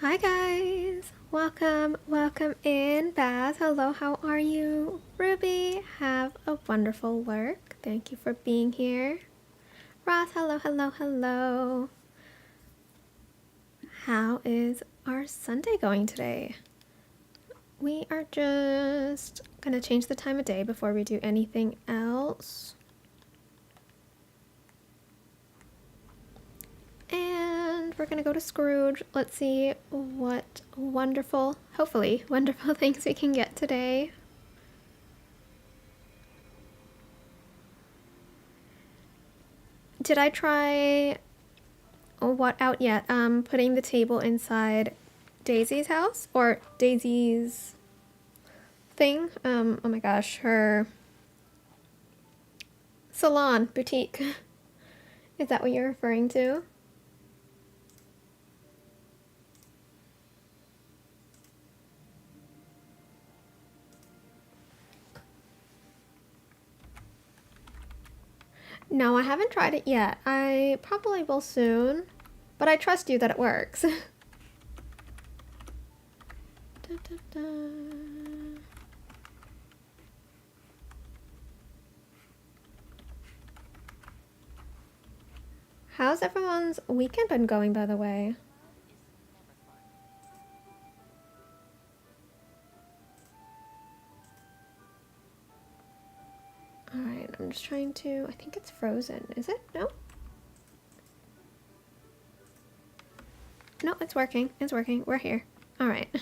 Hi guys! Welcome in. Baz, hello, how are you? Ruby, have a wonderful work. Thank you for being here. Ross, hello. How is our Sunday going today? We are just gonna change the time of day before we do anything else. And we're gonna go to Scrooge. Let's see what hopefully wonderful things we can get today. Did I try what out yet? Putting the table inside Daisy's house or Daisy's thing. Oh my gosh, her salon boutique. Is that what you're referring to? No, I haven't tried it yet. I probably will soon, but I trust you that it works. Da, da, da. How's everyone's weekend been going, by the way? Alright, I'm just trying to... I think it's frozen. Is it? No? No, it's working. It's working. We're here. Alright.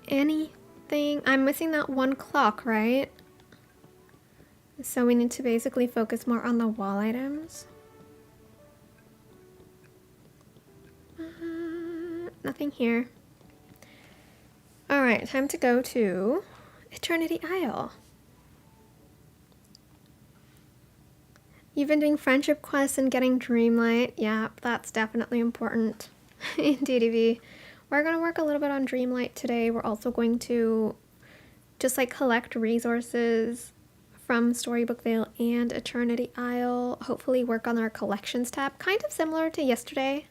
Anything? I'm missing that one clock, right? So we need to basically focus more on the wall items. Nothing here. Alright, time to go to Eternity Isle. You've been doing friendship quests and getting Dreamlight. Yeah, that's definitely important in DDV. We're going to work a little bit on Dreamlight today. We're also going to just like collect resources from Storybook Vale and Eternity Isle. Hopefully work on our collections tab, kind of similar to yesterday.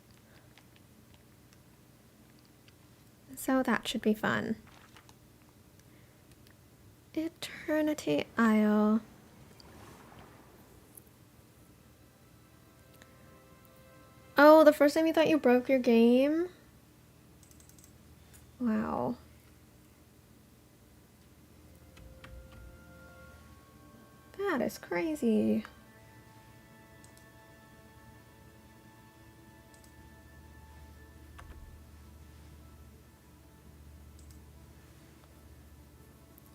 So that should be fun. Eternity Isle. Oh, the first time you thought you broke your game? Wow. That is crazy.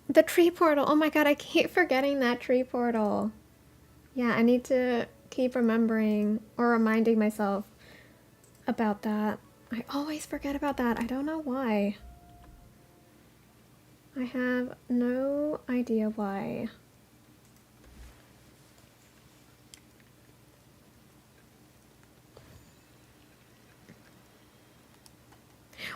The tree portal. Oh my god, I keep forgetting that tree portal. Yeah, I need to keep remembering or reminding myself about that. I always forget about that. I don't know why. I have no idea why.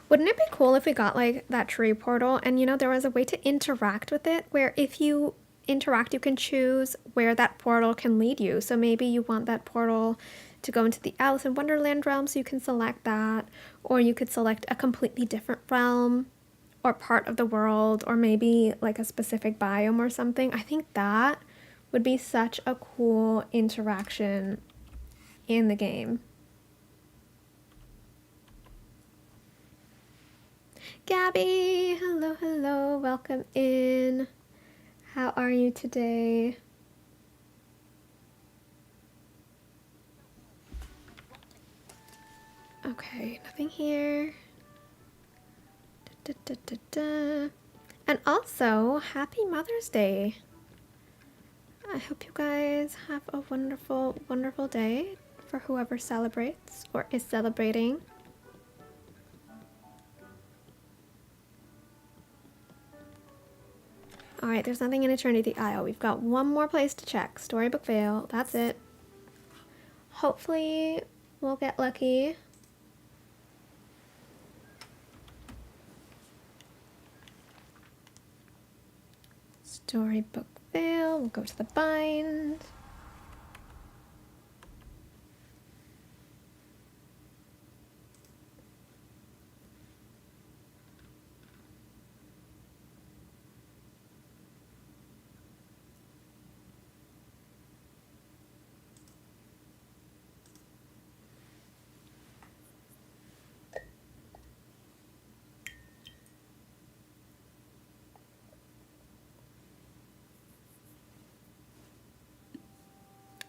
Wouldn't it be cool if we got like that tree portal and you know there was a way to interact with it where if you interact you can choose where that portal can lead you. So maybe you want that portal to go into the Alice in Wonderland realm, so you can select that, or you could select a completely different realm or part of the world, or maybe like a specific biome or something. I think that would be such a cool interaction in the game. Gabby, hello, welcome in. How are you today? Okay, nothing here. And also, happy Mother's Day. I hope you guys have a wonderful, wonderful day for whoever celebrates or is celebrating. Alright, there's nothing in Eternity Isle. We've got one more place to check. Storybook Vale. That's it. Hopefully, we'll get lucky. Storybook Vale. We'll go to the bind.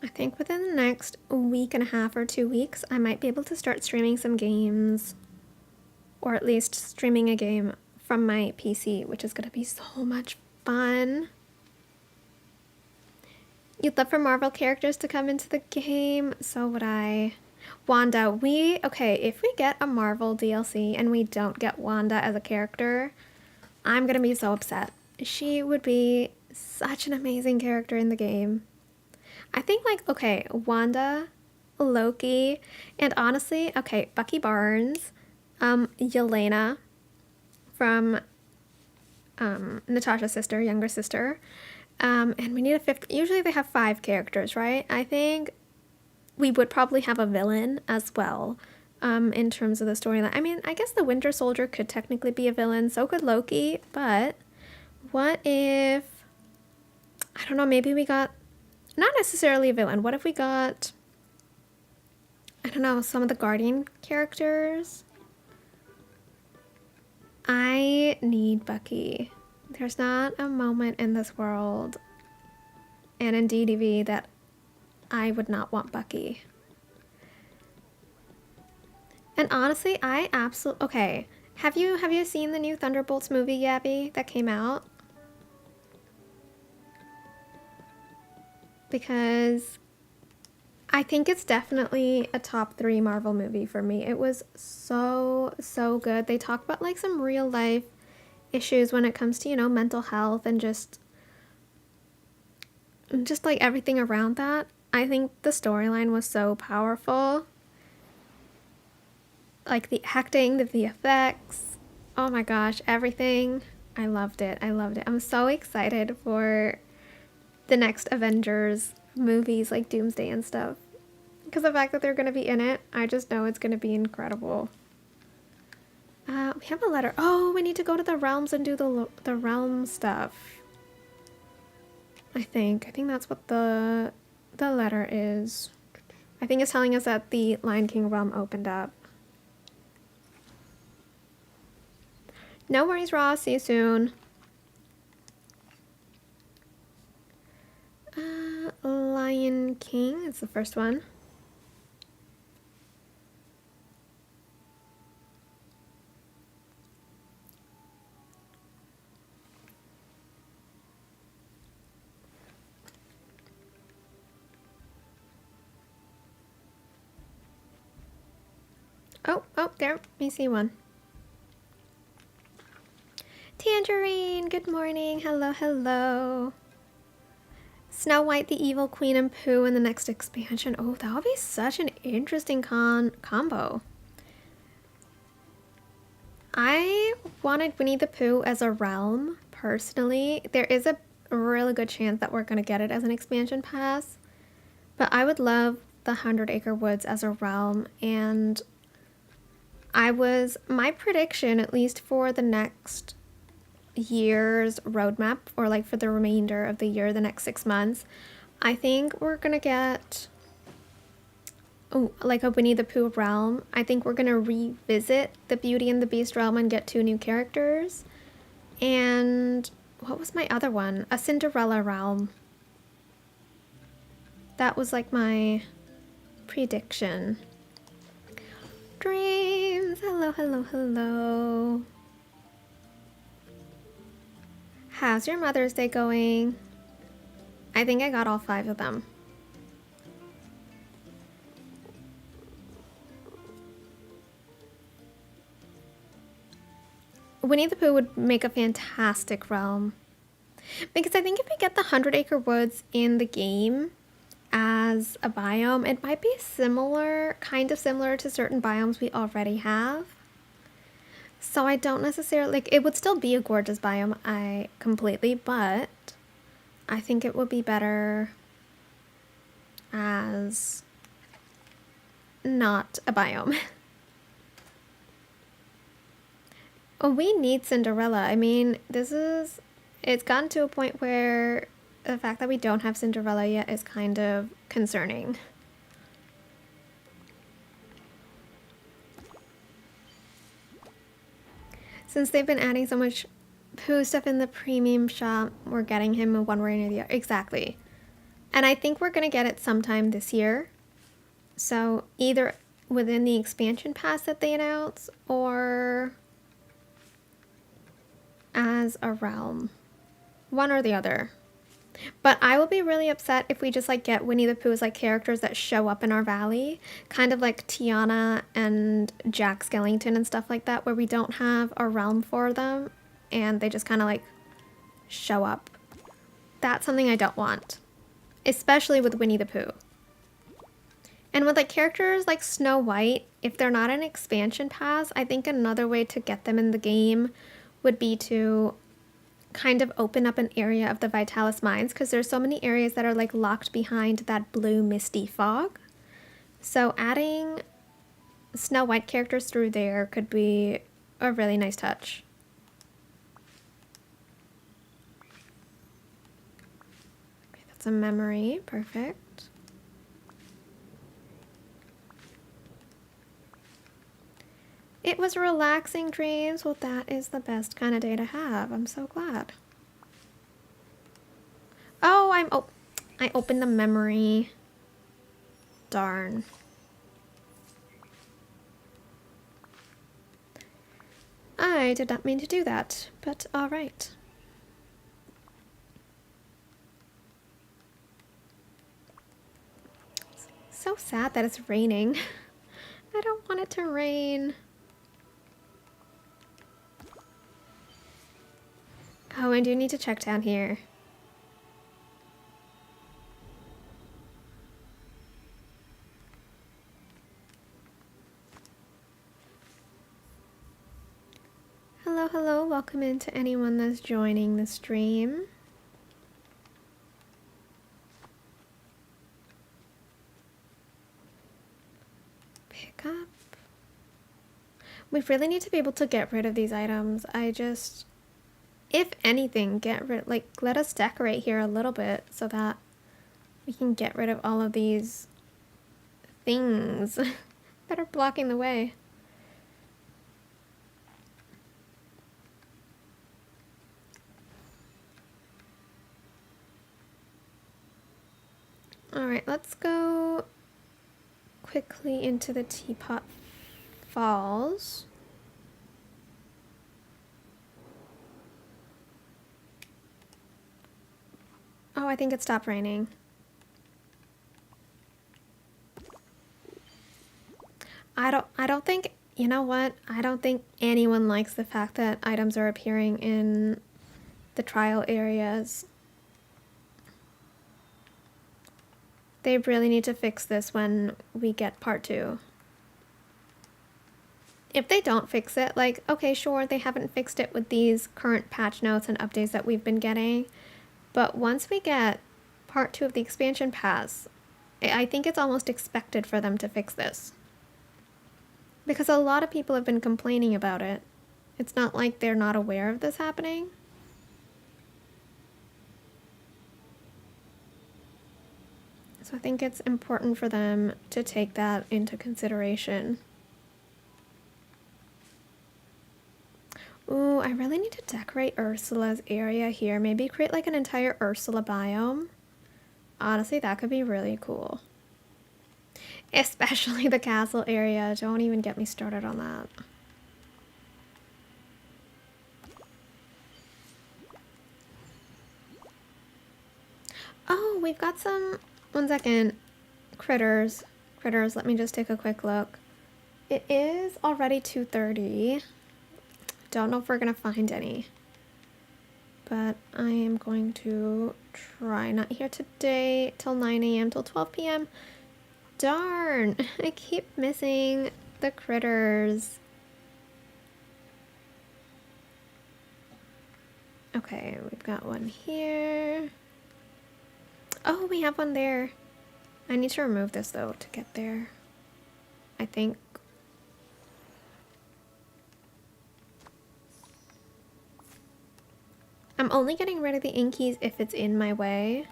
I think within the next week and a half or 2 weeks, I might be able to start streaming some games, or at least streaming a game from my PC, which is going to be so much fun. You'd love for Marvel characters to come into the game, so would I. Wanda, okay, if we get a Marvel DLC and we don't get Wanda as a character, I'm going to be so upset. She would be such an amazing character in the game. I think, like, okay, Wanda, Loki, and honestly, okay, Bucky Barnes, Yelena from Natasha's sister, younger sister, and we need a fifth. Usually they have 5 characters, right? I think we would probably have a villain as well, in terms of the storyline. I mean, I guess the Winter Soldier could technically be a villain, so could Loki, but what if, I don't know, maybe we got, not necessarily a villain. What if we got, I don't know, some of the Guardian characters? I need Bucky. There's not a moment in this world and in DDV that I would not want Bucky. And honestly, I absolutely, okay. Have you seen the new Thunderbolts movie, Yabby, that came out? Because I think it's definitely a top 3 Marvel movie for me. It was so good. They talk about like some real life issues when it comes to, you know, mental health and just like everything around that. I think the storyline was so powerful. Like the acting, the VFX, oh my gosh, everything. I loved it. I'm so excited for the next Avengers movies like Doomsday and stuff. Because the fact that they're going to be in it, I just know it's going to be incredible. We have a letter. Oh, we need to go to the realms and do the realm stuff. I think that's what the letter is. I think it's telling us that the Lion King realm opened up. No worries, Ross. See you soon. Lion King, it's the first one. Oh, there, we see one. Tangerine, good morning. Hello. Snow White, the Evil Queen, and Pooh in the next expansion. Oh, that would be such an interesting combo. I wanted Winnie the Pooh as a realm, personally. There is a really good chance that we're going to get it as an expansion pass. But I would love the 100 Acre Woods as a realm. And my prediction, at least for the next year's roadmap, or like for the remainder of the year, the next 6 months, I think we're gonna get like a Winnie the Pooh realm. I think we're gonna revisit the Beauty and the Beast realm and get 2 new characters. And what was my other one? A Cinderella realm. That was like my prediction. Dreams, hello. How's your Mother's Day going? I think I got all 5 of them. Winnie the Pooh would make a fantastic realm. Because I think if we get the 100 Acre Woods in the game as a biome, it might be kind of similar to certain biomes we already have. So I don't necessarily, like, it would still be a gorgeous biome, completely, but I think it would be better as not a biome. Oh, we need Cinderella. I mean, it's gotten to a point where the fact that we don't have Cinderella yet is kind of concerning. Since they've been adding so much Pooh stuff in the premium shop, we're getting him one way or the other. Exactly. And I think we're going to get it sometime this year. So either within the expansion pass that they announce or as a realm. One or the other. But I will be really upset if we just like get Winnie the Pooh as like characters that show up in our valley. Kind of like Tiana and Jack Skellington and stuff like that, where we don't have a realm for them and they just kind of like show up. That's something I don't want. Especially with Winnie the Pooh. And with like characters like Snow White, if they're not an expansion pass, I think another way to get them in the game would be to kind of open up an area of the Vitalis Mines, because there's so many areas that are like locked behind that blue misty fog. So adding Snow White characters through there could be a really nice touch. Okay, that's a memory. Perfect. It was relaxing dreams. Well, that is the best kind of day to have. I'm so glad. Oh, I opened the memory. Darn. I did not mean to do that, but all right. So sad that it's raining. I don't want it to rain. Oh, I do need to check down here. Hello, hello. Welcome in to anyone that's joining the stream. Pick up. We really need to be able to get rid of these items. If anything, let us decorate here a little bit so that we can get rid of all of these things that are blocking the way. Alright, let's go quickly into the Teapot Falls. Oh, I think it stopped raining. I don't think, you know what? I don't think anyone likes the fact that items are appearing in the trial areas. They really need to fix this when we get part 2. If they don't fix it, like, okay, sure, they haven't fixed it with these current patch notes and updates that we've been getting. But once we get part 2 of the expansion pass, I think it's almost expected for them to fix this. Because a lot of people have been complaining about it. It's not like they're not aware of this happening. So I think it's important for them to take that into consideration. Ooh, I really need to decorate Ursula's area here. Maybe create like an entire Ursula biome. Honestly, that could be really cool. Especially the castle area. Don't even get me started on that. Oh, we've got some... One second. Critters. Critters, let me just take a quick look. It is already 2:30. Don't know if we're gonna find any, but I am going to try not here today till 9 a.m. till 12 p.m. Darn, I keep missing the critters. Okay, we've got one here. Oh, we have one there. I need to remove this though to get there, I think. I'm only getting rid of the inkies if it's in my way.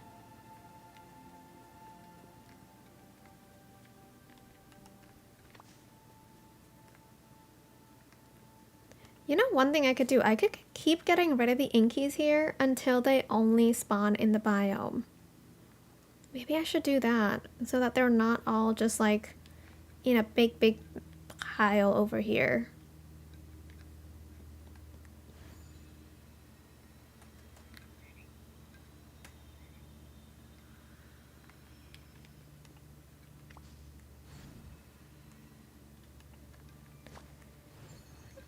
You know, one thing I could do, I could keep getting rid of the inkies here until they only spawn in the biome. Maybe I should do that so that they're not all just like in a big pile over here.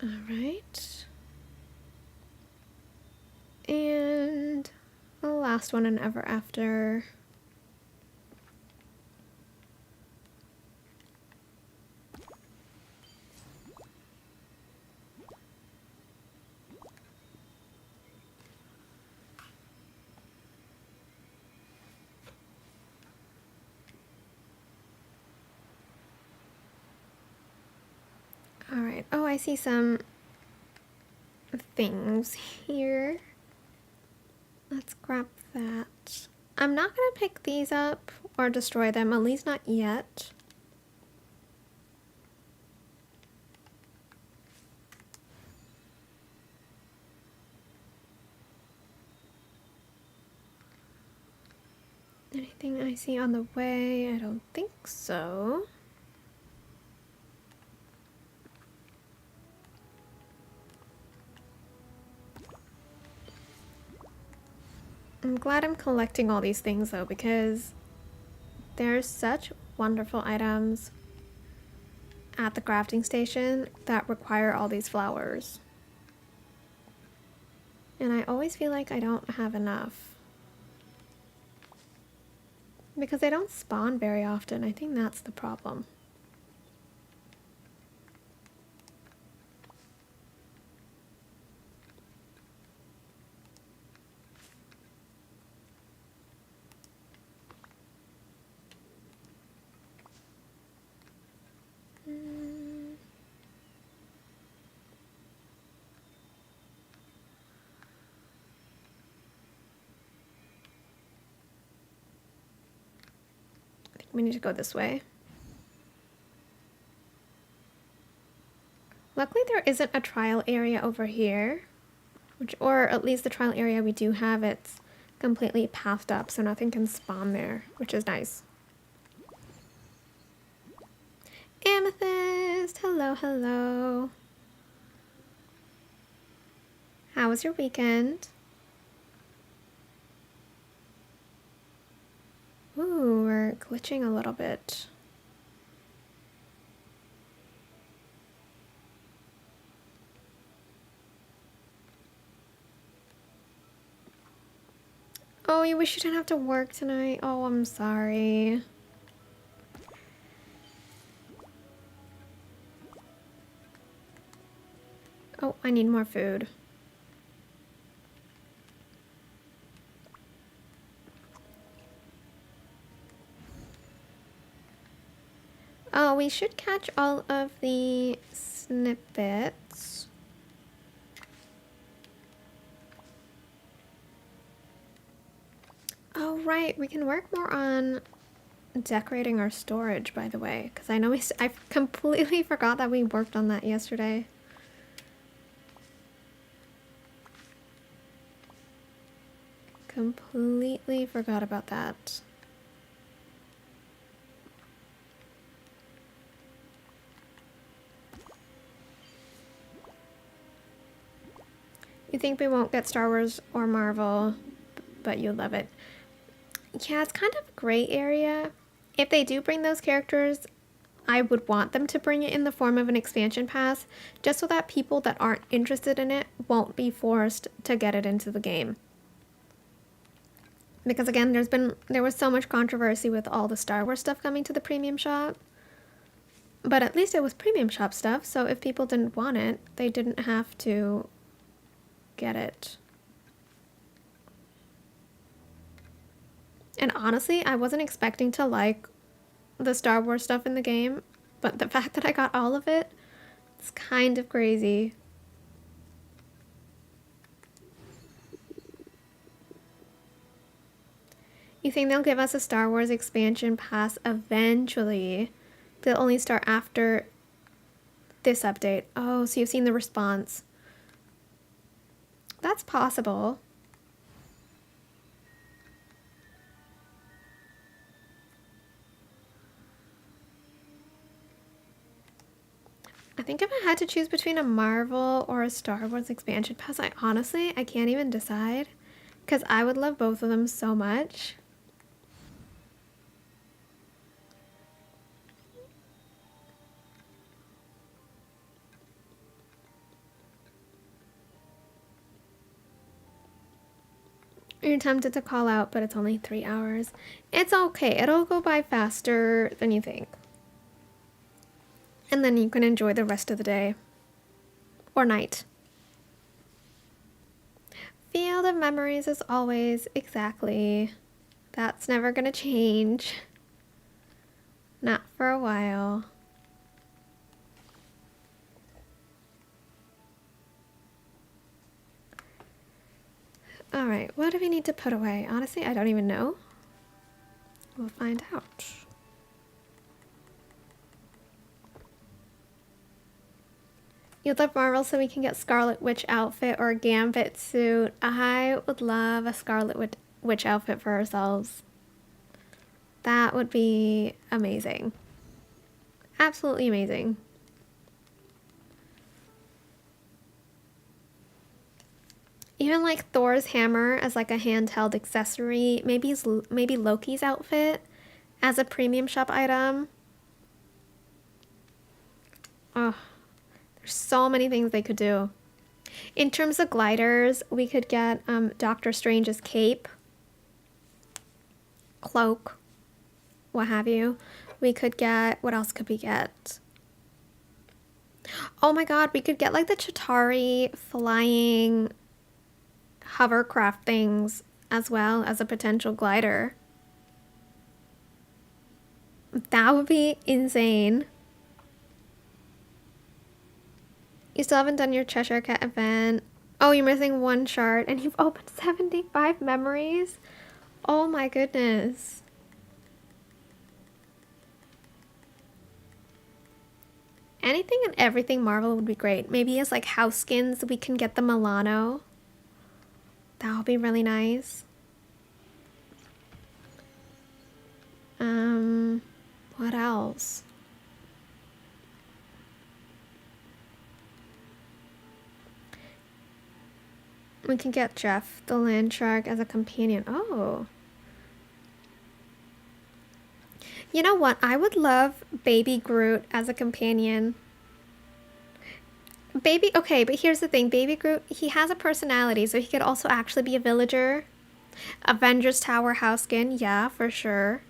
All right. And the last one in Ever After. All right. Oh, I see some things here. Let's grab that. I'm not gonna pick these up or destroy them, at least not yet. Anything I see on the way? I don't think so. I'm glad I'm collecting all these things though, because there's such wonderful items at the crafting station that require all these flowers. And I always feel like I don't have enough. Because they don't spawn very often. I think that's the problem. We need to go this way. Luckily there isn't a trial area over here, or at least the trial area we do have, it's completely pathed up so nothing can spawn there, which is nice. Amethyst, hello, hello. How was your weekend? Ooh, we're glitching a little bit. Oh, you wish you didn't have to work tonight? Oh, I'm sorry. Oh, I need more food. Oh, we should catch all of the snippets. Oh, right. We can work more on decorating our storage, by the way, because I know I completely forgot that we worked on that yesterday. Completely forgot about that. You think we won't get Star Wars or Marvel, but you love it. Yeah, it's kind of a gray area. If they do bring those characters, I would want them to bring it in the form of an expansion pass, just so that people that aren't interested in it won't be forced to get it into the game. Because again, there was so much controversy with all the Star Wars stuff coming to the premium shop. But at least it was premium shop stuff, so if people didn't want it, they didn't have to get it. And honestly, I wasn't expecting to like the Star Wars stuff in the game, but the fact that I got all of it, it's kind of crazy. You think they'll give us a Star Wars expansion pass eventually? They'll only start after this update. Oh, so you've seen the response. That's possible. I think if I had to choose between a Marvel or a Star Wars expansion pass, I can't even decide because I would love both of them so much. You're tempted to call out, but it's only 3 hours. It's okay. It'll go by faster than you think. And then you can enjoy the rest of the day. Or night. Field of Memories as always. Exactly. That's never gonna change. Not for a while. Alright, what do we need to put away? Honestly, I don't even know. We'll find out. You'd love Marvel so we can get Scarlet Witch outfit or Gambit suit. I would love a Scarlet Witch outfit for ourselves. That would be amazing. Absolutely amazing. Even like Thor's hammer as like a handheld accessory. Maybe Loki's outfit as a premium shop item. Oh. So many things they could do. In terms of gliders, we could get Doctor Strange's cape, cloak, what have you. We could get, what else could we get? Oh my god, we could get like the Chitauri flying hovercraft things as well as a potential glider. That would be insane. You still haven't done your Cheshire Cat event. Oh, you're missing one shard and you've opened 75 memories? Oh my goodness. Anything and everything Marvel would be great. Maybe as like house skins, we can get the Milano. That would be really nice. What else? We can get Jeff, the land shark, as a companion. Oh. You know what? I would love Baby Groot as a companion. Okay, but here's the thing. Baby Groot, he has a personality, so he could also actually be a villager. Avengers Tower house skin, yeah, for sure.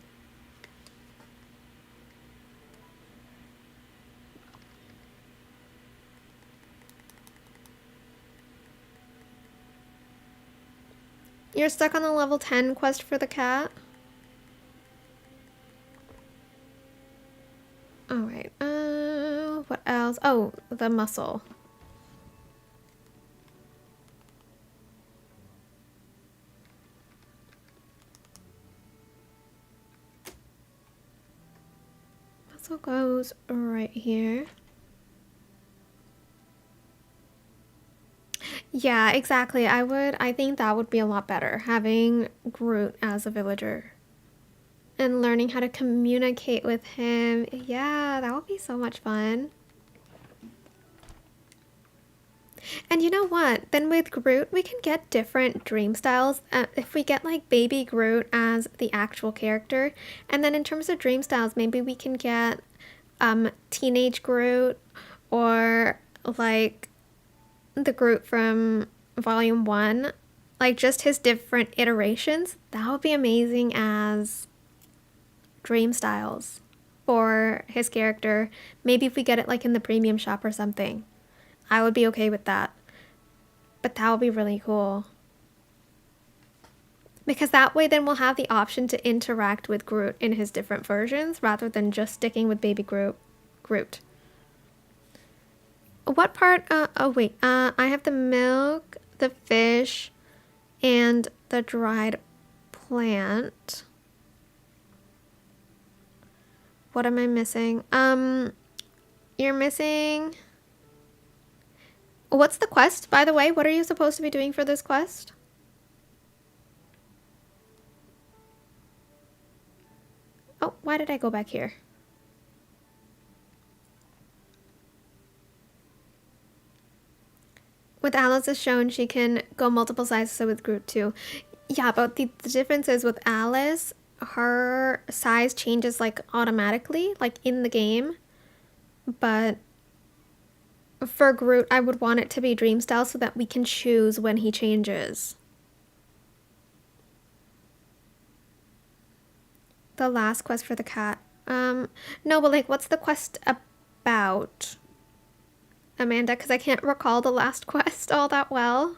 You're stuck on the level 10 quest for the cat? Alright, what else? Oh, the muscle. Muscle goes right here. Yeah, exactly. I think that would be a lot better, having Groot as a villager. And learning how to communicate with him. Yeah, that would be so much fun. And you know what? Then with Groot, we can get different dream styles. If we get like Baby Groot as the actual character. And then in terms of dream styles, maybe we can get Teenage Groot or like the Groot from Volume 1. Like just his different iterations. That would be amazing as dream styles for his character. Maybe if we get it like in the premium shop or something. I would be okay with that. But that would be really cool. Because that way then we'll have the option to interact with Groot in his different versions rather than just sticking with baby Groot. What part? Oh wait, I have the milk, the fish, and the dried plant. What am I missing? You're missing... What's the quest, by the way? What are you supposed to be doing for this quest? Oh, why did I go back here? With Alice as shown, she can go multiple sizes, so with Groot too. Yeah, but the difference is with Alice, her size changes like automatically, like in the game. But for Groot, I would want it to be dream style so that we can choose when he changes. The last quest for the cat. No, but like, what's the quest about, Amanda? Because I can't recall the last quest all that well.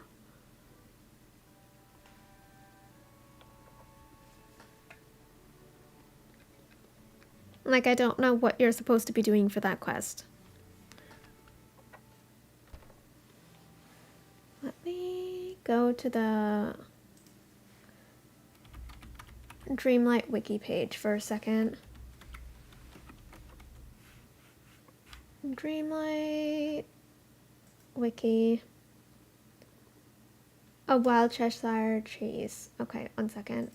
Like, I don't know what you're supposed to be doing for that quest. Let me go to the Dreamlight wiki page for a second. Dreamlight wiki. A wild Cheshire cheese. Okay, 1 second.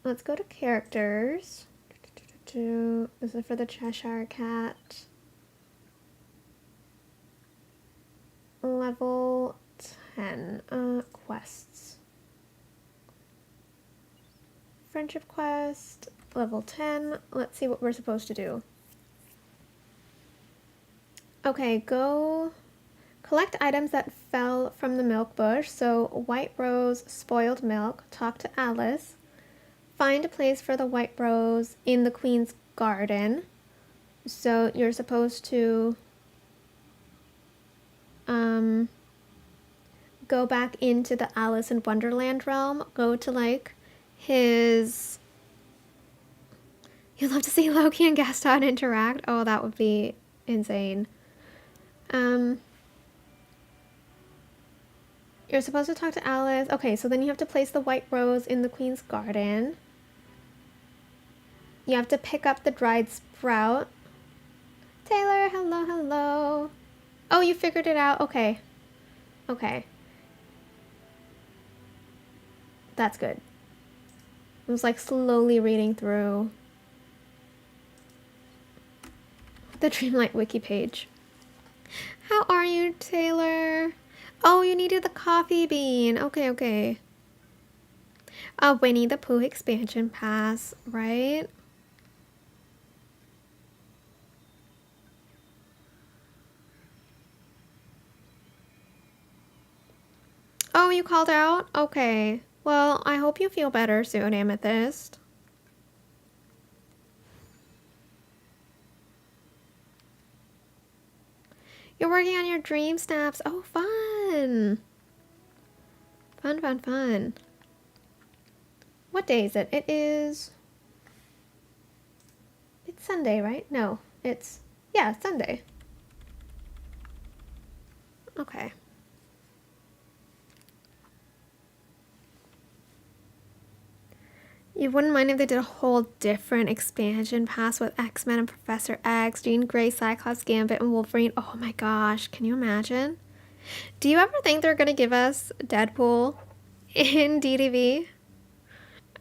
Let's go to characters. This is for the Cheshire cat. Level 10. Quests. Friendship quest. Level 10. Let's see what we're supposed to do. Okay, go collect items that fell from the milk bush. So white rose, spoiled milk. Talk to Alice. Find a place for the white rose in the Queen's garden. So you're supposed to go back into the Alice in Wonderland realm. Go to like his... You'd love to see Loki and Gaston interact. Oh, that would be insane. You're supposed to talk to Alice. Okay, so then you have to place the white rose in the Queen's garden. You have to pick up the dried sprout. Taylor, hello, hello. Oh, you figured it out? Okay. Okay. That's good. I was like slowly reading through the Dreamlight wiki page. How are you, Taylor? Oh, you needed the coffee bean. Okay, okay. Winnie the Pooh expansion pass, right? Oh, you called out? Okay. Well, I hope you feel better soon, Amethyst. You're working on your DreamSnaps. Oh, fun. Fun, fun, fun. What day is it? It is... It's Sunday, right? No, it's... Yeah, Sunday. Okay. You wouldn't mind if they did a whole different expansion pass with X-Men and Professor X, Jean Grey, Cyclops, Gambit, and Wolverine. Oh my gosh, can you imagine? Do you ever think they're gonna give us Deadpool in DDV?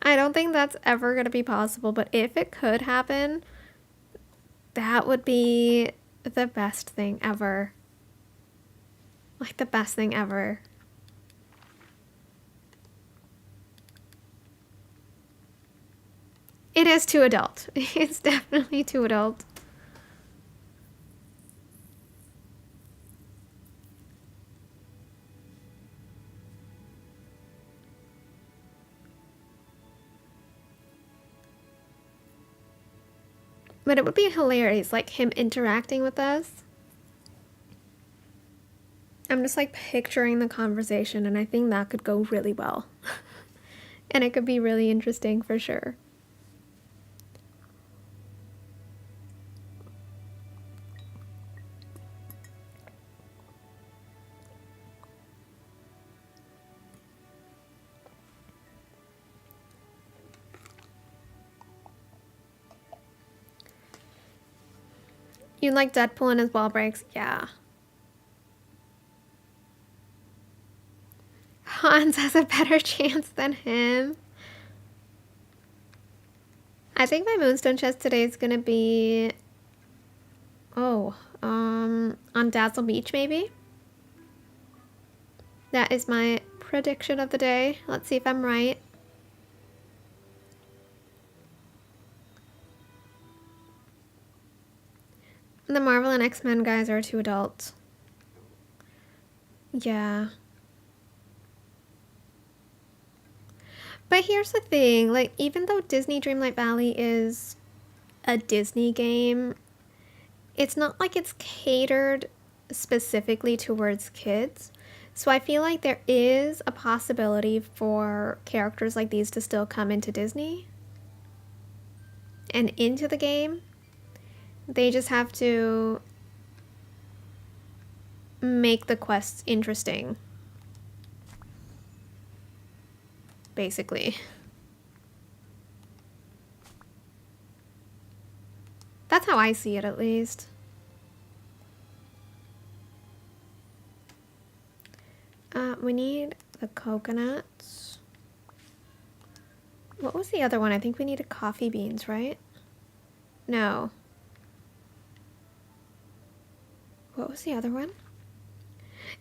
I don't think that's ever gonna be possible, but if it could happen, that would be the best thing ever. Like the best thing ever. It is too adult. It's definitely too adult. But it would be hilarious, like him interacting with us. I'm just like picturing the conversation, and I think that could go really well. And it could be really interesting for sure. You like Deadpool and his wall breaks? Yeah. Hans has a better chance than him. I think my Moonstone chest today is gonna be... on Dazzle Beach maybe? That is my prediction of the day. Let's see if I'm right. The Marvel and X-Men guys are too adults. Yeah. But here's the thing, like, even though Disney Dreamlight Valley is a Disney game, it's not like it's catered specifically towards kids. So I feel like there is a possibility for characters like these to still come into Disney and into the game. They just have to make the quests interesting, basically. That's how I see it, at least. We need the coconuts. What was the other one? I think we needed coffee beans, right? No. What was the other one?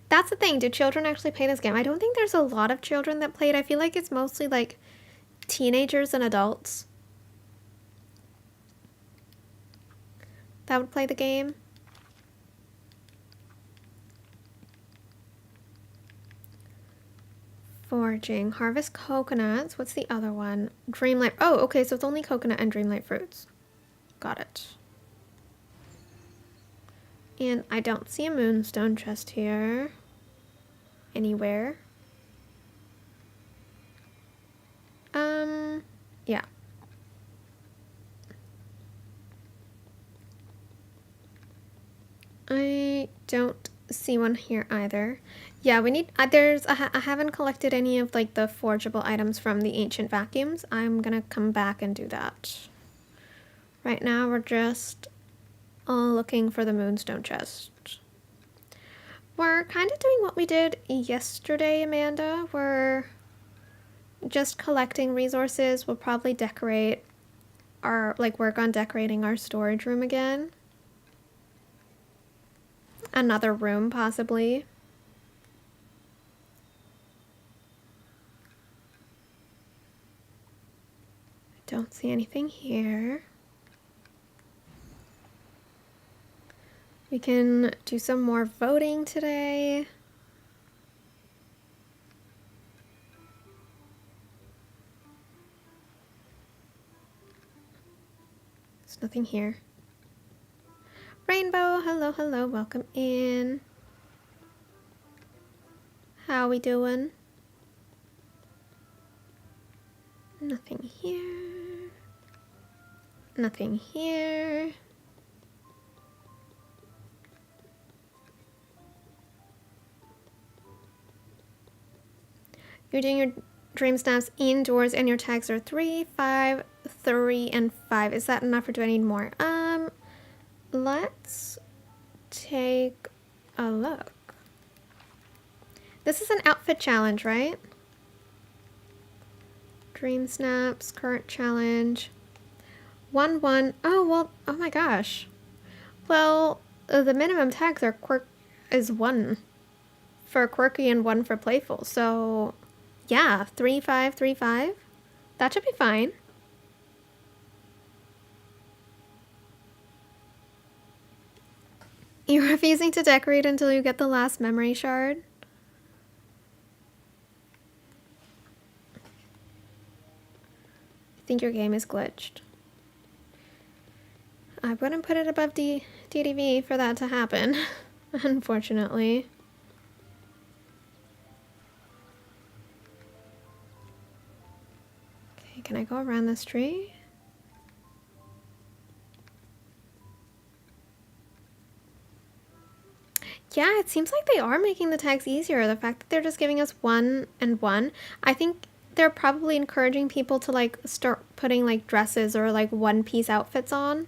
That's the thing. Do children actually play this game? I don't think there's a lot of children that play it. I feel like it's mostly like teenagers and adults that would play the game. Foraging. Harvest coconuts. What's the other one? Dreamlight. Oh, okay, so it's only coconut and dreamlight fruits. Got it. And I don't see a Moonstone chest here. Anywhere. Yeah. I don't see one here either. Yeah, we need, I haven't collected any of like the forgeable items from the ancient vacuums. I'm gonna come back and do that. Right now we're just looking for the Moonstone chest. We're kind of doing what we did yesterday, Amanda. We're just collecting resources. We'll probably decorate our, like, work on decorating our storage room again. Another room, possibly. I don't see anything here. We can do some more voting today. There's nothing here. Rainbow, hello, hello, welcome in. How we doing? Nothing here. Nothing here. You're doing your DreamSnaps indoors and your tags are 3, 5, 3, and 5. Is that enough or do I need more? Let's take a look. This is an outfit challenge, right? DreamSnaps, current challenge. 1, 1. Oh, well, oh my gosh. Well, the minimum tags are is 1 for quirky and 1 for playful. So, yeah, 3, 5, 3, 5. That should be fine. You're refusing to decorate until you get the last memory shard? I think your game is glitched. I wouldn't put it above DDV for that to happen, unfortunately. Can I go around this tree? Yeah, it seems like they are making the tags easier. The fact that they're just giving us 1 and 1. I think they're probably encouraging people to like start putting like dresses or like one-piece outfits on,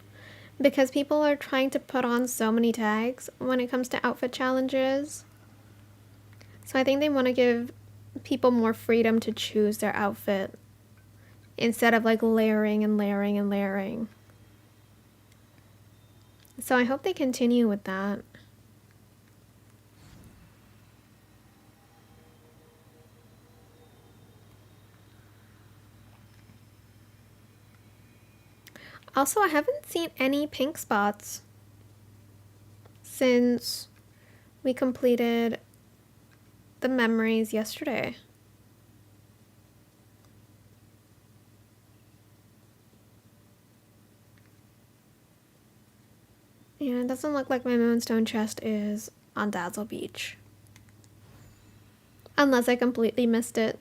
because people are trying to put on so many tags when it comes to outfit challenges. So I think they want to give people more freedom to choose their outfit instead of like layering and layering and layering. So I hope they continue with that. Also, I haven't seen any pink spots since we completed the memories yesterday. And it doesn't look like my Moonstone chest is on Dazzle Beach. Unless I completely missed it.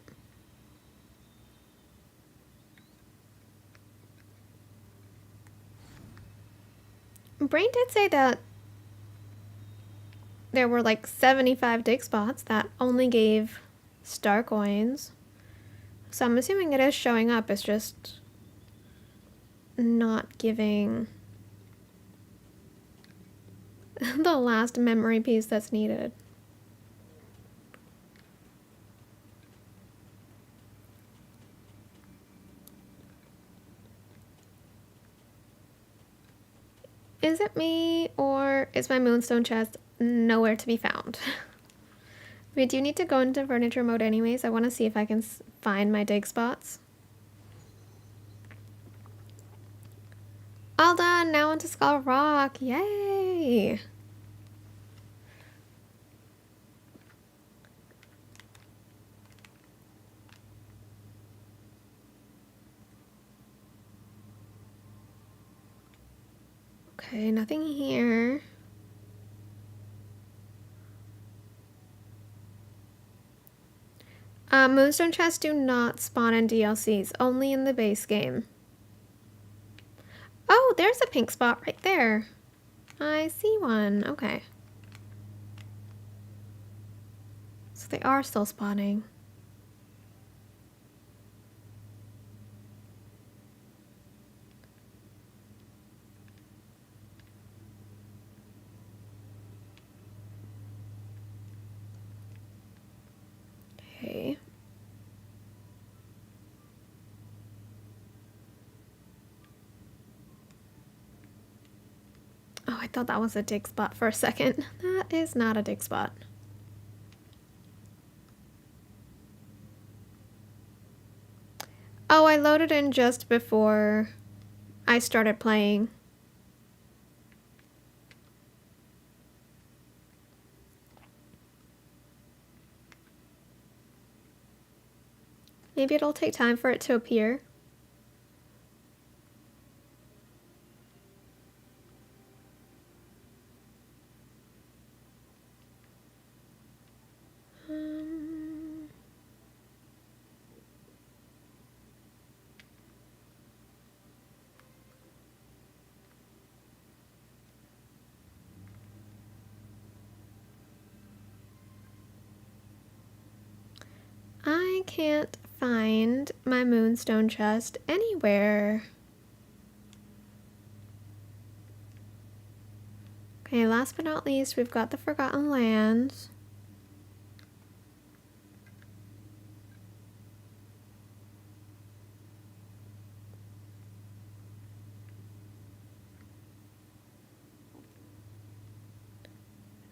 Brain did say that there were like 75 dig spots that only gave star coins. So I'm assuming it is showing up, it's just not giving the last memory piece that's needed. Is it me, or is my Moonstone chest nowhere to be found? We do need to go into furniture mode anyways. I want to see if I can find my dig spots. All done! Now onto Skull Rock! Yay! Okay, nothing here. Moonstone chests do not spawn in DLCs, only in the base game. Oh, there's a pink spot right there. I see one. Okay. So they are still spawning. Okay. Oh, I thought that was a dig spot for a second. That is not a dig spot. Oh, I loaded in just before I started playing. Maybe it'll take time for it to appear. I can't find my Moonstone chest anywhere. Okay, last but not least, we've got the Forgotten Lands.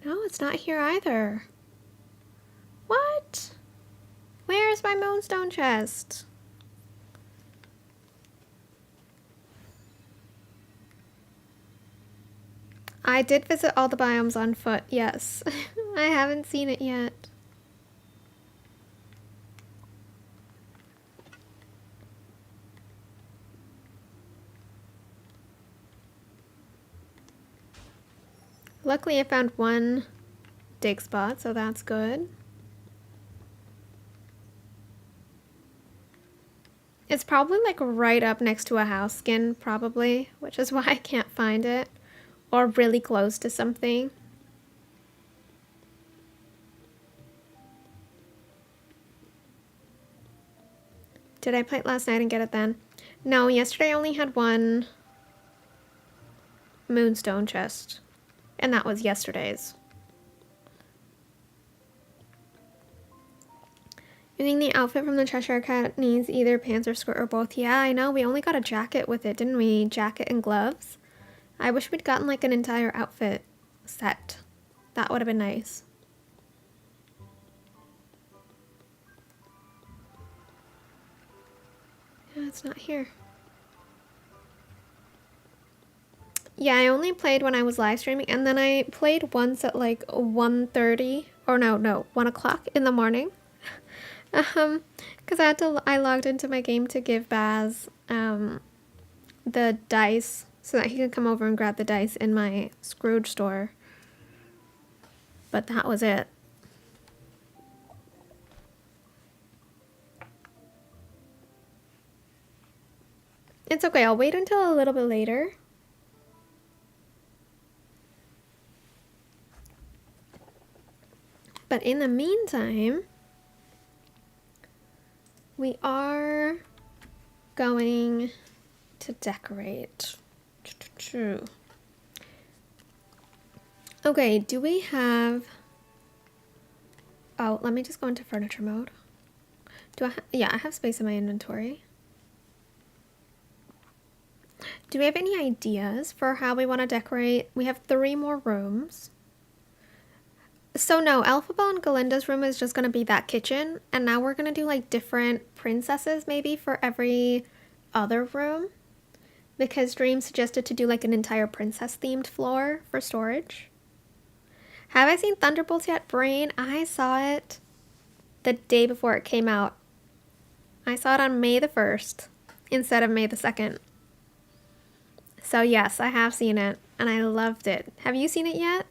No, it's not here either. What? Where's my Moonstone chest? I did visit all the biomes on foot, yes. I haven't seen it yet. Luckily I found one dig spot, so that's good. It's probably like right up next to a house skin, probably, which is why I can't find it. Or really close to something. Did I play it last night and get it then? No, yesterday I only had one Moonstone chest. And that was yesterday's. You think the outfit from the Cheshire Cat needs either pants or skirt or both? Yeah, I know. We only got a jacket with it, didn't we? Jacket and gloves. I wish we'd gotten like an entire outfit set. That would have been nice. Yeah, it's not here. Yeah, I only played when I was live streaming, and then I played once at like 1:30, or no, 1 o'clock in the morning. Because I logged into my game to give Baz the dice so that he could come over and grab the dice in my Scrooge store. But that was it. It's okay, I'll wait until a little bit later. But in the meantime, we are going to decorate. Okay, do we have... Oh, let me just go into furniture mode. Yeah, I have space in my inventory. Do we have any ideas for how we want to decorate? We have 3 more rooms. So no, Elphaba and Galinda's room is just going to be that kitchen. And now we're going to do like different princesses maybe for every other room. Because Dream suggested to do like an entire princess themed floor for storage. Have I seen Thunderbolts yet, Brain? I saw it the day before it came out. I saw it on May the 1st instead of May the 2nd. So yes, I have seen it and I loved it. Have you seen it yet?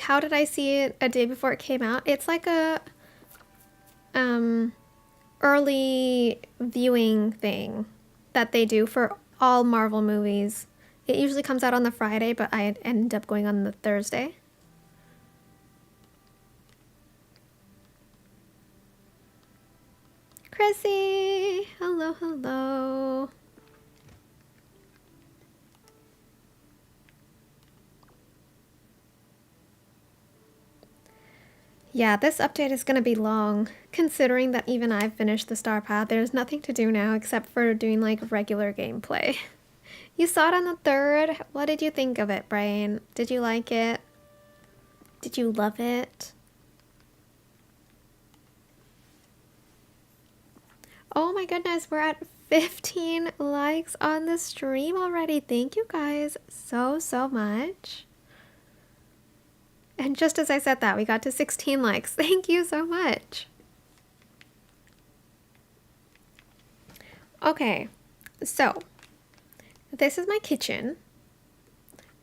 How did I see it a day before it came out? It's like a early viewing thing that they do for all Marvel movies. It usually comes out on the Friday, but I end up going on the Thursday. Chrissy! Hello, hello. Yeah, this update is going to be long, considering that even I've finished the Star Path. There's nothing to do now except for doing like regular gameplay. You saw it on the 3rd. What did you think of it, Brian? Did you like it? Did you love it? Oh my goodness, we're at 15 likes on the stream already. Thank you guys so much. And just as I said that, we got to 16 likes. Thank you so much. Okay, so this is my kitchen.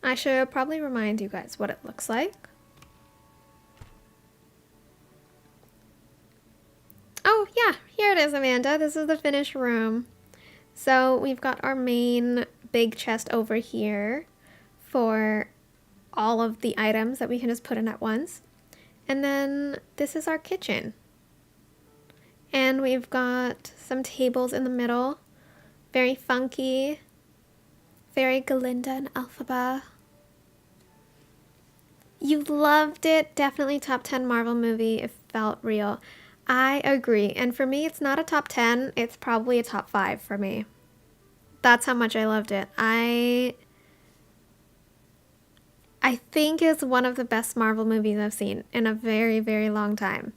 I should probably remind you guys what it looks like. Oh yeah, here it is, Amanda. This is the finished room. So we've got our main big chest over here for all of the items that we can just put in at once. And then this is our kitchen. And we've got some tables in the middle. Very funky. Very Galinda and Elphaba. You loved it. Definitely top 10 Marvel movie. It felt real. I agree. And for me, it's not a top 10. It's probably a top 5 for me. That's how much I loved it. I think it's one of the best Marvel movies I've seen in a very long time.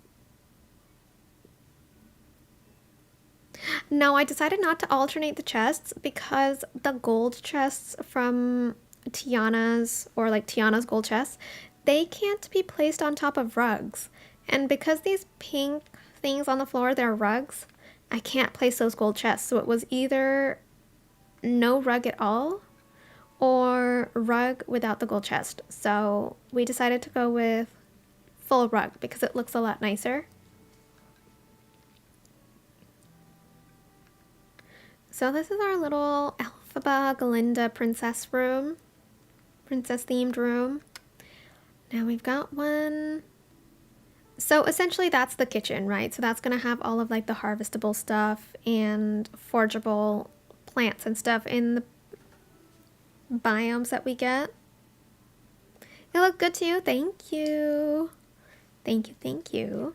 No, I decided not to alternate the chests because the gold chests from Tiana's, or like Tiana's gold chests, they can't be placed on top of rugs. And because these pink things on the floor, they're rugs, I can't place those gold chests. So it was either no rug at all or rug without the gold chest. So we decided to go with full rug because it looks a lot nicer. So this is our little Elphaba Galinda princess room, princess themed room. Now we've got one. So essentially that's the kitchen, right? So that's gonna have all of like the harvestable stuff and forgeable plants and stuff in the biomes that we get. It looked good to you. Thank you. Thank you, thank you.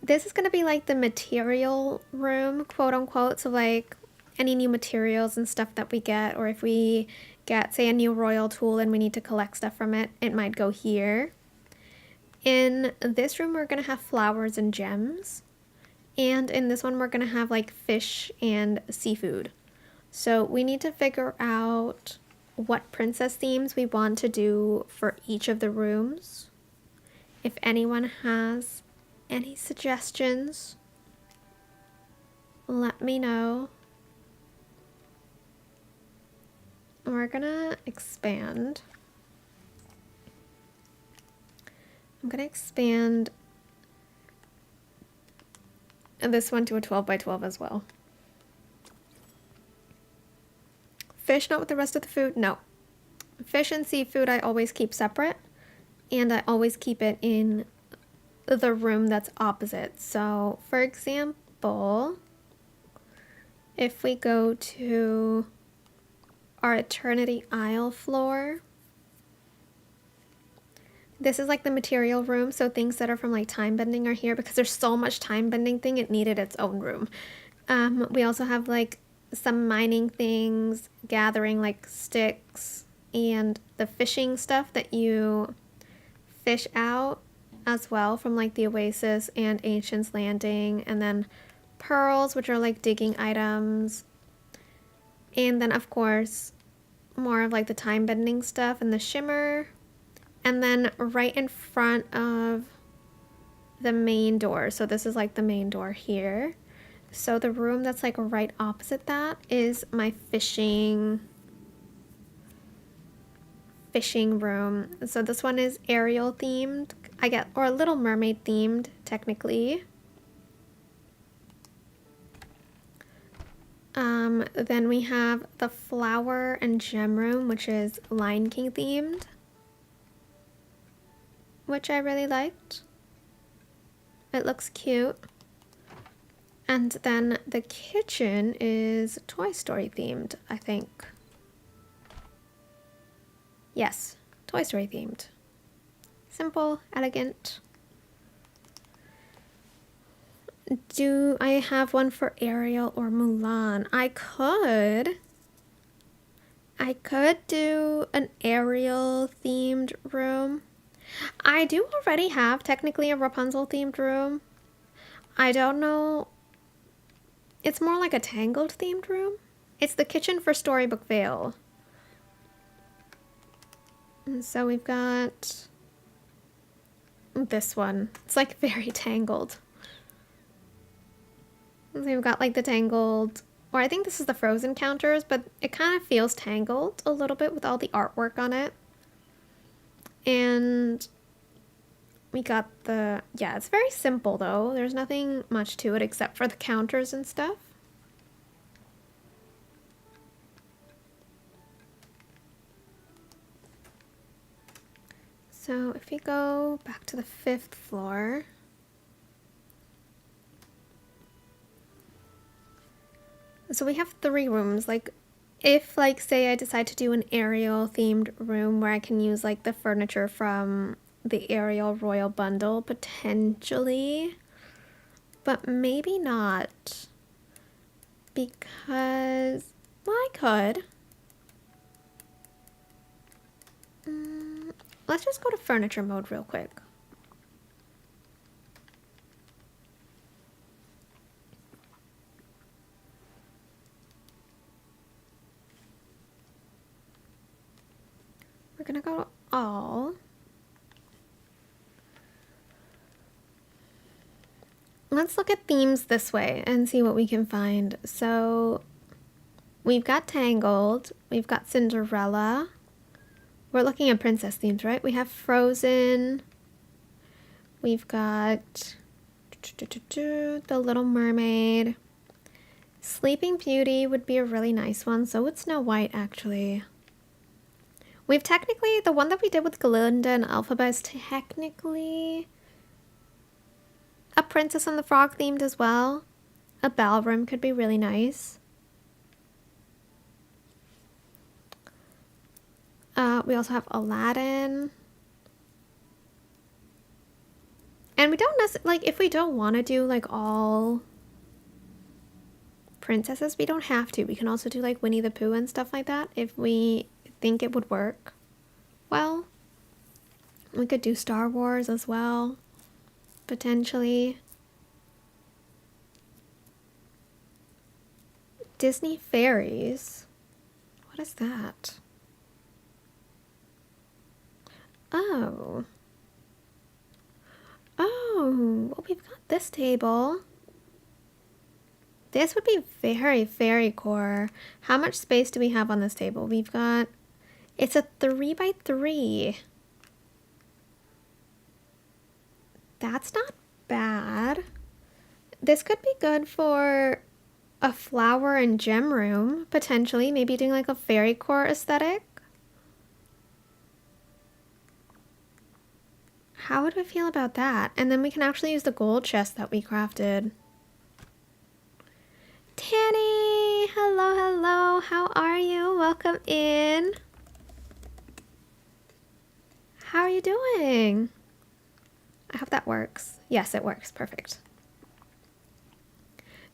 This is gonna be like the material room, quote unquote. So like any new materials and stuff that we get, or if we get, say, a new royal tool and we need to collect stuff from it, it might go here. In this room, we're gonna have flowers and gems. And in this one, we're gonna have like fish and seafood. So we need to figure out what princess themes we want to do for each of the rooms. If anyone has any suggestions, let me know. We're gonna expand. I'm gonna expand this one to a 12 by 12 as well. Fish not with the rest of the food? No. Fish and seafood I always keep separate, and I always keep it in the room that's opposite. So for example, if we go to our Eternity Isle floor, this is like the material room, so things that are from like time bending are here because there's so much time bending thing, it needed its own room. We also have like some mining things, gathering like sticks, and the fishing stuff that you fish out as well from like the Oasis and Ancient's Landing, and then pearls, which are like digging items, and then of course more of like the time bending stuff and the shimmer. And then right in front of the main door, so this is like the main door here, so the room that's like right opposite that is my fishing room. So this one is Ariel themed, or Little Mermaid themed technically. Then we have the flower and gem room, which is Lion King themed, which I really liked. It looks cute. And then the kitchen is Toy Story themed, I think. Yes, Toy Story themed. Simple, elegant. Do I have one for Ariel or Mulan? I could do an Ariel themed room. I do already have technically a Rapunzel themed room. I don't know. It's more like a Tangled themed room. It's the kitchen for Storybook Vale. And so we've got this one. It's like very tangled. So we've got like the tangled, or I think this is the Frozen counters, but it kind of feels tangled a little bit with all the artwork on it. And we got the, yeah, it's very simple though. There's nothing much to it except for the counters and stuff. So if we go back to the 5th floor, so we have 3 rooms. Like if like say I decide to do an Ariel themed room where I can use like the furniture from the Ariel Royal Bundle potentially, but maybe not, because, well, I could. Let's just go to furniture mode real quick. We're gonna go to all. let's look at themes this way and see what we can find. So we've got Tangled, we've got Cinderella. We're looking at princess themes, right? We have Frozen. We've got The Little Mermaid. Sleeping Beauty would be a really nice one. So would Snow White, actually. We've technically, the one that we did with Glinda and Elphaba is technically a Princess and the Frog themed as well. A ballroom could be really nice. We also have Aladdin. And we don't necessarily, like, if we don't want to do, like, all princesses, we don't have to. We can also do, like, Winnie the Pooh and stuff like that if we think it would work well. We could do Star Wars as well, potentially. Disney fairies. What is that? Oh. Oh, well, we've got this table. This would be very, very core. How much space do we have on this table? We've got, it's a 3x3. That's not bad. This could be good for a flower and gem room, potentially. Maybe doing like a fairy core aesthetic. How would we feel about that? And then we can actually use the gold chest that we crafted. Tanny! Hello, hello. How are you? Welcome in. How are you doing? I hope that works. Yes, it works. Perfect.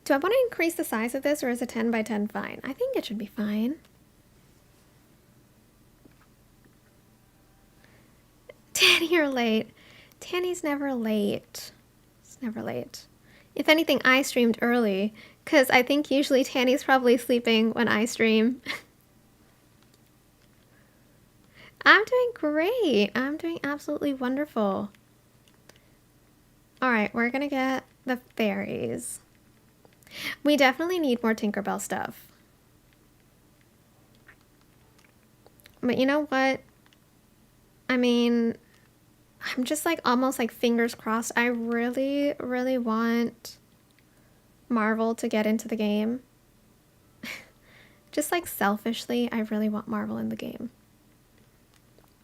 Do I want to increase the size of this, or is a 10 by 10 fine? I think it should be fine. Tanny, you're late. Tanny's never late. It's never late. If anything, I streamed early, because I think usually Tanny's probably sleeping when I stream. I'm doing great. I'm doing absolutely wonderful. Alright, we're gonna get the fairies. We definitely need more Tinkerbell stuff. But you know what? I mean, I'm just like almost like fingers crossed. I really, really want Marvel to get into the game. Just like selfishly, I really want Marvel in the game.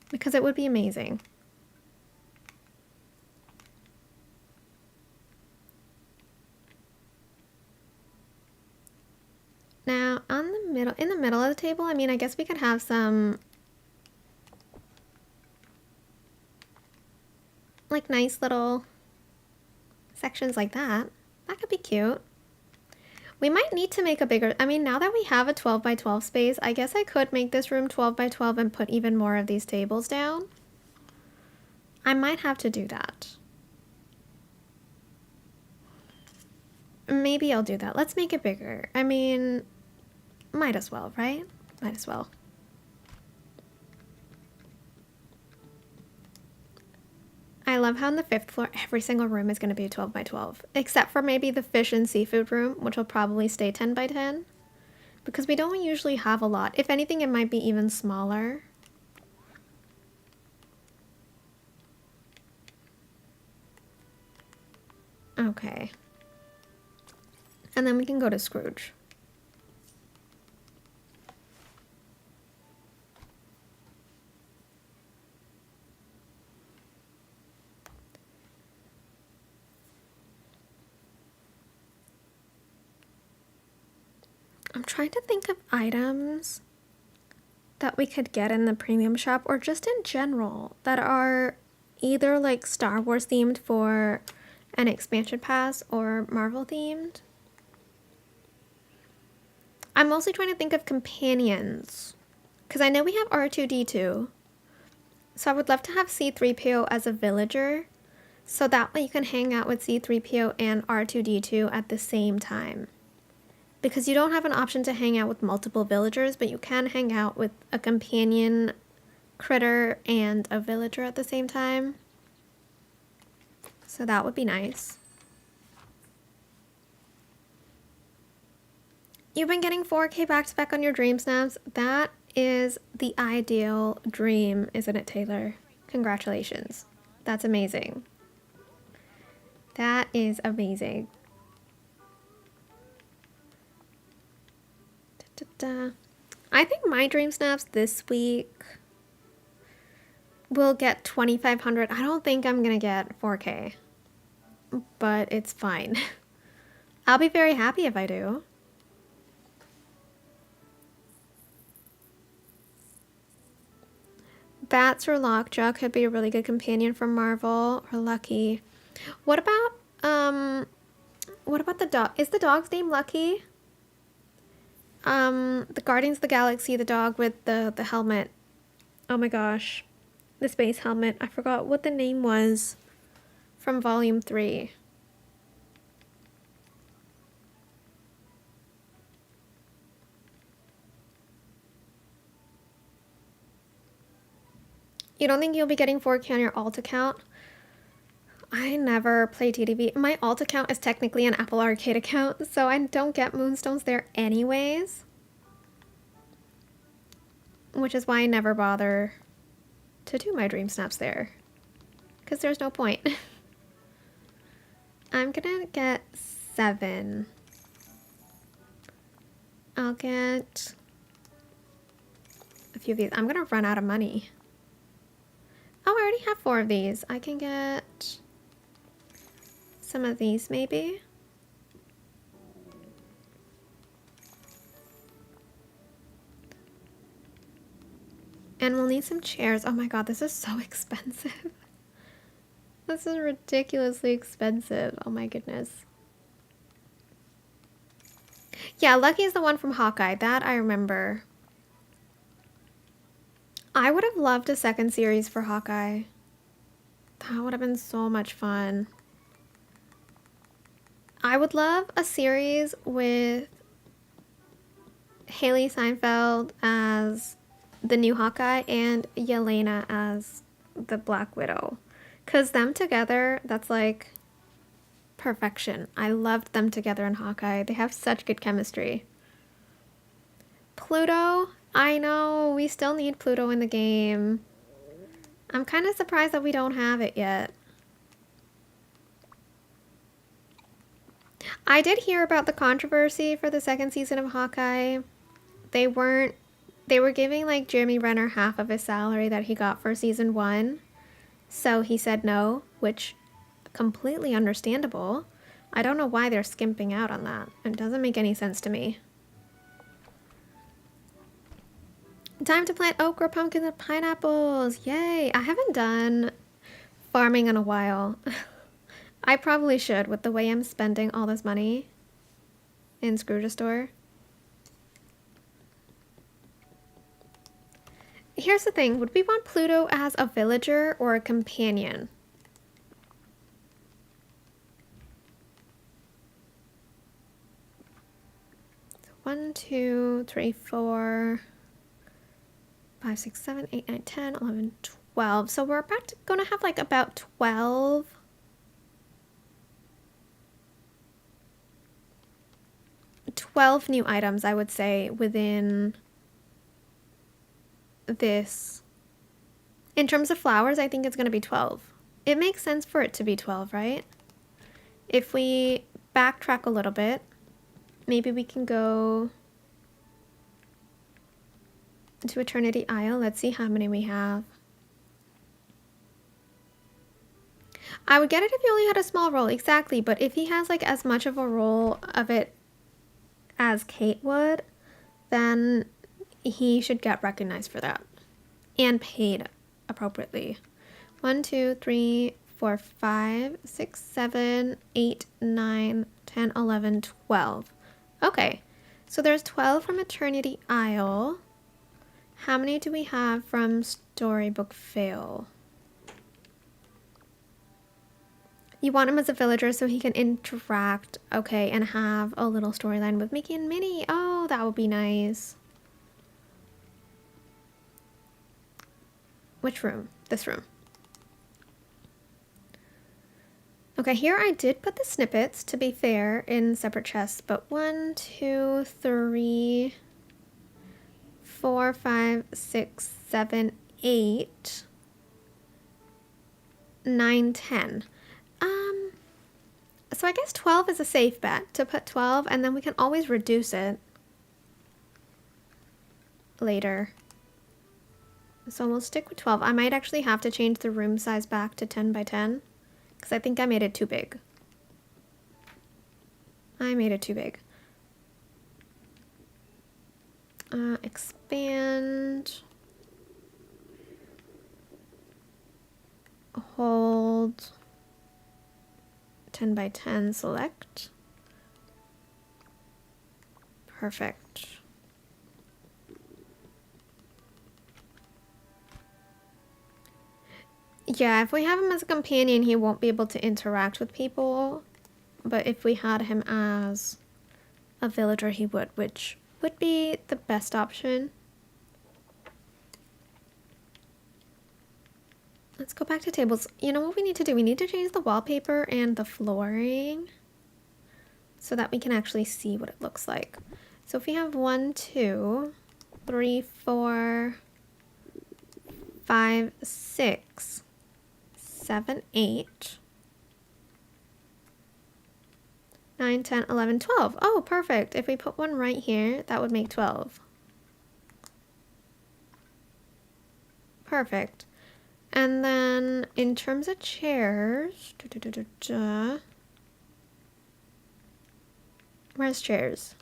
Because it would be amazing. Now, on the middle, in the middle of the table, I mean, I guess we could have some like nice little sections like that. That could be cute. We might need to make a bigger, I mean, now that we have a 12 by 12 space, I guess I could make this room 12 by 12 and put even more of these tables down. I might have to do that. Maybe I'll do that. Let's make it bigger. I mean, might as well, right? Might as well. I love how on the 5th floor, every single room is going to be 12 by 12. Except for maybe the fish and seafood room, which will probably stay 10 by 10. Because we don't usually have a lot. If anything, it might be even smaller. Okay. And then we can go to Scrooge. I'm trying to think of items that we could get in the premium shop or just in general that are either like Star Wars themed for an expansion pass or Marvel themed. I'm mostly trying to think of companions because I know we have R2-D2. So I would love to have C-3PO as a villager so that way you can hang out with C-3PO and R2-D2 at the same time. Because you don't have an option to hang out with multiple villagers, but you can hang out with a companion critter and a villager at the same time. So that would be nice. You've been getting 4K back-to-back on your DreamSnaps. That is the ideal dream, isn't it, Taylor? Congratulations. That's amazing. That is amazing. Da, da, da. I think my DreamSnaps this week will get 2,500. I don't think I'm gonna get 4K, but it's fine. I'll be very happy if I do. Bats or Lockjaw could be a really good companion for Marvel or Lucky. What about the dog? Is the dog's name Lucky? The Guardians of the Galaxy, the dog with the helmet. Oh my gosh. The space helmet. I forgot what the name was from volume 3. You don't think you'll be getting 4K on your alt account? I never play DDV. My alt account is technically an Apple Arcade account, so I don't get Moonstones there anyways. Which is why I never bother to do my DreamSnaps there. Because there's no point. I'm gonna get 7. I'll get a few of these. I'm gonna run out of money. Oh, I already have 4 of these. I can get some of these maybe. And we'll need some chairs. Oh my god, this is so expensive. This is ridiculously expensive. Oh my goodness. Yeah, Lucky is the one from Hawkeye. That I remember. I would have loved a second series for Hawkeye. That would have been so much fun. I would love a series with Haley Steinfeld as the new Hawkeye and Yelena as the Black Widow. Because them together, that's like perfection. I loved them together in Hawkeye. They have such good chemistry. Pluto, I know, we still need Pluto in the game. I'm kind of surprised that we don't have it yet. I did hear about the controversy for the second season of Hawkeye. They were giving like Jeremy Renner half of his salary that he got for season 1. So he said no, which completely understandable. I don't know why they're skimping out on that. It doesn't make any sense to me. Time to plant okra, pumpkins, and pineapples. Yay! I haven't done farming in a while. I probably should with the way I'm spending all this money in Scrooge's store. Here's the thing. Would we want Pluto as a villager or a companion? So 1, 2, 3, 4, 5, 6, 7, 8, 9, 10, 11, 12. So we're gonna have like about 12. New items, I would say, within this. In terms of flowers, I think it's going to be 12. It makes sense for it to be 12, right? If we backtrack a little bit, maybe we can go to Eternity Isle. Let's see how many we have. I would get it if he only had a small role, exactly, but if he has like as much of a role of it as Kate would, then he should get recognized for that and paid appropriately. 1, 2, 3, 4, 5, 6, 7, 8, 9, 10, 11, 12. Okay, so there's 12 from Eternity Isle. How many do we have from Storybook Vale? You want him as a villager so he can interact, okay, and have a little storyline with Mickey and Minnie. Oh, that would be nice. Which room? This room. Okay, here I did put the snippets, to be fair, in separate chests, but 1, 2, 3, 4, 5, 6, 7, 8, 9, 10. So I guess 12 is a safe bet, to put 12, and then we can always reduce it later. So we'll stick with 12. I might actually have to change the room size back to 10 by 10, because I think I made it too big. I made it too big. Expand. Hold. 10 by 10, select. Perfect. Yeah, if we have him as a companion, he won't be able to interact with people. But if we had him as a villager, he would, which would be the best option. Let's go back to tables. You know what we need to do? We need to change the wallpaper and the flooring so that we can actually see what it looks like. So if we have 1, 2, 3, 4, 5, 6, 7, 8, 9, 10, 11, 12. Oh, perfect. If we put one right here, that would make 12. Perfect. And then in terms of chairs, where's chairs?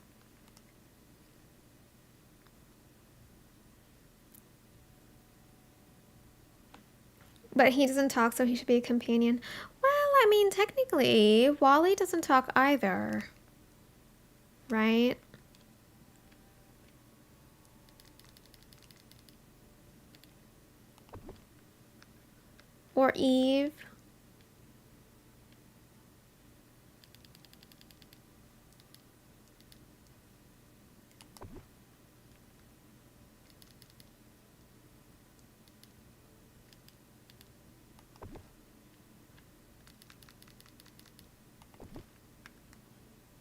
But he doesn't talk, so he should be a companion. Well, I mean, technically, Wally doesn't talk either, right? Or Eve.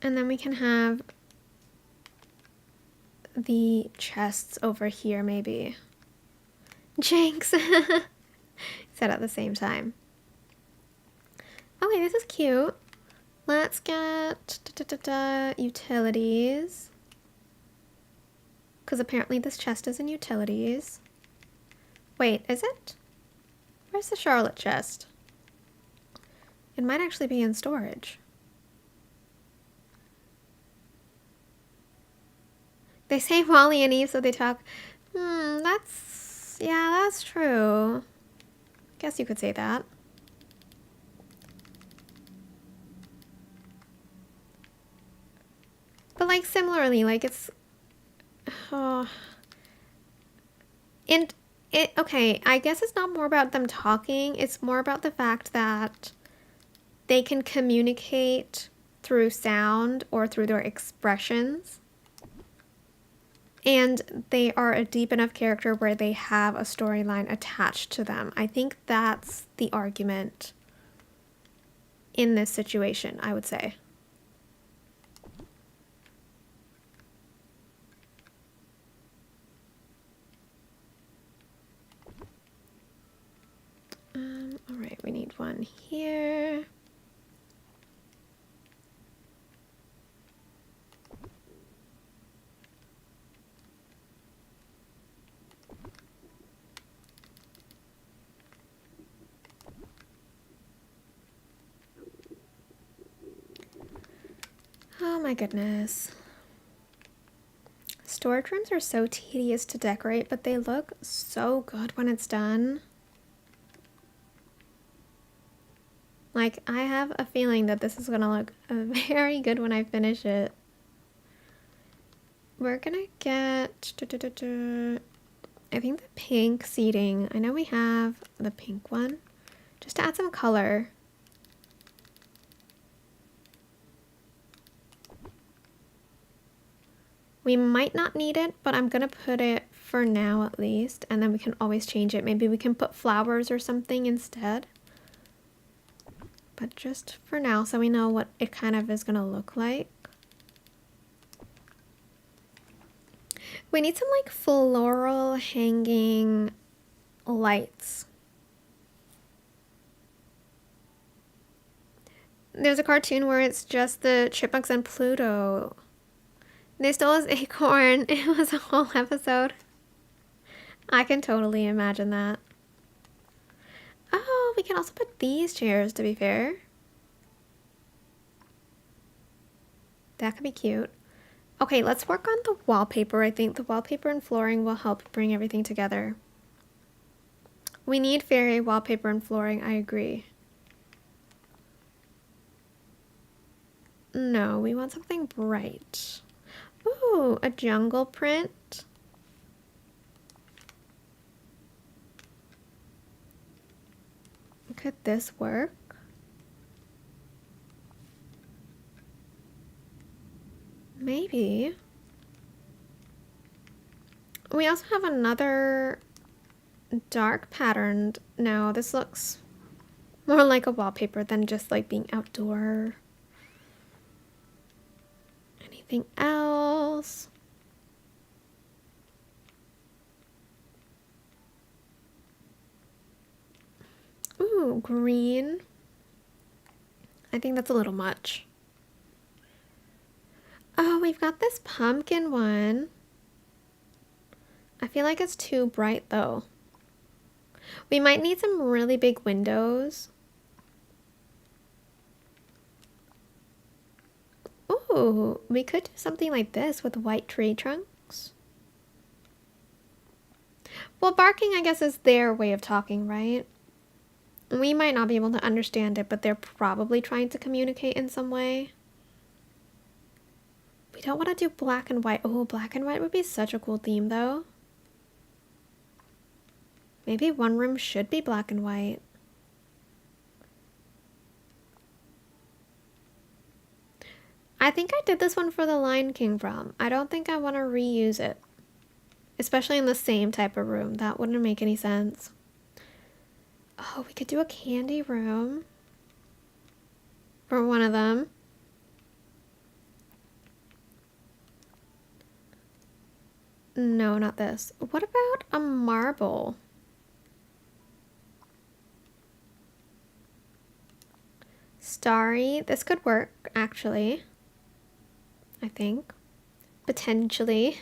And then we can have the chests over here, maybe. Jinx! Said at the same time. Okay, this is cute. Let's get utilities. Because apparently this chest is in utilities. Wait, is it? Where's the Charlotte chest? It might actually be in storage. They say Wally and Eve, so they talk. Yeah, that's true. Guess you could say that. But like similarly, like it's okay, I guess it's not more about them talking, it's more about the fact that they can communicate through sound or through their expressions. And they are a deep enough character where they have a storyline attached to them. I think that's the argument in this situation, I would say. All right, we need one here. Oh my goodness. Storage rooms are so tedious to decorate, but they look so good when it's done. Like, I have a feeling that this is gonna look very good when I finish it. We're gonna get, I think the pink seating. I know we have the pink one. Just to add some color. We might not need it, but I'm gonna put it for now at least, and then we can always change it. Maybe we can put flowers or something instead. but just for now, so we know what it kind of is gonna look like. We need some like floral hanging lights. There's a cartoon where it's just the chipmunks and Pluto. They stole his acorn. It was a whole episode. I can totally imagine that. Oh, we can also put these chairs, to be fair. That could be cute. Okay, let's work on the wallpaper. I think the wallpaper and flooring will help bring everything together. We need fairy wallpaper and flooring, I agree. No, we want something bright. Ooh, a jungle print. Could this work? Maybe. We also have another dark patterned. Now this looks more like a wallpaper than just like being outdoor. Anything else? Ooh, green. I think that's a little much. Oh, we've got this pumpkin one. I feel like it's too bright though. We might need some really big windows. Ooh, we could do something like this with white tree trunks. Well, barking, I guess, is their way of talking, right? We might not be able to understand it, but they're probably trying to communicate in some way. We don't want to do black and white. Oh, black and white would be such a cool theme, though. Maybe one room should be black and white. I think I did this one for the Lion King prom. I don't think I want to reuse it. Especially in the same type of room. That wouldn't make any sense. Oh, we could do a candy room for one of them. No, not this. What about a marble? Starry. This could work, actually. I think. Potentially.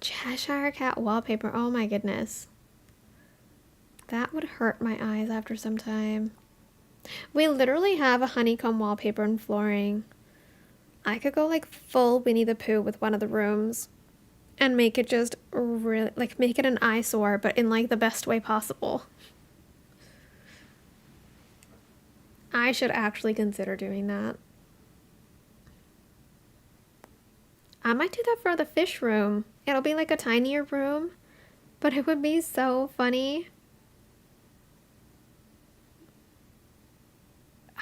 Cheshire Cat wallpaper. Oh my goodness. That would hurt my eyes after some time. We literally have a honeycomb wallpaper and flooring. I could go like full Winnie the Pooh with one of the rooms and make it just really, like, make it an eyesore, but in like the best way possible. I should actually consider doing that. I might do that for the fish room. It'll be like a tinier room, but it would be so funny.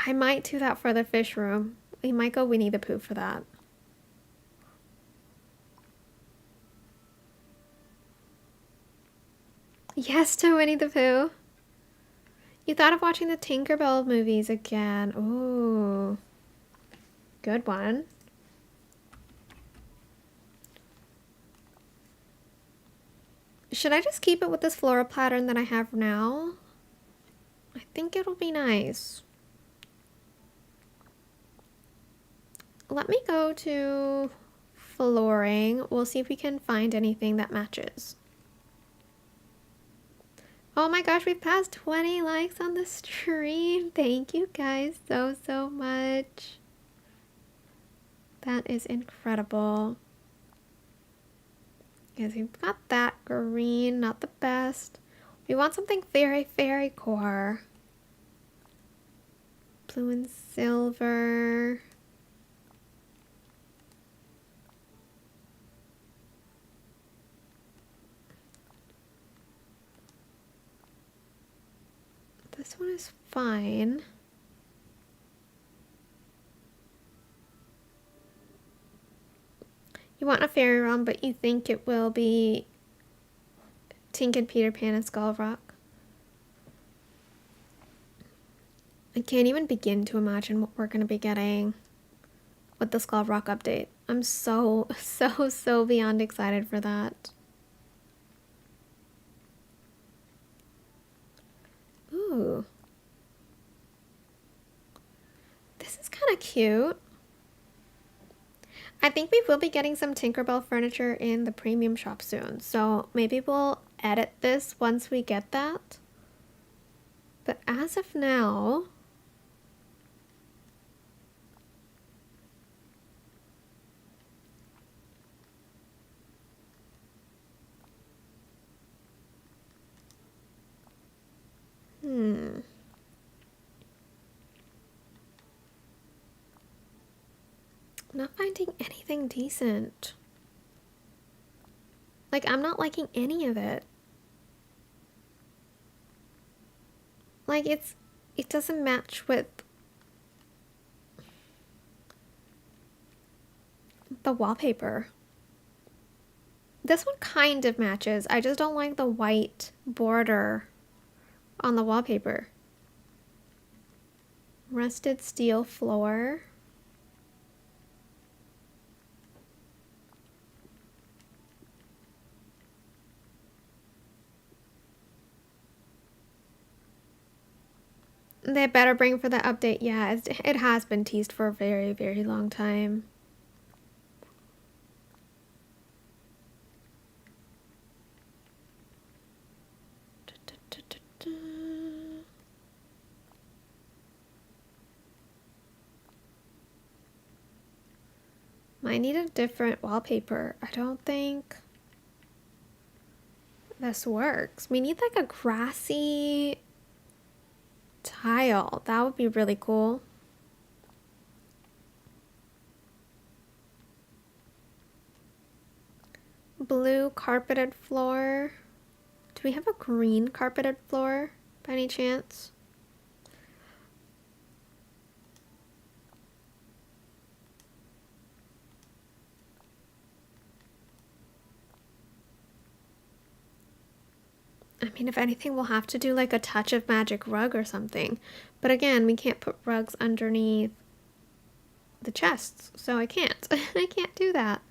I might do that for the fish room. We might go Winnie the Pooh for that. Yes to Winnie the Pooh. You thought of watching the Tinkerbell movies again. Ooh. Good one. Should I just keep it with this floral pattern that I have now? I think it'll be nice. Let me go to flooring. We'll see if we can find anything that matches. Oh my gosh, we've passed 20 likes on the stream. Thank you guys so much. That is incredible. Because we've got that green, not the best. We want something very fairy core. Blue and silver. This one is fine. You want a fairy realm, but you think it will be Tink and Peter Pan and Skull Rock. I can't even begin to imagine what we're going to be getting with the Skull Rock update. I'm so beyond excited for that. Ooh. This is kind of cute. I think we will be getting some Tinkerbell furniture in the premium shop soon, so maybe we'll edit this once we get that. But as of now, I'm not finding anything decent. Like, I'm not liking any of it. Like, it doesn't match with the wallpaper. This one kind of matches. I just don't like the white border on the wallpaper. Rusted steel floor. They better bring for the update. Yeah, it has been teased for a very long time. Might need a different wallpaper. I don't think this works. We need like a grassy tile. That would be really cool. Blue carpeted floor. Do we have a green carpeted floor by any chance? I mean, if anything, we'll have to do like a touch of magic rug or something. But again, we can't put rugs underneath the chests, so I can't. I can't do that.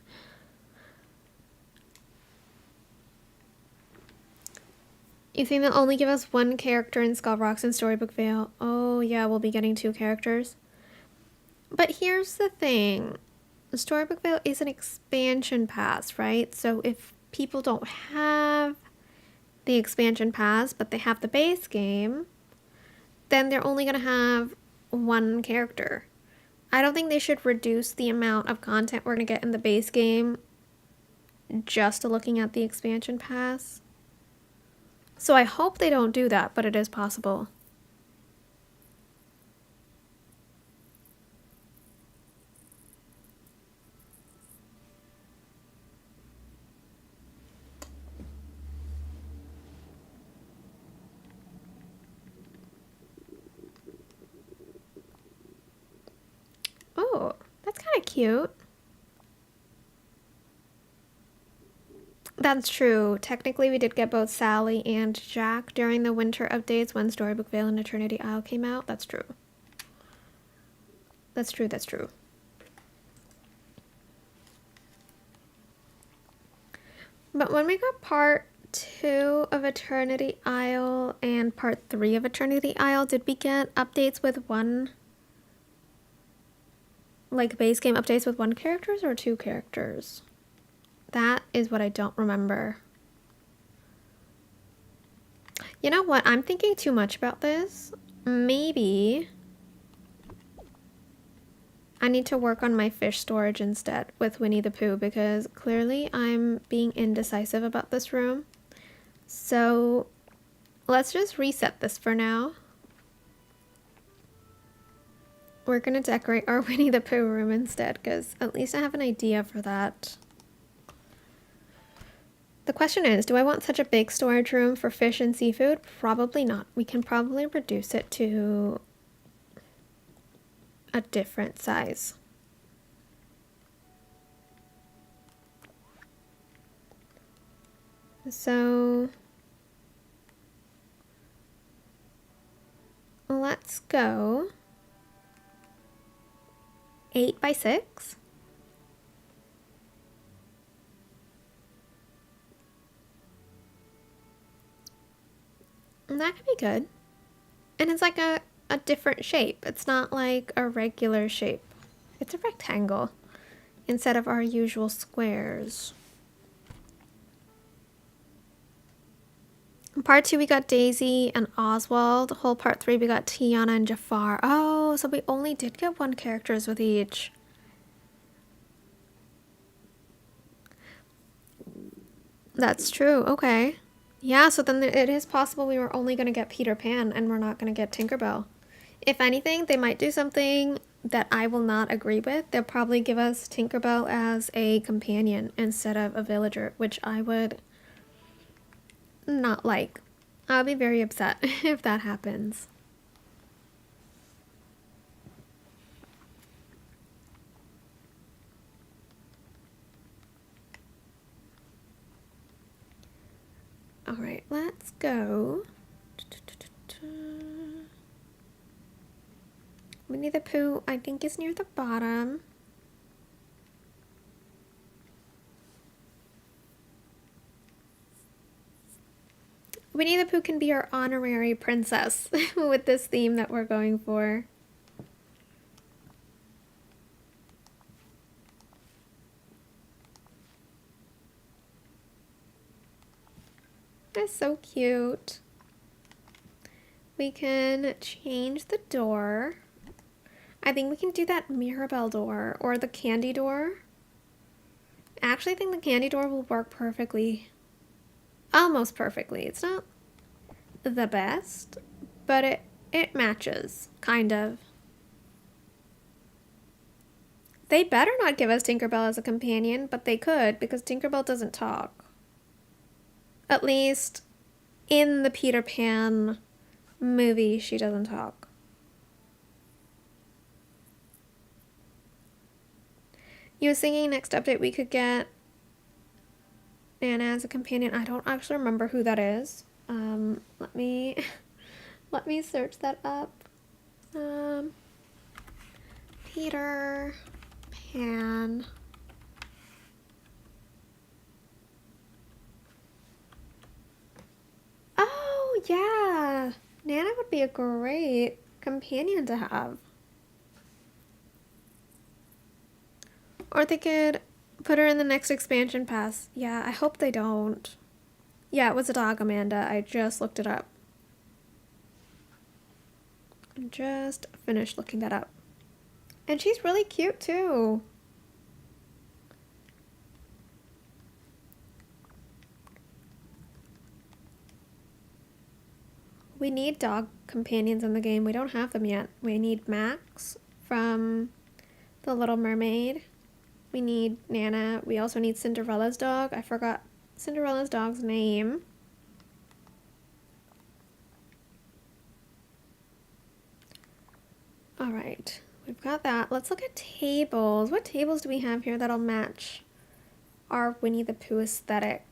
You think they'll only give us one character in Skull Rocks and Storybook Vale? Oh yeah, we'll be getting 2 characters. But here's the thing. Storybook Vale is an expansion pass, right? So if people don't have the expansion pass, but they have the base game, then they're only going to have 1 character. I don't think they should reduce the amount of content we're going to get in the base game just looking at the expansion pass. So I hope they don't do that, but it is possible. Oh, that's kind of cute. That's true. Technically, we did get both Sally and Jack during the winter updates when Storybook Vale and Eternity Isle came out. That's true. That's true, that's true. But when we got part 2 of Eternity Isle and part 3 of Eternity Isle, did we get updates with 1... like base game updates with 1 characters or 2 characters? That is what I don't remember. You know what? I'm thinking too much about this. Maybe I need to work on my fish storage instead with Winnie the Pooh, because clearly I'm being indecisive about this room. So let's just reset this for now. We're gonna decorate our Winnie the Pooh room instead, because at least I have an idea for that. The question is, do I want such a big storage room for fish and seafood? Probably not. We can probably reduce it to a different size. So let's go 8 by 6. And that could be good. And it's like a different shape. It's not like a regular shape. It's a rectangle instead of our usual squares. In part 2 we got Daisy and Oswald. Whole part 3 we got Tiana and Jafar. Oh, so we only did get 1 characters with each. That's true, okay. Yeah, so then it is possible we were only going to get Peter Pan and we're not going to get Tinkerbell. If anything, they might do something that I will not agree with. They'll probably give us Tinkerbell as a companion instead of a villager, which I would not like. I'll be very upset if that happens. All right, let's go. Winnie the Pooh, I think, is near the bottom. Winnie the Pooh can be our honorary princess with this theme that we're going for. That's so cute. We can change the door. I think we can do that Mirabelle door or the candy door. I actually think the candy door will work perfectly. Almost perfectly. It's not the best, but it matches, kind of. They better not give us Tinkerbell as a companion, but they could because Tinkerbell doesn't talk. At least in the Peter Pan movie, she doesn't talk. You were thinking next update we could get Nana as a companion. I don't actually remember who that is. Let me search that up. Peter Pan. Oh yeah, Nana would be a great companion to have. Or they could put her in the next expansion pass. Yeah, I hope they don't. Yeah, it was a dog, Amanda. I just looked it up. Just finished looking that up. And she's really cute too. We need dog companions in the game. We don't have them yet. We need Max from The Little Mermaid. We need Nana. We also need Cinderella's dog. I forgot Cinderella's dog's name. All right, we've got that. Let's look at tables. What tables do we have here that'll match our Winnie the Pooh aesthetic?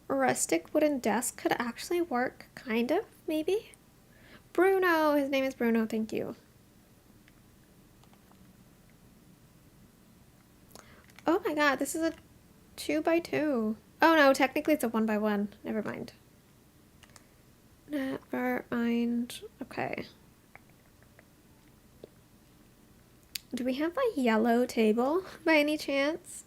A rustic wooden desk could actually work, kind of, maybe? Bruno! His name is Bruno, thank you. Oh my god, this is a 2x2. Oh no, technically it's a 1x1. Never mind. Never mind. Okay. Do we have a yellow table by any chance?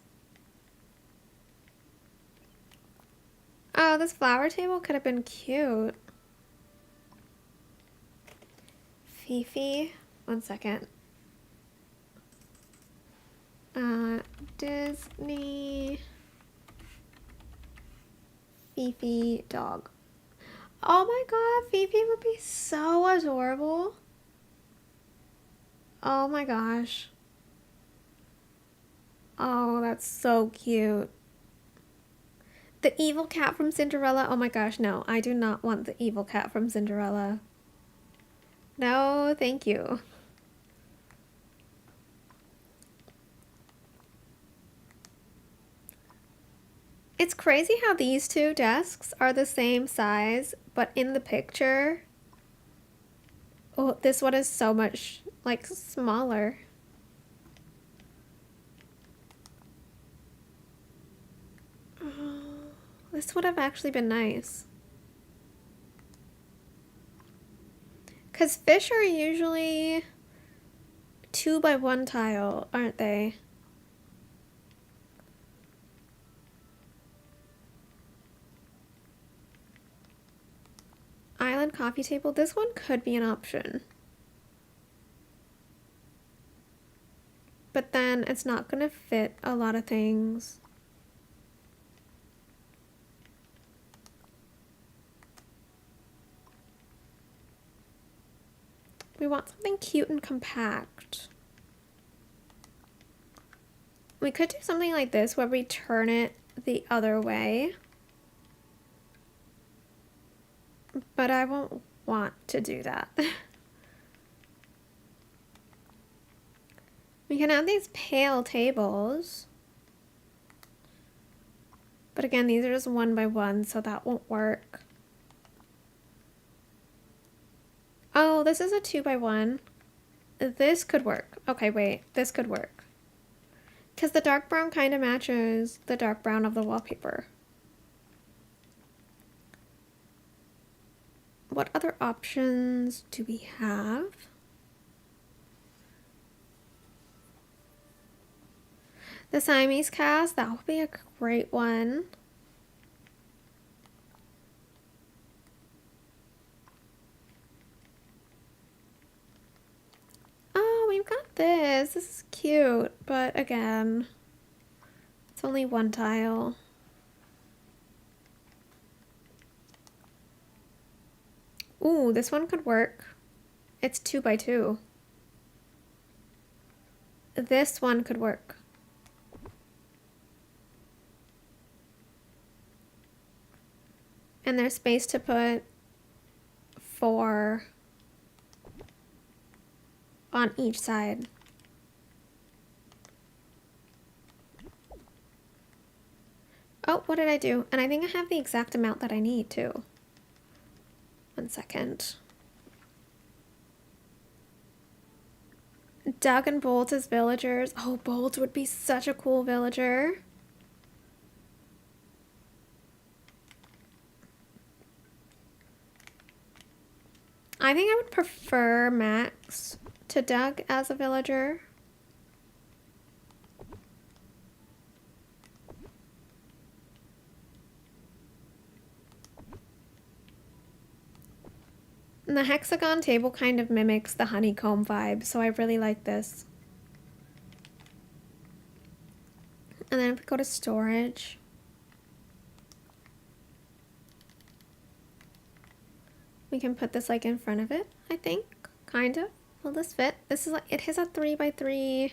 Oh, this flower table could have been cute. Fifi. 1 second. Disney Fifi dog. Oh my god, Fifi would be so adorable. Oh my gosh. Oh, that's so cute. The evil cat from Cinderella. Oh my gosh, no. I do not want the evil cat from Cinderella. No, thank you. It's crazy how these two desks are the same size, but in the picture, Oh, this one is so much, like, smaller. Oh, this would have actually been nice. Because fish are usually 2x1 tile, aren't they? Island coffee table. This one could be an option. But then it's not going to fit a lot of things. We want something cute and compact. We could do something like this where we turn it the other way. But I won't want to do that. We can add these pale tables. But again, these are just 1x1, so that won't work. Oh, this is a 2x1. This could work. Okay, wait. This could work. Because the dark brown kind of matches the dark brown of the wallpaper. What other options do we have? The Siamese cast, that would be a great one. Oh, we've got this. This is cute, but again, it's only one tile. Ooh, this one could work. It's 2x2. This one could work. And there's space to put 4 on each side. Oh, what did I do? And I think I have the exact amount that I need too. 1 second. Doug and Bolt as villagers. Oh, Bolt would be such a cool villager. I think I would prefer Max to Doug as a villager. And the hexagon table kind of mimics the honeycomb vibe, so I really like this. And then if we go to storage, we can put this like in front of it, I think, kind of. Will this fit? This is like, it has a 3x3.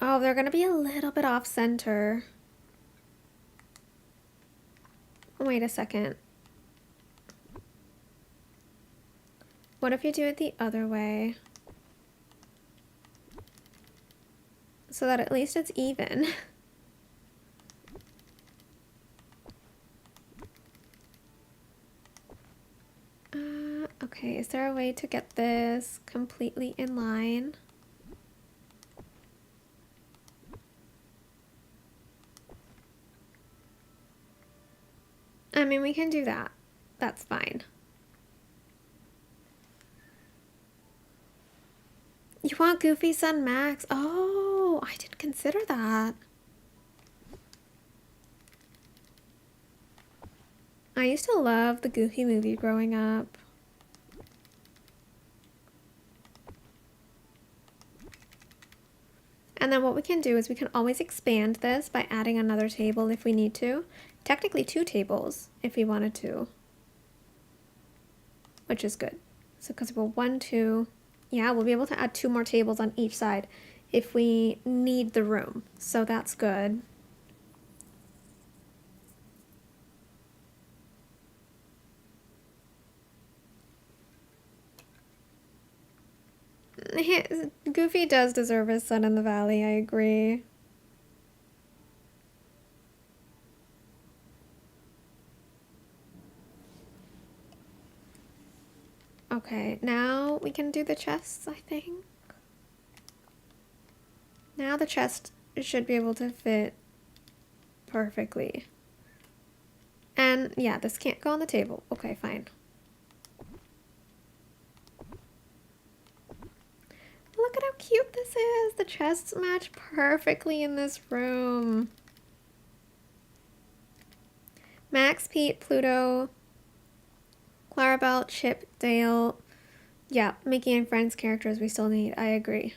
Oh, they're gonna be a little bit off center. Wait a second. What if you do it the other way? So that at least it's even. Okay, is there a way to get this completely in line? I mean, we can do that. That's fine. You want Goofy's son Max? Oh, I didn't consider that. I used to love the Goofy movie growing up. And then what we can do is we can always expand this by adding another table if we need to. Technically 2 tables if we wanted to. Which is good. So because we're 1, 2... Yeah, we'll be able to add 2 more tables on each side if we need the room. So that's good. Goofy does deserve his son in the valley, I agree. Okay, now we can do the chests, I think. Now the chest should be able to fit perfectly. And yeah, this can't go on the table. Okay, fine. Look at how cute this is. The chests match perfectly in this room. Max, Pete, Pluto, Clarabelle, Chip, Dale. Yeah, Mickey and Friends characters we still need. I agree.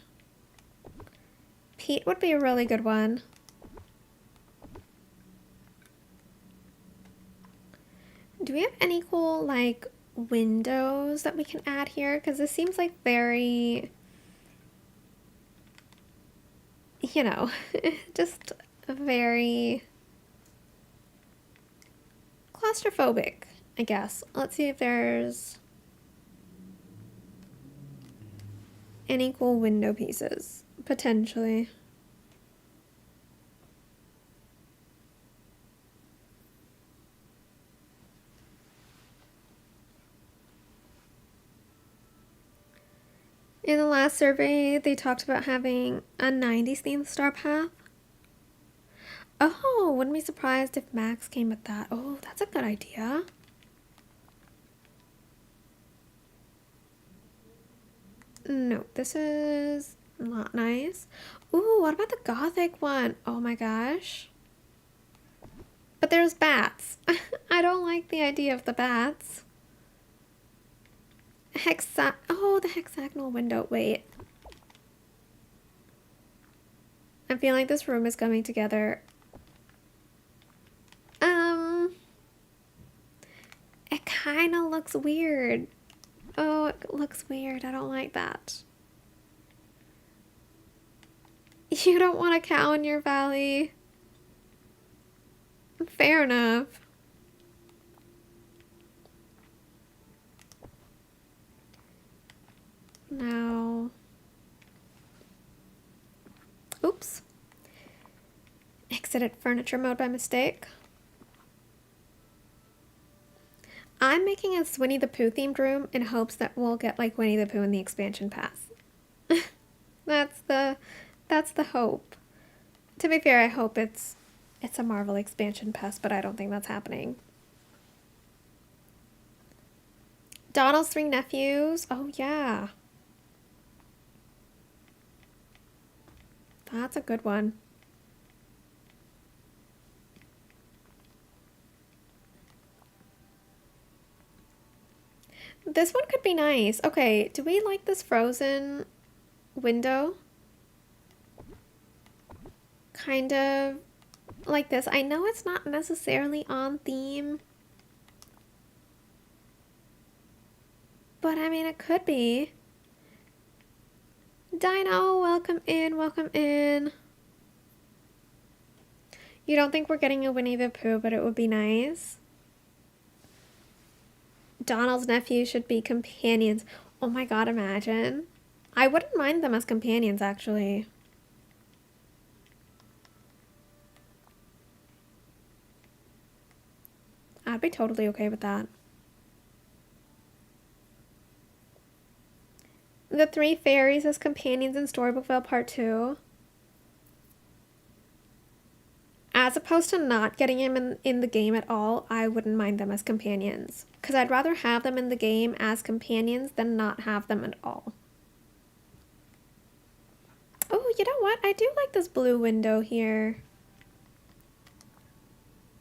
Pete would be a really good one. Do we have any cool, like, windows that we can add here? Because this seems like very, you know, just very claustrophobic, I guess. Let's see if there's any cool window pieces, potentially. In the last survey, they talked about having a 90s themed star path. Oh, wouldn't be surprised if Max came with that. Oh, that's a good idea. No, this is not nice. Ooh, what about the gothic one? Oh my gosh. But there's bats. I don't like the idea of the bats. Oh, the hexagonal window. Wait. I feel like this room is coming together. It kind of looks weird. Oh, it looks weird. I don't like that. You don't want a cow in your valley. Fair enough. Now. Oops. Exited furniture mode by mistake. I'm making a Winnie the Pooh themed room in hopes that we'll get like Winnie the Pooh in the expansion pass. That's the hope. To be fair, I hope it's a Marvel expansion pass, but I don't think that's happening. Donald's 3 nephews. Oh yeah. That's a good one. This one could be nice. Okay, do we like this frozen window? Kind of like this. I know it's not necessarily on theme, but I mean, it could be. Dino, welcome in, welcome in. You don't think we're getting a Winnie the Pooh, but it would be nice. Donald's nephew should be companions. Oh my god, imagine. I wouldn't mind them as companions, actually. I'd be totally okay with that. The 3 fairies as companions in Storybook Vale Part 2. As opposed to not getting him in the game at all, I wouldn't mind them as companions. Because I'd rather have them in the game as companions than not have them at all. Oh, you know what? I do like this blue window here.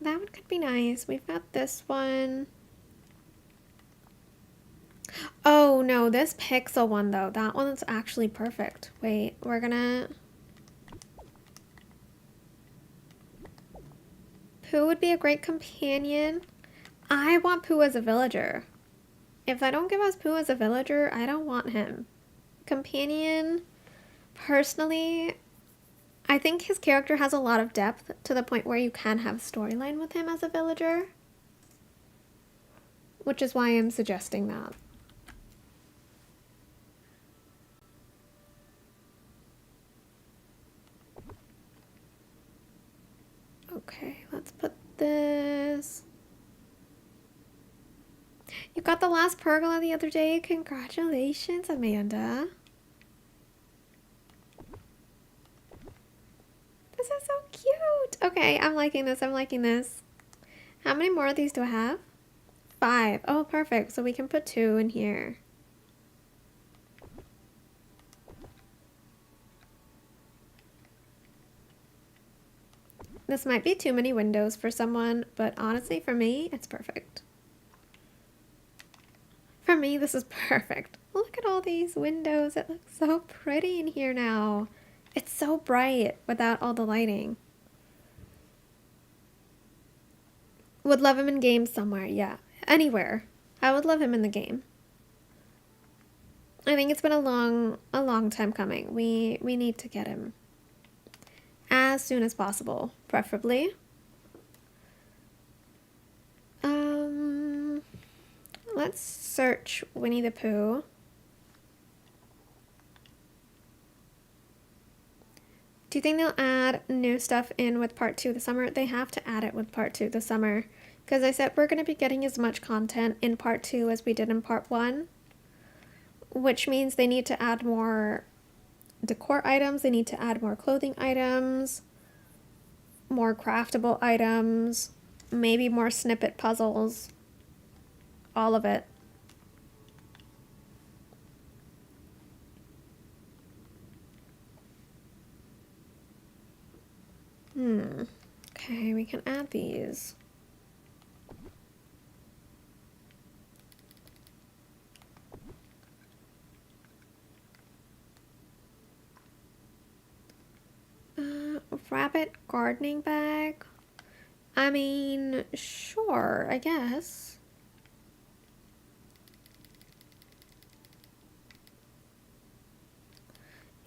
That one could be nice. We've got this one. Oh, no, this pixel one, though. That one's actually perfect. Wait, we're gonna... Pooh would be a great companion. I want Pooh as a villager. If they don't give us Pooh as a villager, I don't want him. Companion, personally, I think his character has a lot of depth to the point where you can have storyline with him as a villager. Which is why I'm suggesting that. Okay, let's put this. You got the last pergola the other day. Congratulations, Amanda. This is so cute. Okay, I'm liking this. I'm liking this. How many more of these do I have? 5. Oh, perfect. So we can put 2 in here. This might be too many windows for someone, but honestly, for me, it's perfect. For me, this is perfect. Look at all these windows. It looks so pretty in here now. It's so bright without all the lighting. Would love him in games somewhere, yeah. Anywhere. I would love him in the game. I think it's been a long time coming. We need to get him as soon as possible, preferably. Let's search Winnie the Pooh. Do you think they'll add new stuff in with part 2 this summer? They have to add it with part 2 this summer. Because I said we're going to be getting as much content in part 2 as we did in part 1. Which means they need to add more decor items. They need to add more clothing items. More craftable items. Maybe more snippet puzzles. All of it. Okay, we can add these. Rabbit gardening bag. I mean, sure, I guess.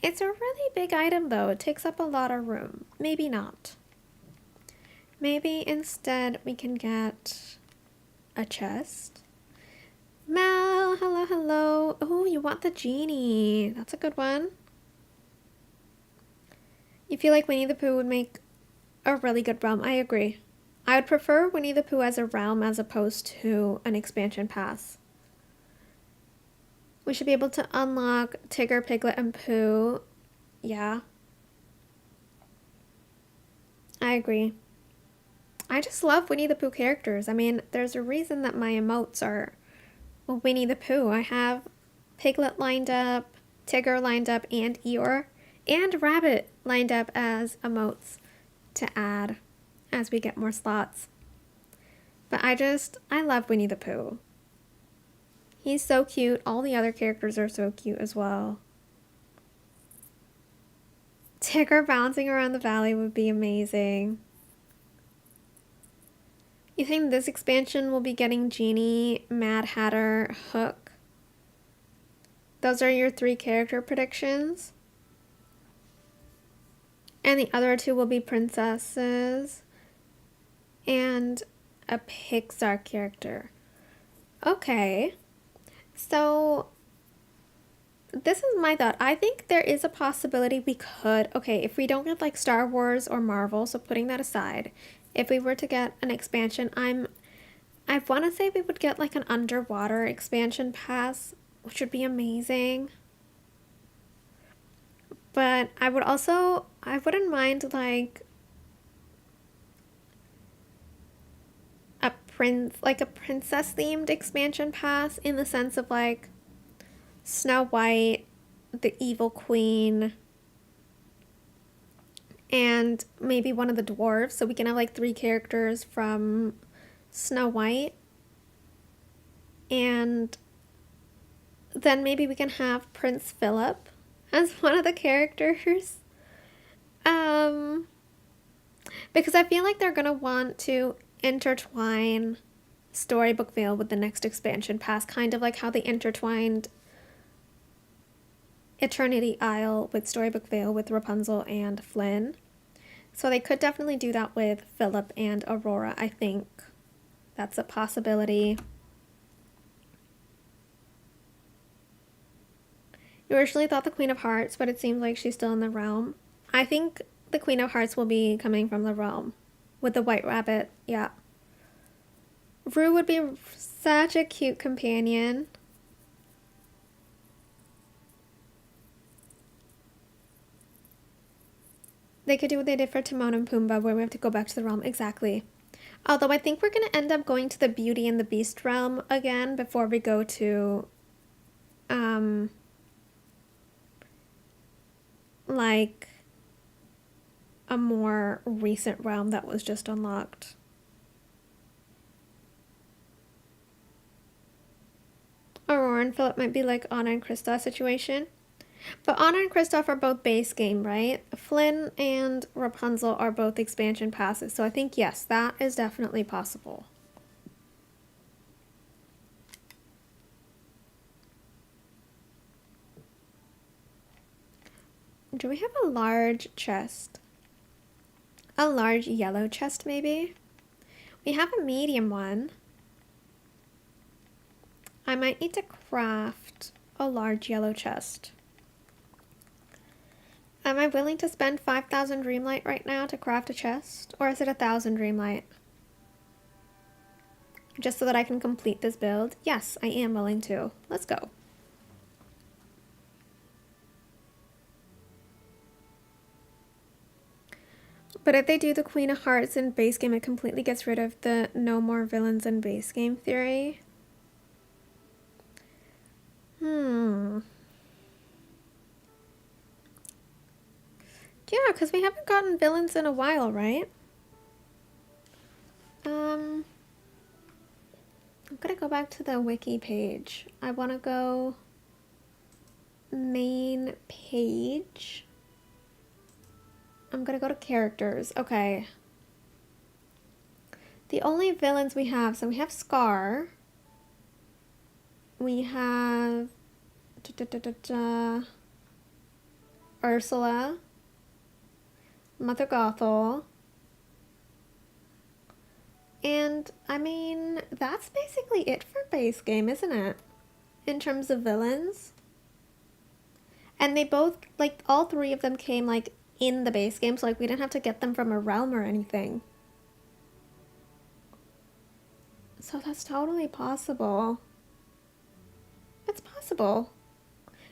It's a really big item though. It takes up a lot of room. Maybe not. Maybe instead we can get a chest. Mel, hello, hello. Oh, you want the genie. That's a good one. You feel like Winnie the Pooh would make a really good realm. I agree. I would prefer Winnie the Pooh as a realm as opposed to an expansion pass. We should be able to unlock Tigger, Piglet, and Pooh. Yeah. I agree. I just love Winnie the Pooh characters. I mean, there's a reason that my emotes are Winnie the Pooh. I have Piglet lined up, Tigger lined up, and Eeyore, and Rabbit lined up as emotes to add as we get more slots. But I love Winnie the Pooh. He's so cute. All the other characters are so cute as well. Tigger bouncing around the valley would be amazing. You think this expansion will be getting Genie, Mad Hatter, Hook? Those are your 3 character predictions? And the other 2 will be princesses and a Pixar character. Okay. So this is my thought. I think there is a possibility we could, okay, if we don't get like Star Wars or Marvel, so putting that aside, if we were to get an expansion, I want to say we would get like an underwater expansion pass, which would be amazing. But I wouldn't mind like a princess themed expansion pass, in the sense of like Snow White, the Evil Queen, and maybe one of the dwarves, so we can have like 3 characters from Snow White, and then maybe we can have Prince Philip as one of the characters, because I feel like they're gonna want to intertwine Storybook Vale with the next expansion pass, kind of like how they intertwined Eternity Isle with Storybook Vale with Rapunzel and Flynn. So they could definitely do that with Philip and Aurora. I think that's a possibility. You originally thought the Queen of Hearts, but it seems like she's still in the realm. I think the Queen of Hearts will be coming from the realm with the White Rabbit. Yeah. Rue would be such a cute companion. They could do what they did for Timon and Pumbaa, where we have to go back to the realm. Exactly. Although I think we're going to end up going to the Beauty and the Beast realm again before we go to, like, a more recent realm that was just unlocked. Aurora and Philip might be like Anna and Kristoff situation. But Anna and Kristoff are both base game, right? Flynn and Rapunzel are both expansion passes. So I think, yes, that is definitely possible. Do we have a large chest? A large yellow chest, maybe? We have a medium one. I might need to craft a large yellow chest. Am I willing to spend 5,000 Dreamlight right now to craft a chest? Or is it 1,000 Dreamlight? Just so that I can complete this build? Yes, I am willing to. Let's go. But if they do the Queen of Hearts in base game, it completely gets rid of the no more villains in base game theory. Yeah, because we haven't gotten villains in a while, right? I'm gonna go back to the wiki page. I want to go main page. I'm gonna go to characters. Okay. The only villains we have, so we have Scar. We have Ursula. Mother Gothel. And, I mean, that's basically it for base game, isn't it? In terms of villains. And they both, like, all three of them came, like, in the base game, so, like, we didn't have to get them from a realm or anything. So that's totally possible. It's possible.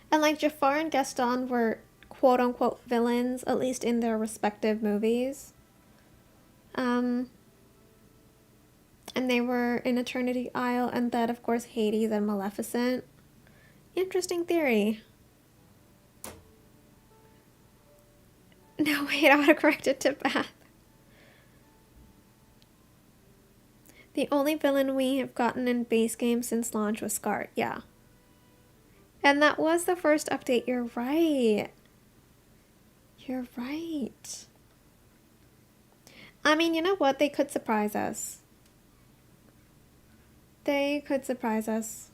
And, like, Jafar and Gaston were quote-unquote villains, at least in their respective movies. And they were in Eternity Isle, and then, of course, Hades and Maleficent. Interesting theory. No, wait, autocorrected to Beth. The only villain we have gotten in base game since launch was Scar. Yeah. And that was the first update. You're right. You're right. I mean, you know what? They could surprise us. They could surprise us.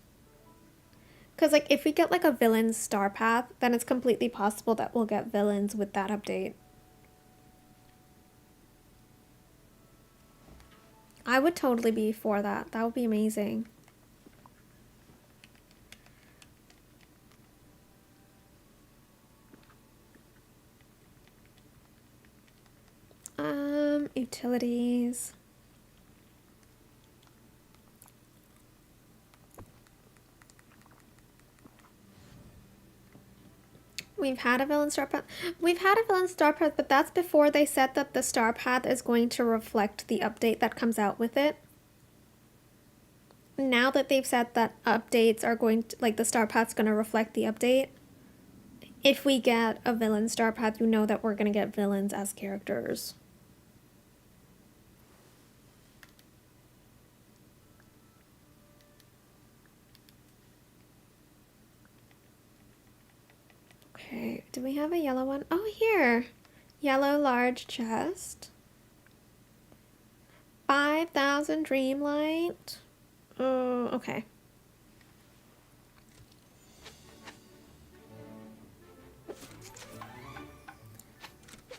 Because, like, if we get, like, a villain star path, then it's completely possible that we'll get villains with that update. I would totally be for that. That would be amazing. Utilities. We've had a villain star path. We've had a villain star path, but that's before they said that the star path is going to reflect the update that comes out with it. Now that they've said that updates are going to, like, the star path's going to reflect the update, if we get a villain star path, you know that we're going to get villains as characters. Okay, do we have a yellow one? Oh, here. Yellow large chest. 5,000 Dreamlight. Oh, okay.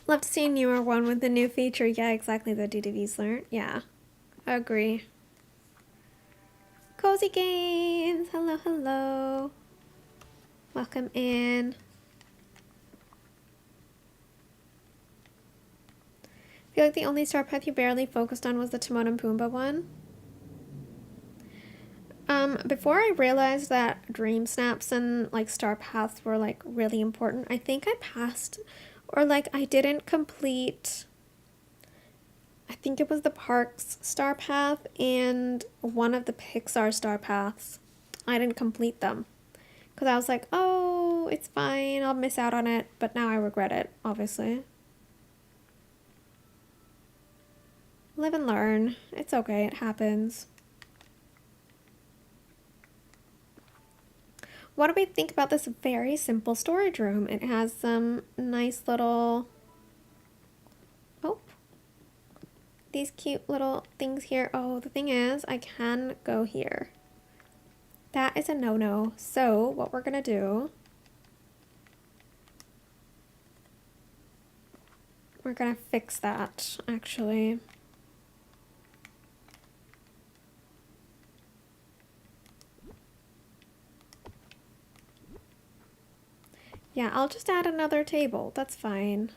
Love to see a newer one with the new feature. Yeah, exactly. The DDV's learned. Yeah, agree. Cozy Games. Hello, hello. Welcome in. I feel like the only star path you barely focused on was the Timon and Pumbaa one. Before I realized that dream snaps and like star paths were like really important, I think I passed or like I didn't complete, I think it was the Parks star path and one of the Pixar star paths. I didn't complete them because I was like, oh, it's fine, I'll miss out on it, but now I regret it, obviously. Live and learn. It's okay, it happens. What do we think about this very simple storage room? It has some nice little, oh, these cute little things here. Oh, the thing is, I can go here. That is a no-no. So what we're gonna do, we're gonna fix that, actually. Yeah, I'll just add another table. That's fine.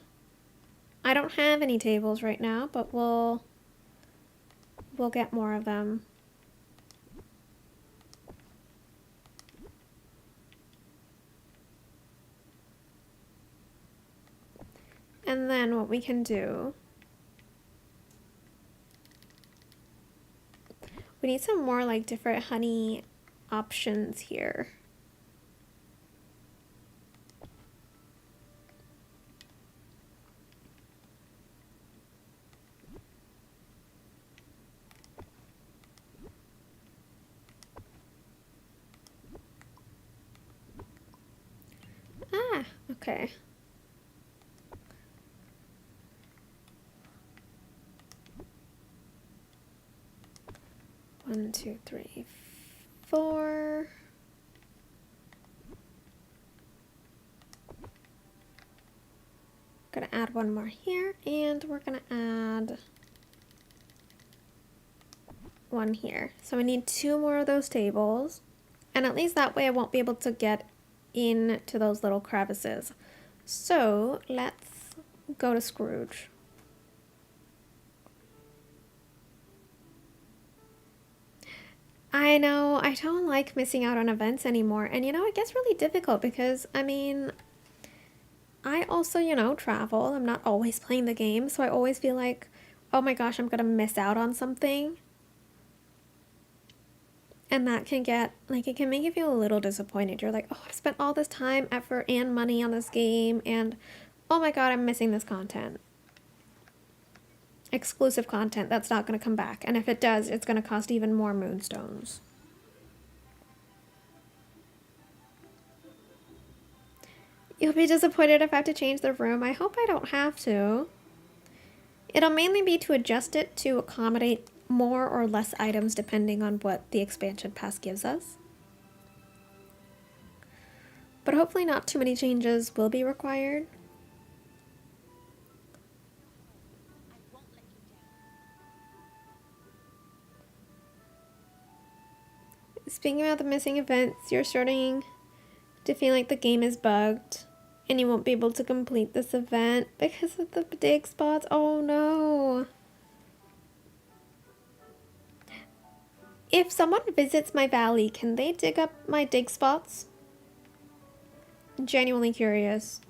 I don't have any tables right now, but we'll get more of them. And then what we can do, we need some more like different honey options here. Ah, okay. One, two, three, four. Gonna add one more here, and we're gonna add one here. So we need two more of those tables, and at least that way I won't be able to get into those little crevices. So let's go to Scrooge. I know, I don't like missing out on events anymore, and you know, it gets really difficult because, I mean, I also, you know, travel. I'm not always playing the game, so I always feel like, oh my gosh, I'm gonna miss out on something. And that can get, like, it can make you feel a little disappointed. You're like, oh, I've spent all this time, effort, and money on this game, and oh my god, I'm missing this content. Exclusive content that's not gonna come back. And if it does, it's gonna cost even more Moonstones. You'll be disappointed if I have to change the room. I hope I don't have to. It'll mainly be to adjust it to accommodate more or less items depending on what the expansion pass gives us. But hopefully not too many changes will be required. Speaking about the missing events, you're starting to feel like the game is bugged and you won't be able to complete this event because of the dig spots. Oh no. If someone visits my valley, can they dig up my dig spots? I'm genuinely curious.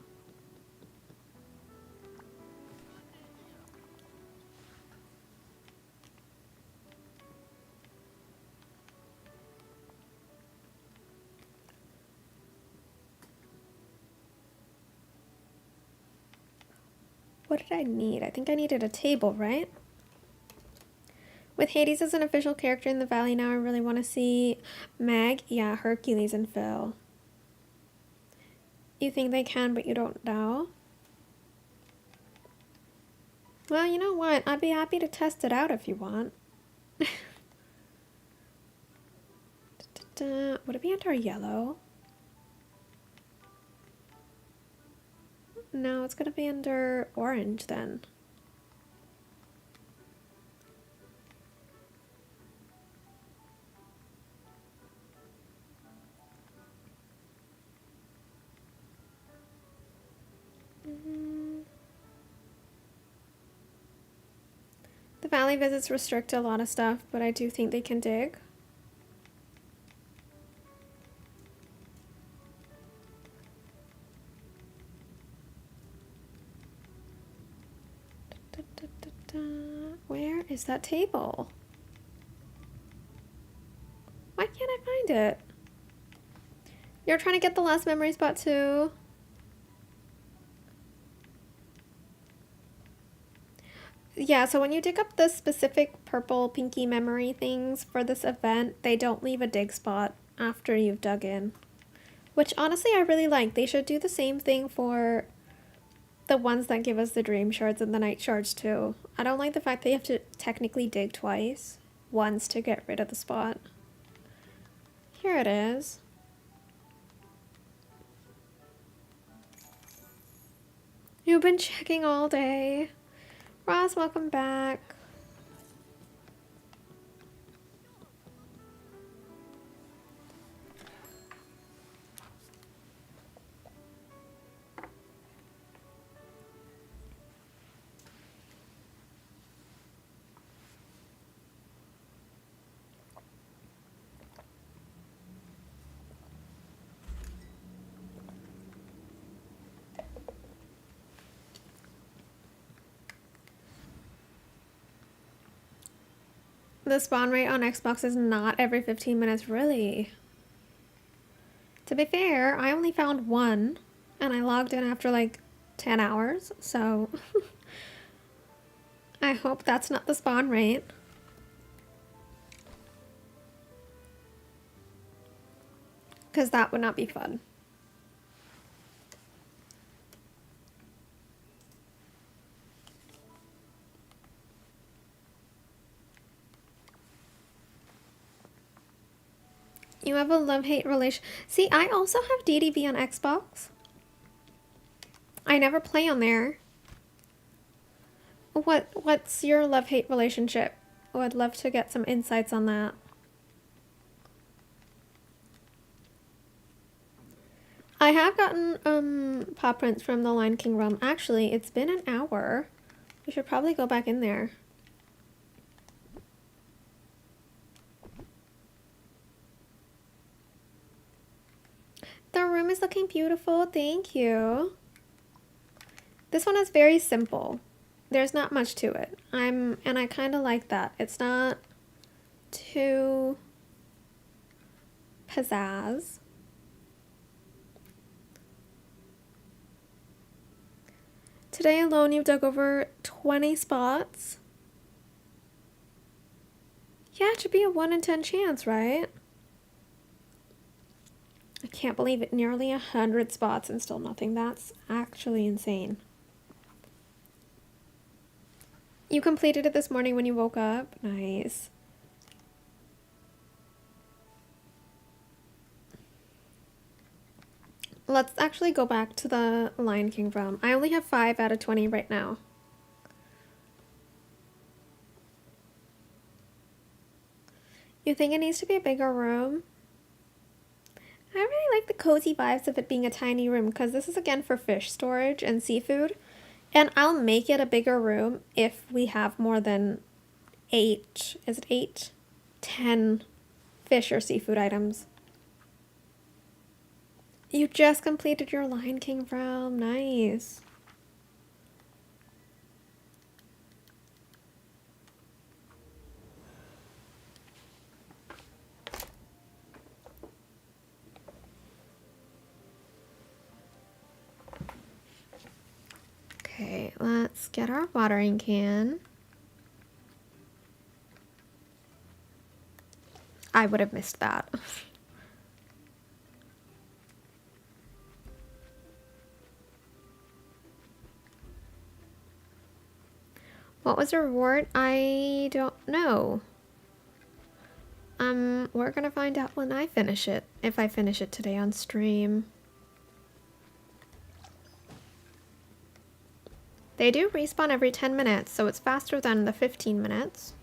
What did I need? I think I needed a table, right? With Hades as an official character in the valley now, I really want to see Meg. Yeah, Hercules and Phil. You think they can, but you don't know? Well, you know what? I'd be happy to test it out if you want. Would it be under yellow? No, it's gonna be under orange then. The valley visits restrict a lot of stuff, but I do think they can dig. Where is that table? Why can't I find it? You're trying to get the last memory spot too? Yeah, so when you dig up the specific purple pinky memory things for this event, they don't leave a dig spot after you've dug in. Which honestly I really like. They should do the same thing for the ones that give us the dream shards and the night shards too. I don't like the fact that you have to technically dig twice. Once to get rid of the spot. Here it is. You've been checking all day. Ross, welcome back. The spawn rate on Xbox is not every 15 minutes, really. To be fair, I only found one, and I logged in after like 10 hours, so I hope that's not the spawn rate. Because that would not be fun. You have a love-hate relation. See, I also have DDV on Xbox. I never play on there. What's your love-hate relationship? Oh, I'd love to get some insights on that. I have gotten paw prints from the Lion King realm. Actually, it's been an hour. We should probably go back in there. The room is looking beautiful. Thank you. This one is very simple. There's not much to it. And I kind of like that. It's not too pizzazz. Today alone, you've dug over 20 spots. Yeah, it should be a 1 in 10 chance, right? I can't believe it. Nearly 100 spots and still nothing. That's actually insane. You completed it this morning when you woke up? Nice. Let's actually go back to the Lion King realm. I only have 5 out of 20 right now. You think it needs to be a bigger room? I really like the cozy vibes of it being a tiny room because this is again for fish storage and seafood. And I'll make it a bigger room if we have more than 8, is it 8? 10 fish or seafood items. You just completed your Lion King realm. Nice. Okay, let's get our watering can. I would have missed that. What was the reward? I don't know. We're gonna find out when I finish it, if I finish it today on stream. They do respawn every 10 minutes, so it's faster than the 15 minutes.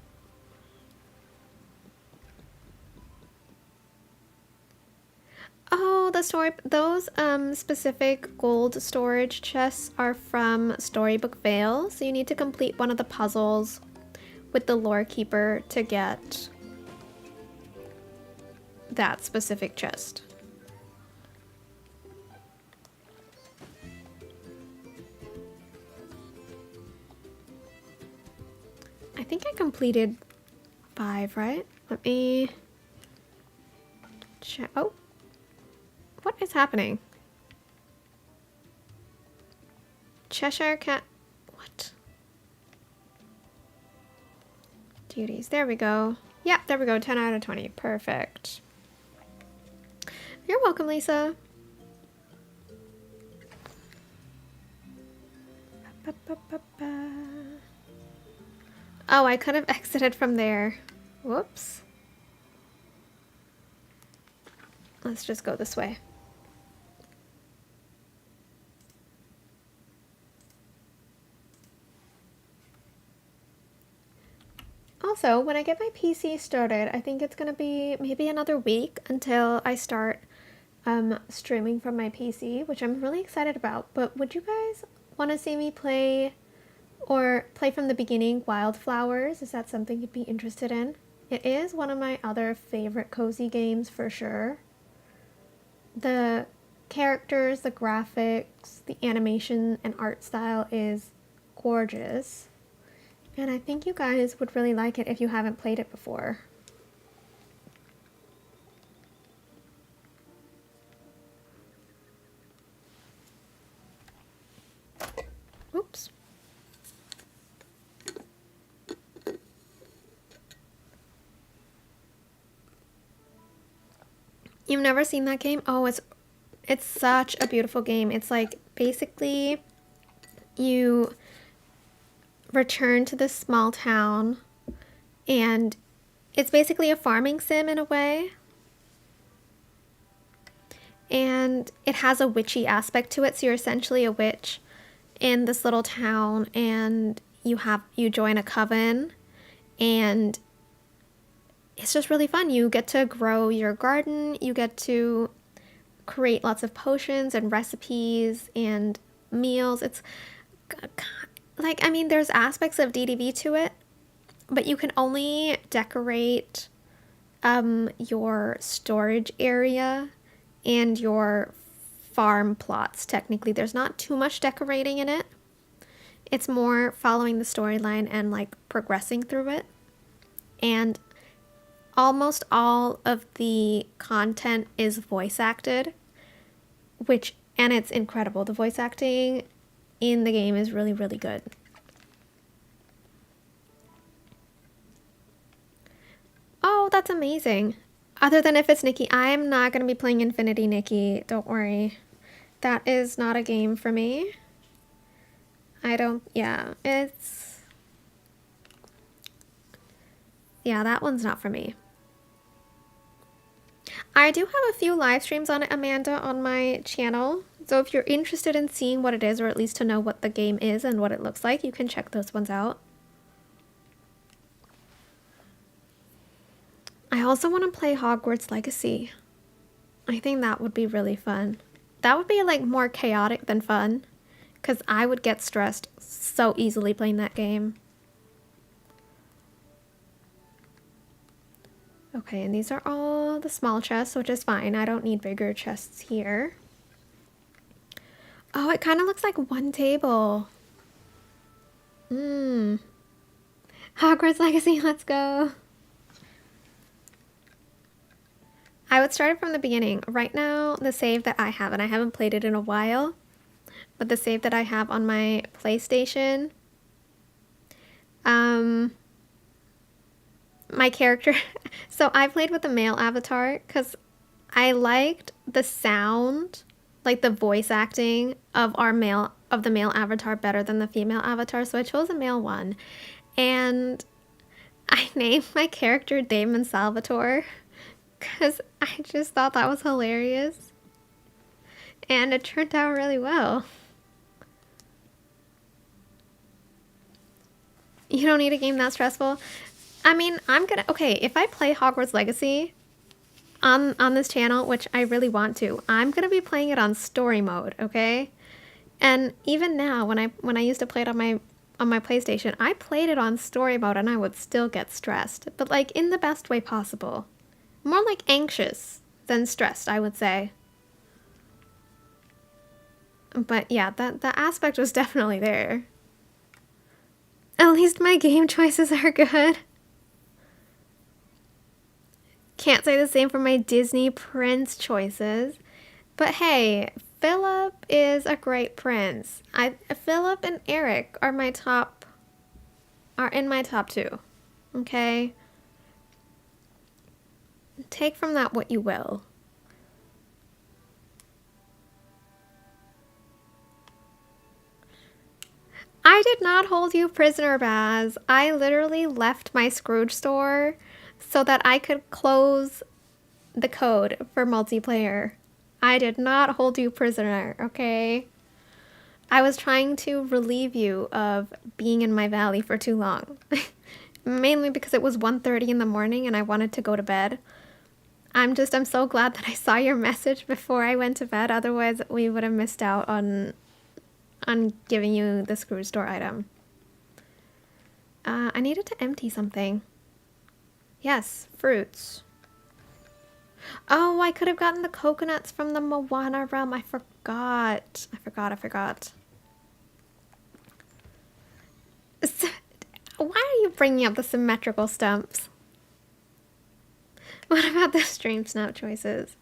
Oh, those specific gold storage chests are from Storybook Vale, so you need to complete one of the puzzles with the lore keeper to get that specific chest. think I completed 5, right? Let me check. Oh, what is happening? Cheshire Cat. What? Duties. There we go. Yep, there we go. 10 out of 20. Perfect. You're welcome, Lisa. Oh, I could have exited from there. Whoops. Let's just go this way. Also, when I get my PC started, I think it's gonna be maybe another week until I start streaming from my PC, which I'm really excited about. But would you guys want to see me play or play from the beginning Wildflowers? Is that something you'd be interested in? It is one of my other favorite cozy games for sure. The characters, the graphics, the animation and art style is gorgeous. And I think you guys would really like it if you haven't played it before. Oops. You've never seen that game? Oh, it's such a beautiful game. It's like basically you return to this small town and it's basically a farming sim in a way. And it has a witchy aspect to it, so you're essentially a witch in this little town and you join a coven and it's just really fun. You get to grow your garden, you get to create lots of potions and recipes and meals. It's like, I mean, there's aspects of DDV to it, but you can only decorate your storage area and your farm plots. Technically, there's not too much decorating in it. It's more following the storyline and like progressing through it. And almost all of the content is voice acted, and it's incredible. The voice acting in the game is really, really good. Oh, that's amazing. Other than If It's Nikki, I'm not going to be playing Infinity Nikki. Don't worry. That is not a game for me. Yeah, that one's not for me. I do have a few live streams on it, Amanda, on my channel. So if you're interested in seeing what it is, or at least to know what the game is and what it looks like, you can check those ones out. I also want to play Hogwarts Legacy. I think that would be really fun. That would be like more chaotic than fun, because I would get stressed so easily playing that game. Okay, and these are all the small chests, which is fine. I don't need bigger chests here. Oh, it kind of looks like one table. Hogwarts Legacy, let's go. I would start it from the beginning. Right now, the save that I have, and I haven't played it in a while, but the save that I have on my PlayStation, my character, so I played with the male avatar because I liked the sound, like the voice acting of the male avatar better than the female avatar, so I chose a male one, and I named my character Damon Salvatore because I just thought that was hilarious, and it turned out really well. You don't need a game that stressful. I mean, okay, if I play Hogwarts Legacy on this channel, which I really want to, I'm gonna be playing it on story mode, okay? And even now, when I used to play it on my PlayStation, I played it on story mode and I would still get stressed, but like in the best way possible. More like anxious than stressed, I would say. But yeah, the aspect was definitely there. At least my game choices are good. Can't say the same for my Disney prince choices. But hey, Philip is a great prince. Philip and Eric are in my top 2. Okay? Take from that what you will. I did not hold you prisoner, Baz. I literally left my Scrooge store so that I could close the code for multiplayer. I did not hold you prisoner, okay? I was trying to relieve you of being in my valley for too long. Mainly because it was 1:30 in the morning and I wanted to go to bed. I'm so glad that I saw your message before I went to bed. Otherwise, we would have missed out on giving you the Scrooge store item. I needed to empty something. Yes, fruits. Oh, I could have gotten the coconuts from the Moana realm. I forgot. Why are you bringing up the symmetrical stumps? What about the DreamSnap choices?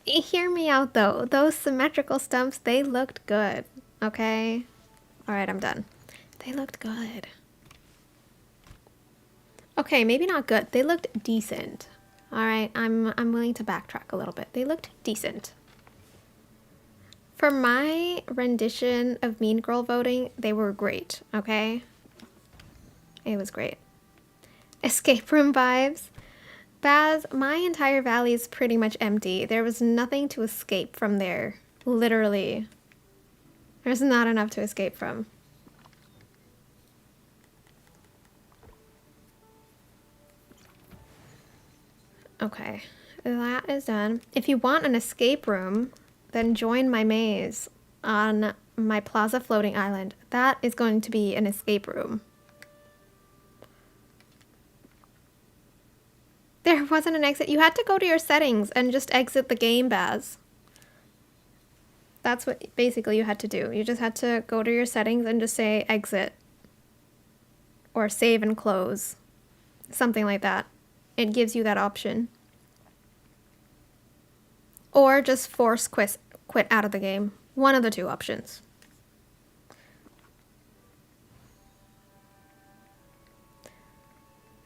Hear me out though. Those symmetrical stumps, they looked good. Okay? Alright, I'm done. They looked good. Okay, maybe not good. They looked decent. Alright, I'm willing to backtrack a little bit. They looked decent. For my rendition of Mean Girl voting, they were great, okay? It was great. Escape room vibes. Baz, my entire valley is pretty much empty. There was nothing to escape from there. Literally. There's not enough to escape from. Okay, that is done. If you want an escape room, then join my maze on my Plaza Floating Island. That is going to be an escape room. There wasn't an exit. You had to go to your settings and just exit the game, Baz. That's what basically you had to do. You just had to go to your settings and just say exit. Or save and close. Something like that. It gives you that option. Or just force quit out of the game. One of the two options.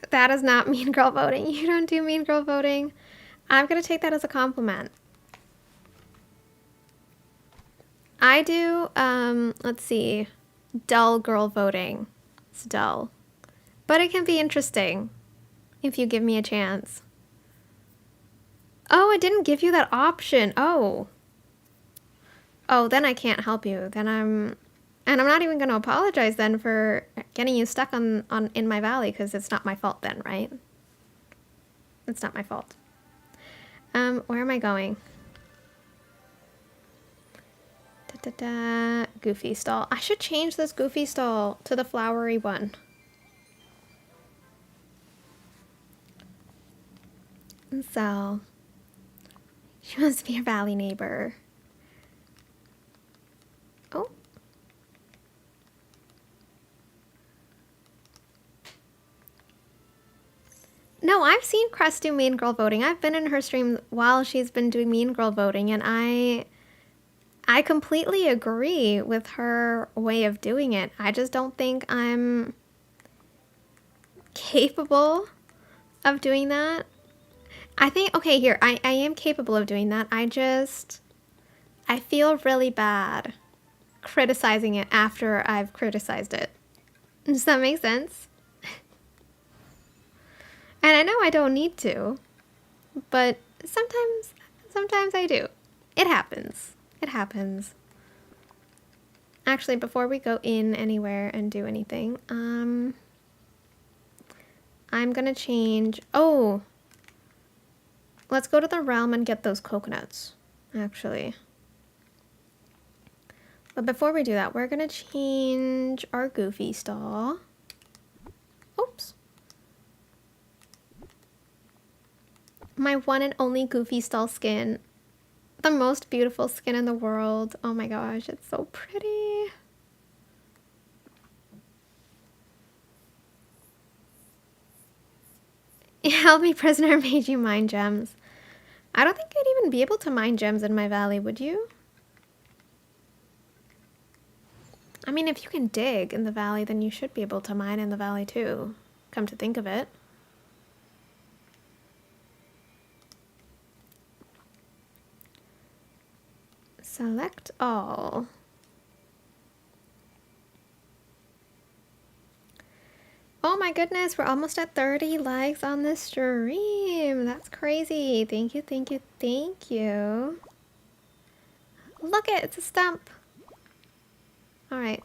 That is not Mean Girl voting. You don't do Mean Girl voting. I'm going to take that as a compliment. I do, let's see, dull girl voting. It's dull. But it can be interesting if you give me a chance. Oh, it didn't give you that option. Oh. Oh, then I can't help you. Then I'm not even going to apologize then for getting you stuck in my valley, because it's not my fault then, right? It's not my fault. Where am I going? Goofy stall. I should change this Goofy stall to the flowery one. So, she wants to be your valley neighbor. Oh. No, I've seen Crest do Mean Girl voting. I've been in her stream while she's been doing Mean Girl voting, and I completely agree with her way of doing it. I just don't think I'm capable of doing that. I think, okay, here, I am capable of doing that. I feel really bad criticizing it after I've criticized it. Does that make sense? And I know I don't need to, but sometimes I do. It happens. It happens. Actually, before we go in anywhere and do anything, I'm gonna change. Oh, let's go to the realm and get those coconuts, actually. But before we do that, we're gonna change our Goofy stall. Oops. My one and only Goofy stall skin. The most beautiful skin in the world. Oh my gosh, it's so pretty. Help me, prisoner made you mine gems. I don't think you'd even be able to mine gems in my valley, would you? I mean, if you can dig in the valley, then you should be able to mine in the valley too, come to think of it. Select all. Oh my goodness, we're almost at 30 likes on this stream. That's crazy. Thank you, thank you, thank you. Look it, it's a stump. All right.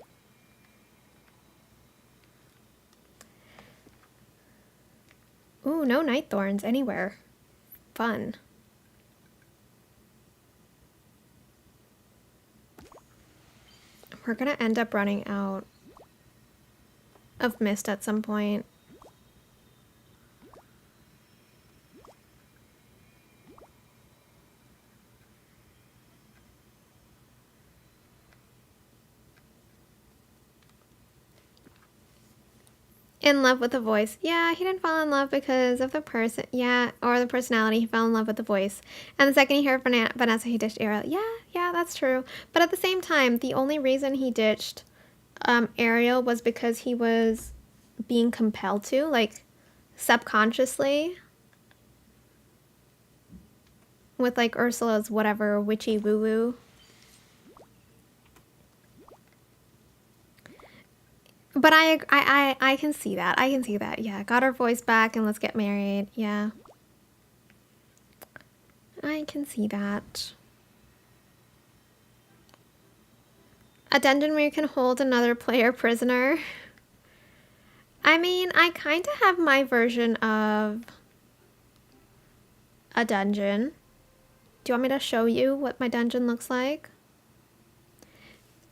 Ooh, no night thorns anywhere. Fun. We're gonna end up running out of mist at some point. In love with the voice. Yeah, he didn't fall in love because of the person. Yeah, or the personality. He fell in love with the voice. And the second he heard Vanessa, he ditched Ariel. Yeah, that's true. But at the same time, the only reason he ditched Ariel was because he was being compelled to, like, subconsciously. With, like, Ursula's whatever witchy woo-woo. But I can see that. I can see that. Yeah, got her voice back and let's get married. Yeah. I can see that. A dungeon where you can hold another player prisoner. I mean, I kind of have my version of a dungeon. Do you want me to show you what my dungeon looks like?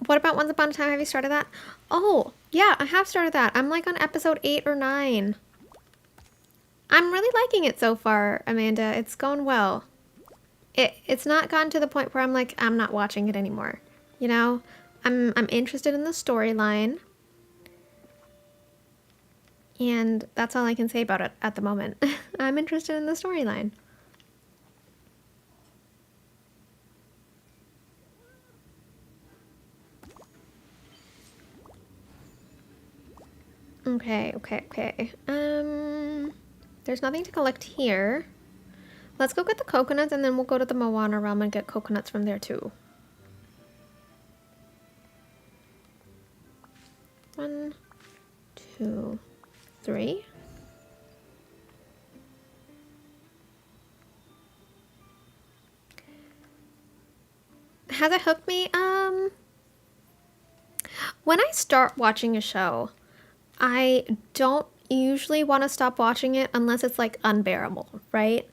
What about Once Upon a Time? Have you started that? Oh, yeah, I have started that. I'm like on episode 8 or 9. I'm really liking it so far, Amanda. It's going well. It's not gotten to the point where I'm like, I'm not watching it anymore. You know? I'm interested in the storyline. And that's all I can say about it at the moment. I'm interested in the storyline. Okay. There's nothing to collect here. Let's go get the coconuts and then we'll go to the Moana realm and get coconuts from there too. 1, 2, 3. Has it hooked me? When I start watching a show, I don't usually want to stop watching it unless it's like unbearable, right?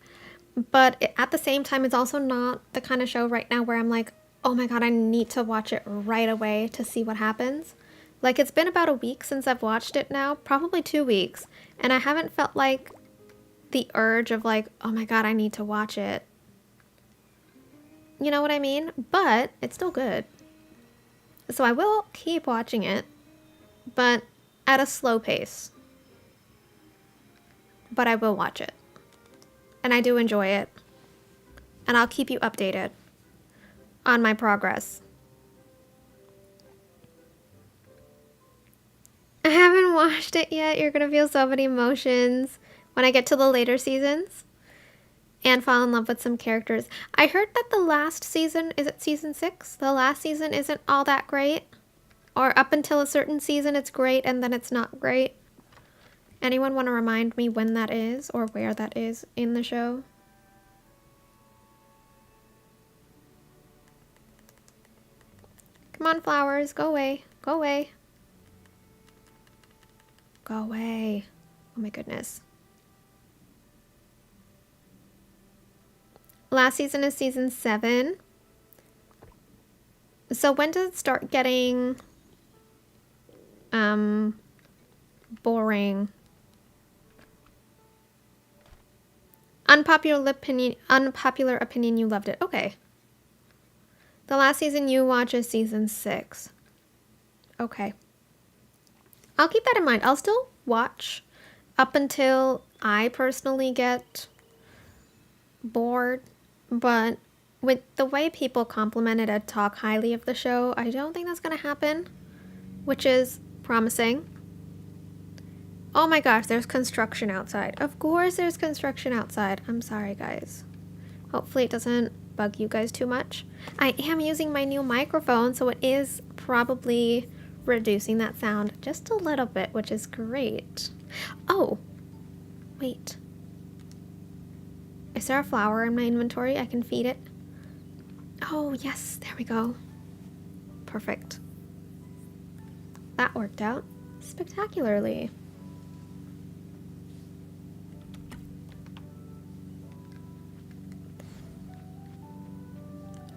But at the same time, it's also not the kind of show right now where I'm like, oh my god, I need to watch it right away to see what happens. Like, it's been about a week since I've watched it now, probably 2 weeks, and I haven't felt like the urge of like, oh my god, I need to watch it. You know what I mean? But it's still good. So I will keep watching it, but at a slow pace. But I will watch it. And I do enjoy it. And I'll keep you updated on my progress. I haven't watched it yet. You're gonna feel so many emotions when I get to the later seasons and fall in love with some characters. I heard that the last season, is it season 6? The last season isn't all that great. Or up until a certain season it's great and then it's not great. Anyone want to remind me when that is or where that is in the show? Come on, flowers, go away. Go away. Go away. Oh my goodness. Last season is season 7. So when does it start getting boring? Unpopular opinion, you loved it. Okay. The last season you watch is season 6. Okay. I'll keep that in mind. I'll still watch up until I personally get bored, but with the way people complimented and talk highly of the show, I don't think that's gonna happen, which is promising. Oh my gosh, there's construction outside. Of course there's construction outside. I'm sorry, guys. Hopefully it doesn't bug you guys too much. I am using my new microphone, so it is probably reducing that sound just a little bit, which is great. Oh, wait. Is there a flower in my inventory? I can feed it. Oh, yes, there we go. Perfect. That worked out spectacularly.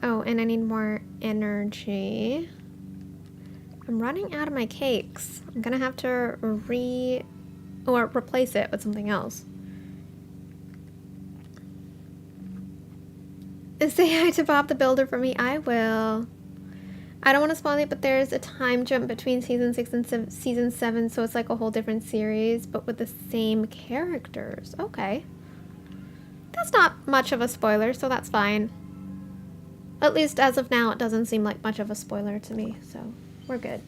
Oh, and I need more energy. I'm running out of my cakes. I'm gonna have to replace it with something else. Say hi to Bob the Builder for me. I will. I don't want to spoil it, but there's a time jump between season 6 and season 7, so it's like a whole different series, but with the same characters. Okay. That's not much of a spoiler, so that's fine. At least as of now, it doesn't seem like much of a spoiler to me, so we're good.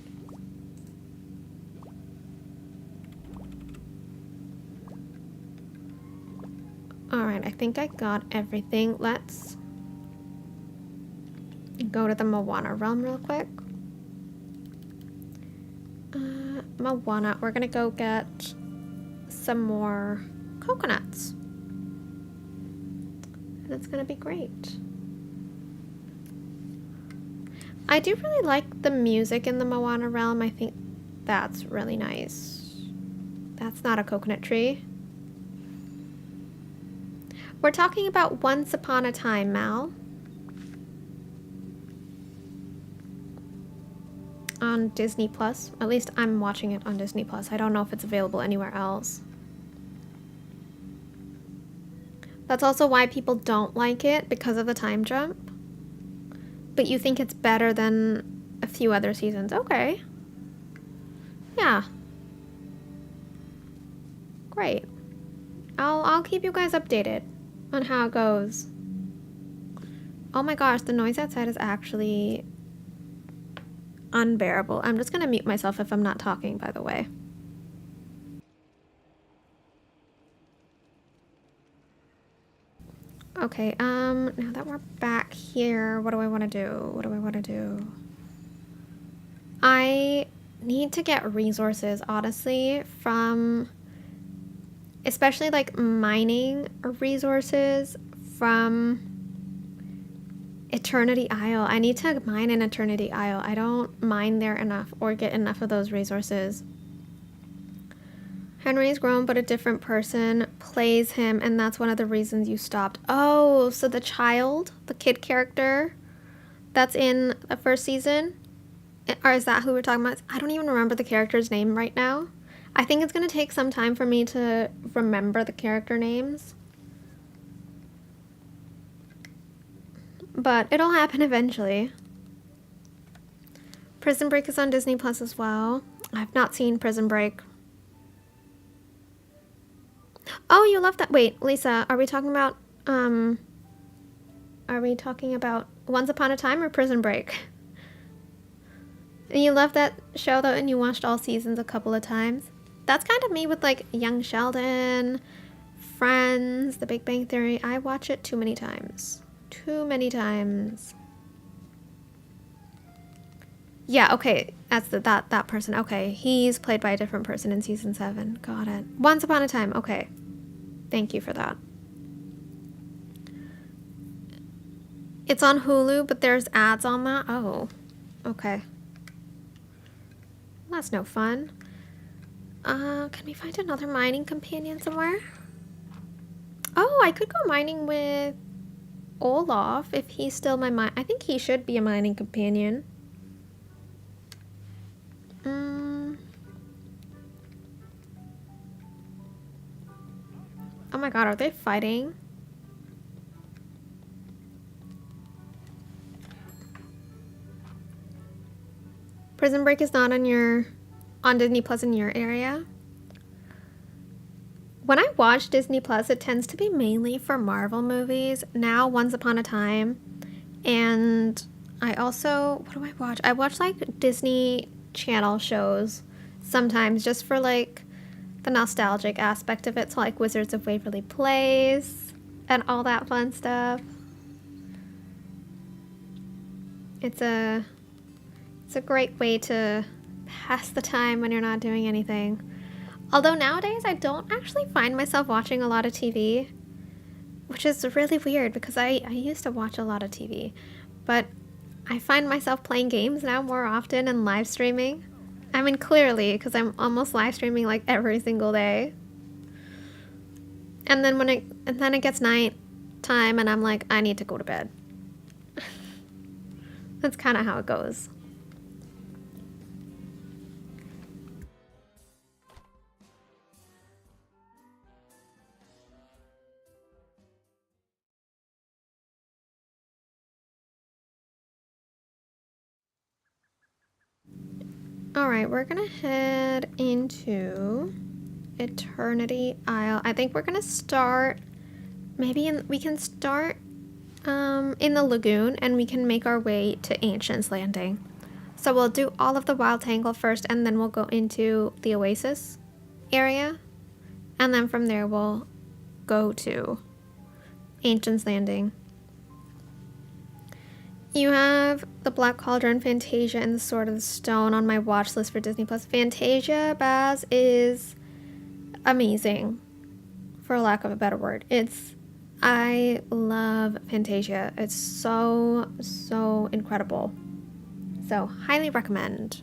Alright, I think I got everything. Let's go to the Moana realm real quick. Moana, we're gonna go get some more coconuts. That's gonna be great. I do really like the music in the Moana realm. I think that's really nice. That's not a coconut tree. We're talking about Once Upon a Time, Mal. On Disney Plus. At least I'm watching it on Disney Plus. I don't know if it's available anywhere else. That's also why people don't like it, because of the time jump. But you think it's better than a few other seasons. Okay. Yeah. Great. I'll keep you guys updated on how it goes. Oh my gosh, the noise outside is actually unbearable. I'm just gonna mute myself if I'm not talking, by the way. Okay, now that we're back here, what do I want to do? What do I want to do? I need to get resources, honestly, from especially like mining resources from Eternity Isle. I need to mine in Eternity Isle. I don't mine there enough or get enough of those resources. Henry's grown, but a different person plays him, and that's one of the reasons you stopped. Oh, so the child, the kid character that's in the first season, or is that who we're talking about? I don't even remember the character's name right now. I think it's going to take some time for me to remember the character names. But it'll happen eventually. Prison Break is on Disney Plus as well. I've not seen Prison Break. Oh, you love that. Wait, Lisa, are we talking about Once Upon a Time or Prison Break? You love that show though, and you watched all seasons a couple of times. That's kind of me with like Young Sheldon, Friends, The Big Bang Theory. I watch it too many times. Too many times. Yeah, okay, that's that person. Okay, he's played by a different person in season 7. Got it. Once Upon a Time. Okay, thank you for that. It's on Hulu, but there's ads on that. Oh, okay. That's no fun. Can we find another mining companion somewhere? Oh, I could go mining with Olaf if he's still my mine. I think he should be a mining companion. Oh my god, are they fighting? Prison Break is not on Disney Plus in your area. When I watch Disney Plus, it tends to be mainly for Marvel movies. Now, Once Upon a Time. And I also, what do I watch? I watch like Disney Channel shows sometimes just for like the nostalgic aspect of it. So like Wizards of Waverly Place and all that fun stuff. It's a great way to pass the time when you're not doing anything. Although nowadays I don't actually find myself watching a lot of TV, which is really weird because I used to watch a lot of TV, but I find myself playing games now more often and live streaming. I mean, clearly, because I'm almost live streaming like every single day. And then it gets night time and I'm like, I need to go to bed. That's kind of how it goes. Alright, we're gonna head into Eternity Isle. I think we're gonna start, we can start in the lagoon and we can make our way to Ancient's Landing. So we'll do all of the Wild Tangle first and then we'll go into the Oasis area. And then from there we'll go to Ancient's Landing. You have the Black Cauldron, Fantasia, and the Sword of the Stone on my watch list for Disney Plus. Fantasia, Baz, is amazing, for lack of a better word. I love Fantasia. It's so, so incredible. So, highly recommend.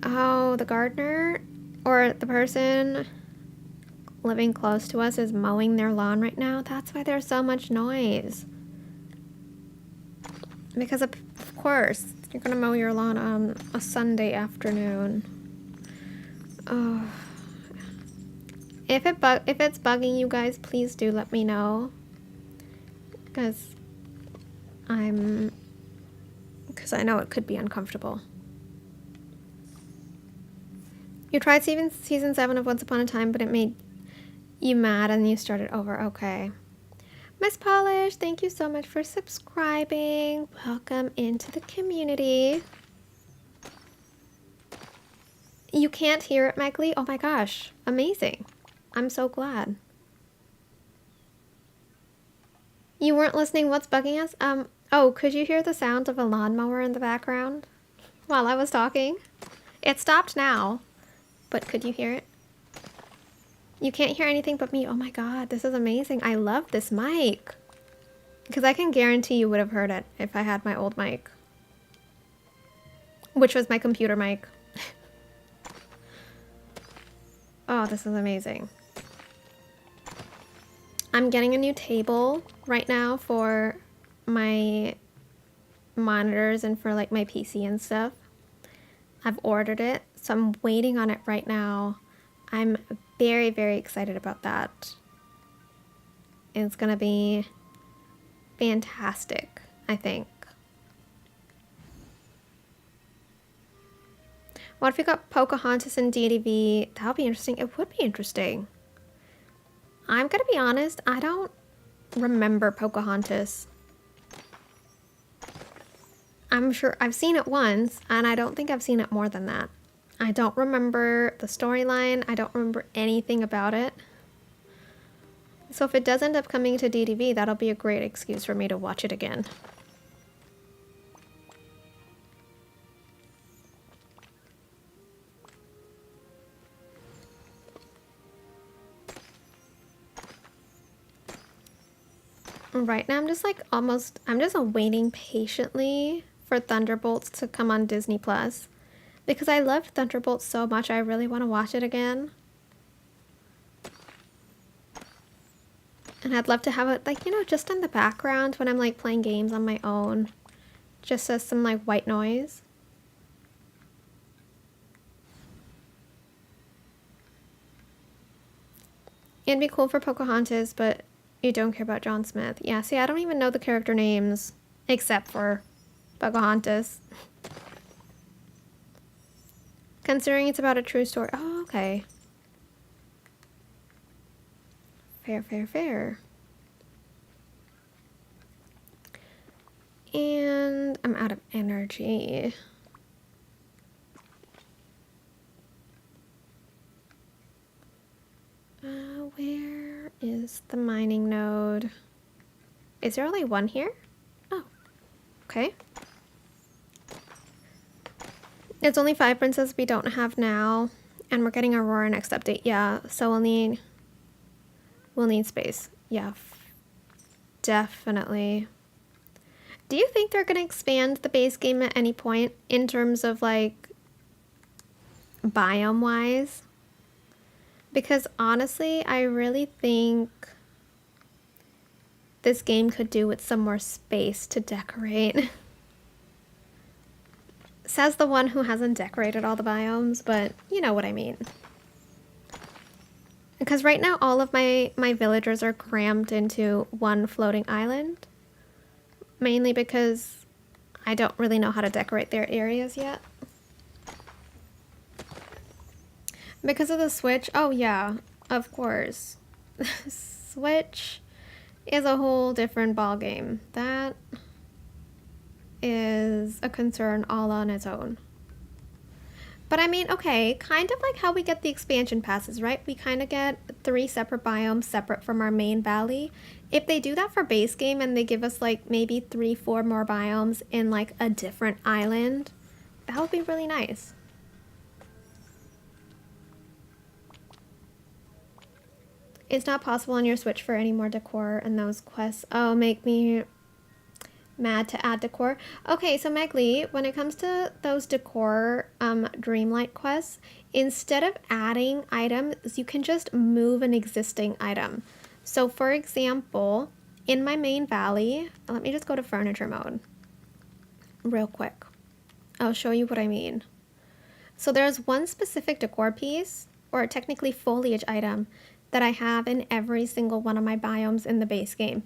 Oh, the gardener? Or the person living close to us is mowing their lawn right now. That's why there's so much noise. Because of course, you're gonna mow your lawn on a Sunday afternoon. Oh. If it's bugging you guys, please do let me know. Because I know it could be uncomfortable. You tried season 7 of Once Upon a Time, but it made you mad and you started over. Okay. Miss Polish, thank you so much for subscribing. Welcome into the community. You can't hear it, Megly? Oh my gosh. Amazing. I'm so glad. You weren't listening. What's bugging us? Oh, could you hear the sound of a lawnmower in the background while I was talking? It stopped now. But could you hear it? You can't hear anything but me. Oh my god, this is amazing. I love this mic. Because I can guarantee you would have heard it if I had my old mic. Which was my computer mic. Oh, this is amazing. I'm getting a new table right now for my monitors and for like my PC and stuff. I've ordered it, so I'm waiting on it right now. I'm very, very excited about that. It's gonna be fantastic, I think. What if we got Pocahontas and DDV? That would be interesting. It would be interesting. I'm gonna be honest, I don't remember Pocahontas. I'm sure I've seen it once, and I don't think I've seen it more than that. I don't remember the storyline. I don't remember anything about it. So if it does end up coming to DDV, that'll be a great excuse for me to watch it again. Right now I'm just like I'm just waiting patiently for Thunderbolts to come on Disney Plus. Because I loved Thunderbolts so much, I really want to watch it again. And I'd love to have it, like, you know, just in the background when I'm, like, playing games on my own. Just as some, like, white noise. It'd be cool for Pocahontas, but you don't care about John Smith. Yeah, see, I don't even know the character names, except for Pocahontas. Considering it's about a true story. Oh, okay. Fair, fair, fair. And I'm out of energy. Where is the mining node? Is there only one here? Oh, okay. It's only 5 princesses we don't have now, and we're getting Aurora next update. Yeah, so we'll need space. Yeah, definitely. Do you think they're gonna expand the base game at any point in terms of like biome wise? Because honestly, I really think this game could do with some more space to decorate. Says the one who hasn't decorated all the biomes, but you know what I mean. Because right now all of my villagers are crammed into one floating island. Mainly because I don't really know how to decorate their areas yet. Because of the Switch, oh yeah, of course. Switch is a whole different ball game. That is a concern all on its own. But I mean, okay, kind of like how we get the expansion passes, right? We kind of get 3 separate biomes separate from our main valley. If they do that for base game and they give us like maybe 3-4 more biomes in like a different island, that would be really nice. It's not possible on your Switch for any more decor and those quests. Oh, make me mad to add decor. Okay, so Megly, when it comes to those decor Dreamlight quests, instead of adding items, you can just move an existing item. So for example, in my main valley, let me just go to furniture mode real quick. I'll show you what I mean. So there's one specific decor piece, or technically foliage item, that I have in every single one of my biomes in the base game.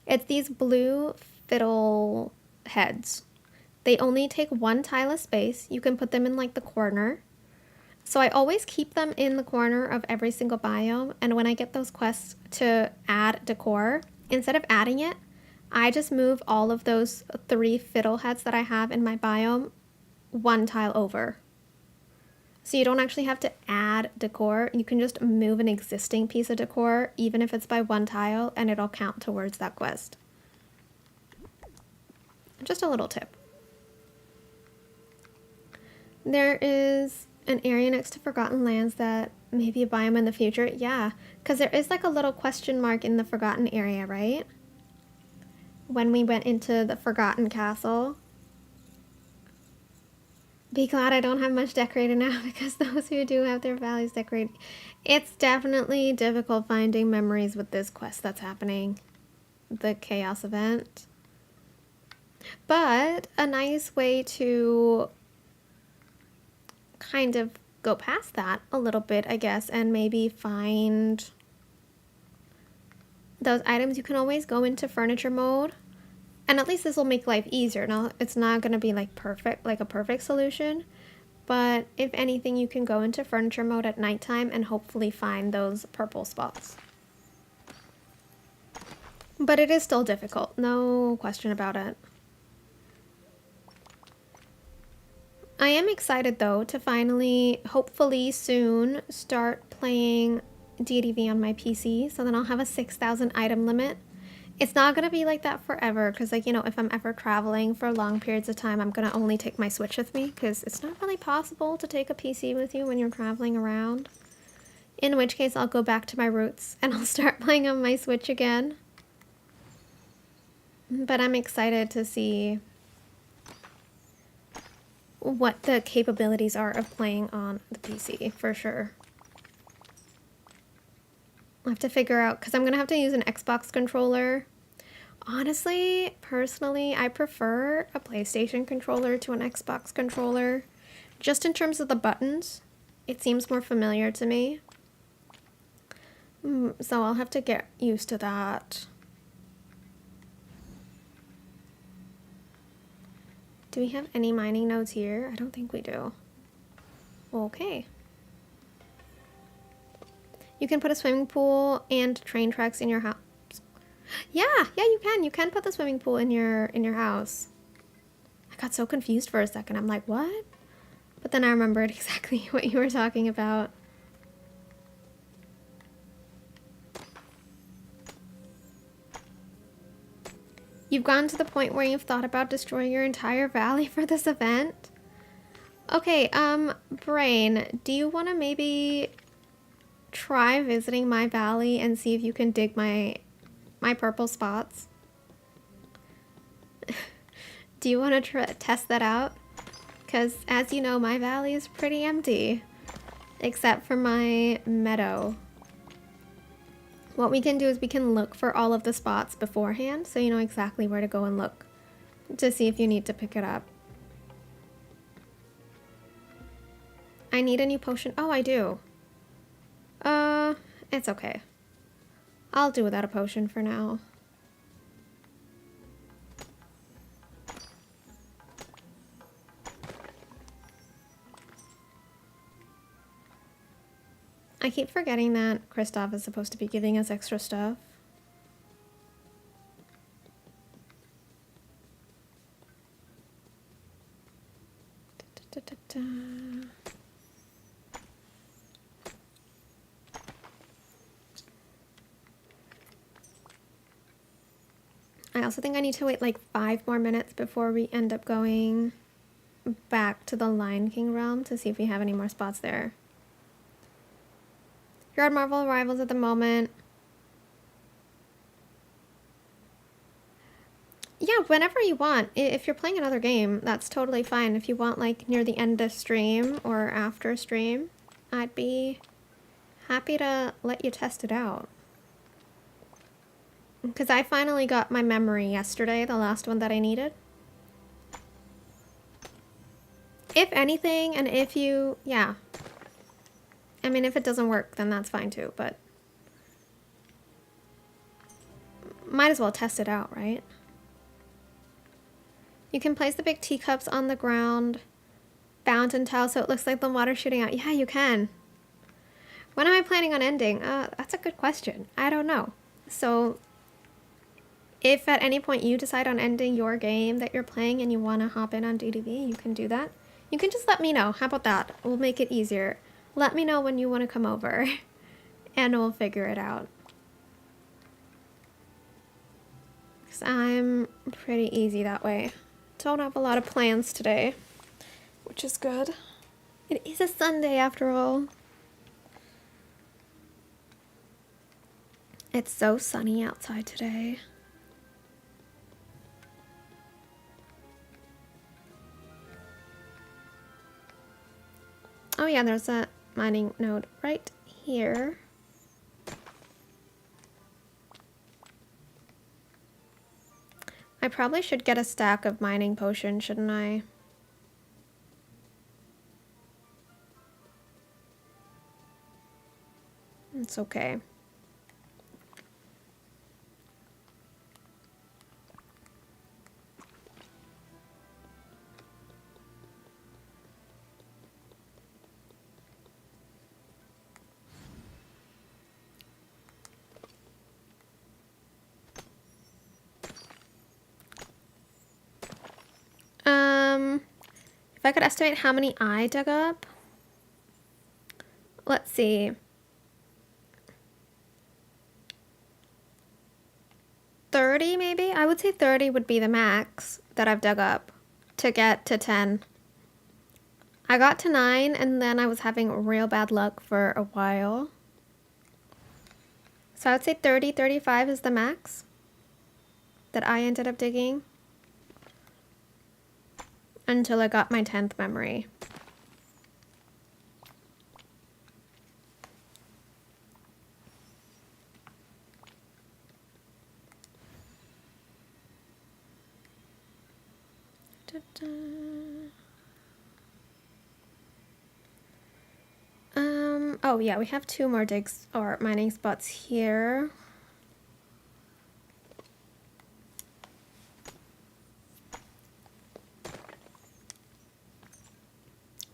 It's these blue fiddle heads. They only take 1 tile of space. You can put them in like the corner. So I always keep them in the corner of every single biome, and when I get those quests to add decor, instead of adding it, I just move all of those 3 fiddle heads that I have in my biome 1 tile over. So you don't actually have to add decor. You can just move an existing piece of decor, even if it's by 1 tile, and it'll count towards that quest. Just a little tip. There is an area next to Forgotten Lands that may be a biome in the future. Yeah, because there is like a little question mark in the Forgotten area, right? When we went into the Forgotten Castle. Be glad I don't have much decorated now, because those who do have their valleys decorated. It's definitely difficult finding memories with this quest that's happening. The chaos event. But a nice way to kind of go past that a little bit, I guess, and maybe find those items. You can always go into furniture mode, and at least this will make life easier. Now, it's not going to be like perfect, like a perfect solution, but if anything, you can go into furniture mode at nighttime and hopefully find those purple spots. But it is still difficult, no question about it. I am excited though to finally, hopefully soon, start playing DDV on my PC, so then I'll have a 6,000 item limit. It's not going to be like that forever, because like, you know, if I'm ever traveling for long periods of time, I'm going to only take my Switch with me, because it's not really possible to take a PC with you when you're traveling around. In which case, I'll go back to my roots and I'll start playing on my Switch again. But I'm excited to see what the capabilities are of playing on the PC, for sure. I'll have to figure out, because I'm going to have to use an Xbox controller. Honestly, personally, I prefer a PlayStation controller to an Xbox controller. Just in terms of the buttons, it seems more familiar to me. So I'll have to get used to that. Do we have any mining nodes here? I don't think we do. Okay. You can put a swimming pool and train tracks in your house. Yeah, you can. You can put the swimming pool in your house. I got so confused for a second. I'm like, what? But then I remembered exactly what you were talking about. You've gotten to the point where you've thought about destroying your entire valley for this event? Okay, Brain, do you want to maybe try visiting my valley and see if you can dig my purple spots? Do you want to test that out? Because as you know, my valley is pretty empty, except for my meadow. What we can do is we can look for all of the spots beforehand, so you know exactly where to go and look to see if you need to pick it up. I need a new potion. Oh, I do. It's okay. I'll do without a potion for now. I keep forgetting that Kristoff is supposed to be giving us extra stuff. I also think I need to wait like 5 more minutes before we end up going back to the Lion King realm to see if we have any more spots there. You're at Marvel Rivals at the moment. Yeah, whenever you want. If you're playing another game, that's totally fine. If you want like near the end of stream or after stream, I'd be happy to let you test it out. Because I finally got my memory yesterday, the last one that I needed. If anything, and if you, yeah. I mean, if it doesn't work, then that's fine too, but might as well test it out, right? You can place the big teacups on the ground, fountain tile, so it looks like the water's shooting out. Yeah, you can. When am I planning on ending? That's a good question. I don't know. So if at any point you decide on ending your game that you're playing and you want to hop in on DDV, you can do that. You can just let me know. How about that? We'll make it easier. Let me know when you want to come over and we'll figure it out. Because I'm pretty easy that way. Don't have a lot of plans today, which is good. It is a Sunday after all. It's so sunny outside today. Oh yeah, there's a mining node right here. I probably should get a stack of mining potions, shouldn't I? It's okay. If I could estimate how many I dug up, let's see. 30 maybe? I would say 30 would be the max that I've dug up to get to 10. I got to 9 and then I was having real bad luck for a while. So I would say 30, 35 is the max that I ended up digging. Until I got my 10th memory. Oh yeah, we have 2 more digs or mining spots here.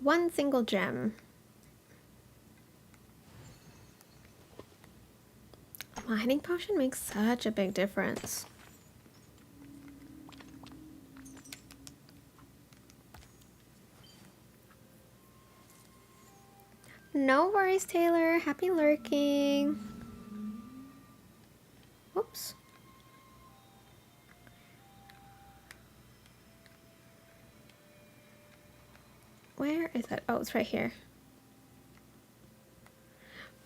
one single gem. A mining potion makes such a big difference. No worries, Taylor. Happy lurking. Whoops. Where is it? Oh, it's right here.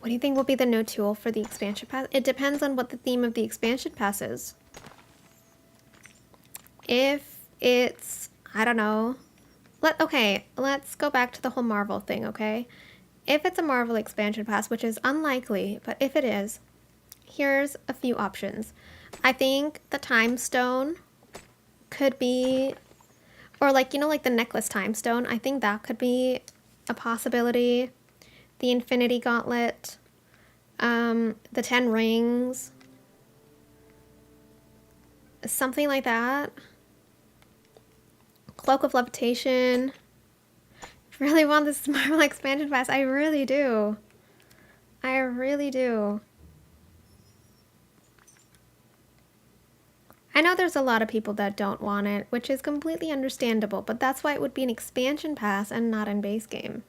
What do you think will be the new tool for the expansion pass? It depends on what the theme of the expansion pass is. If it's, I don't know. Okay, let's go back to the whole Marvel thing, okay? If it's a Marvel expansion pass, which is unlikely, but if it is, here's a few options. I think the time stone could be, or like, you know, like the necklace time stone, I think that could be a possibility. The Infinity Gauntlet, the 10 rings, something like that. Cloak of Levitation. I really want this Marvel expansion pass. I really do. I really do. I know there's a lot of people that don't want it, which is completely understandable, but that's why it would be an expansion pass and not in base game.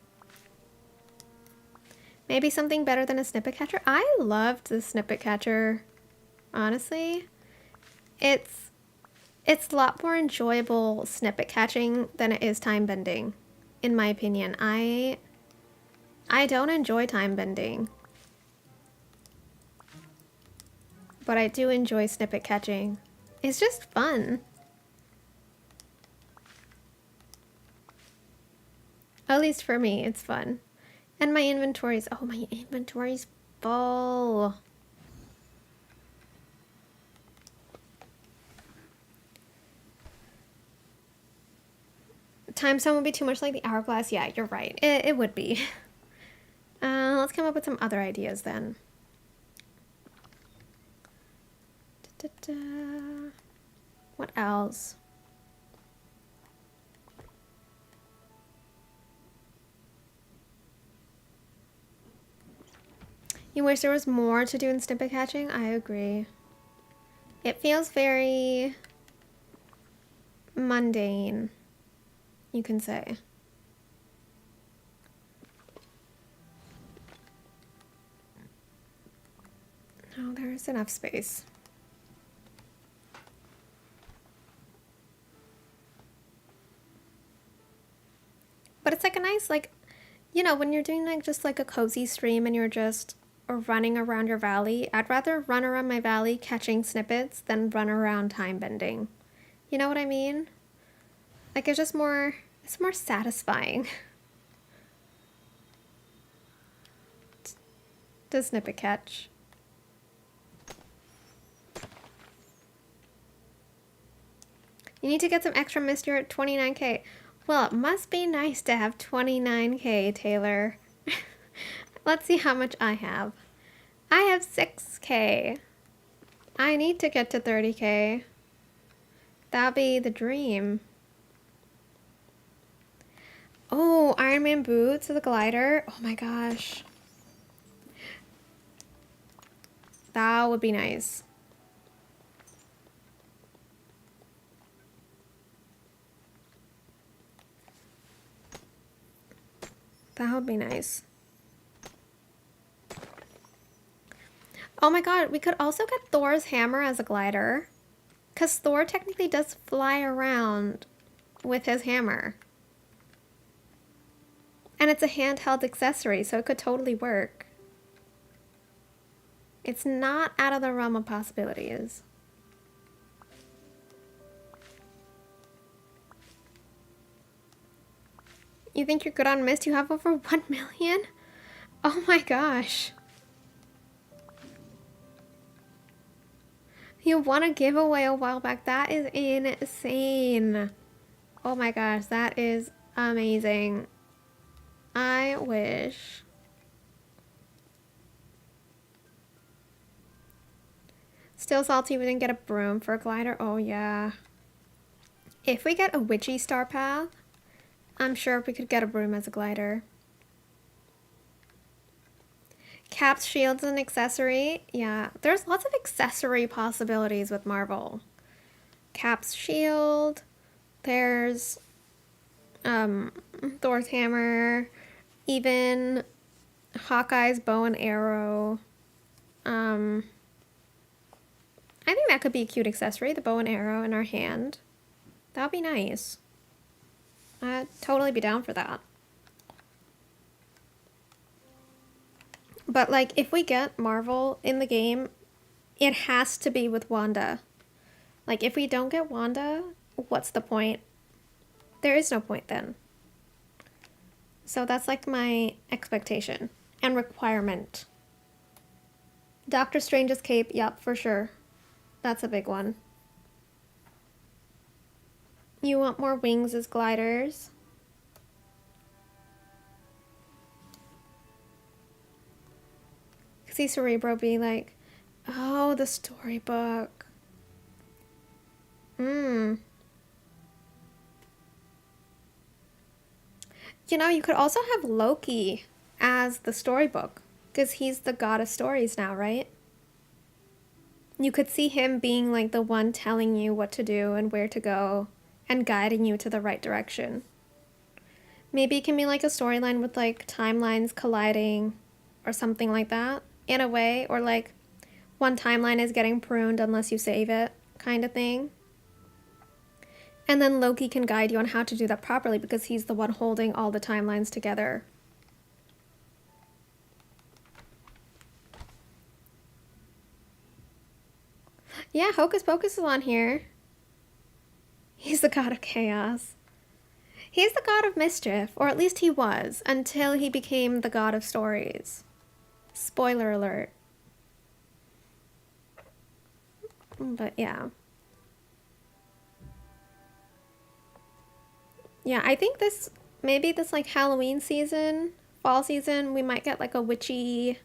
Maybe something better than a snippet catcher? I loved the snippet catcher, honestly. It's a lot more enjoyable snippet catching than it is time bending, in my opinion. I don't enjoy time bending, but I do enjoy snippet catching. It's just fun. At least for me, it's fun. And my inventory's, oh, my inventory's full. Time stone would be too much like the hourglass. Yeah, you're right. It would be. Let's come up with some other ideas then. What else? You wish there was more to do in snippet catching? I agree. It feels very mundane, you can say. Oh, there's enough space. But it's like a nice, like, you know, when you're doing like just like a cozy stream and you're just running around your valley, I'd rather run around my valley catching snippets than run around time bending. You know what I mean? Like it's just more, it's more satisfying to snippet catch. You need to get some extra mist. You're at 29k. Well, it must be nice to have 29k, Taylor. Let's see how much I have. I have 6k. I need to get to 30k. That'll be the dream. Oh, Iron Man boots with a glider. Oh my gosh. That would be nice. That would be nice. Oh my god, we could also get Thor's hammer as a glider. Because Thor technically does fly around with his hammer. And it's a handheld accessory, so it could totally work. It's not out of the realm of possibilities. You think you're good on mist? You have over 1 million? Oh my gosh. You won a giveaway a while back. That is insane. Oh my gosh, that is amazing. I wish. Still salty we didn't get a broom for a glider. Oh yeah. If we get a witchy star path, I'm sure we could get a broom as a glider. Caps, shields, and accessory. Yeah, there's lots of accessory possibilities with Marvel. Cap's shield. There's Thor's hammer. Even Hawkeye's bow and arrow. I think that could be a cute accessory, the bow and arrow in our hand. That would be nice. I'd totally be down for that. But like, if we get Marvel in the game, it has to be with Wanda. Like, if we don't get Wanda, what's the point? There is no point then. So that's like my expectation and requirement. Doctor Strange's cape, yep, for sure. That's a big one. You want more wings as gliders? See Cerebro be like, oh, the storybook. You know, you could also have Loki as the storybook, because he's the god of stories now, right? You could see him being like the one telling you what to do and where to go and guiding you to the right direction. Maybe it can be like a storyline with like timelines colliding or something like that in a way, or like one timeline is getting pruned unless you save it kind of thing. And then Loki can guide you on how to do that properly because he's the one holding all the timelines together. Yeah, Hocus Pocus is on here. He's the god of chaos. He's the god of mischief, or at least he was, until he became the god of stories. Spoiler alert. But yeah. Yeah, I think maybe this like Halloween season, fall season, we might get like a witchy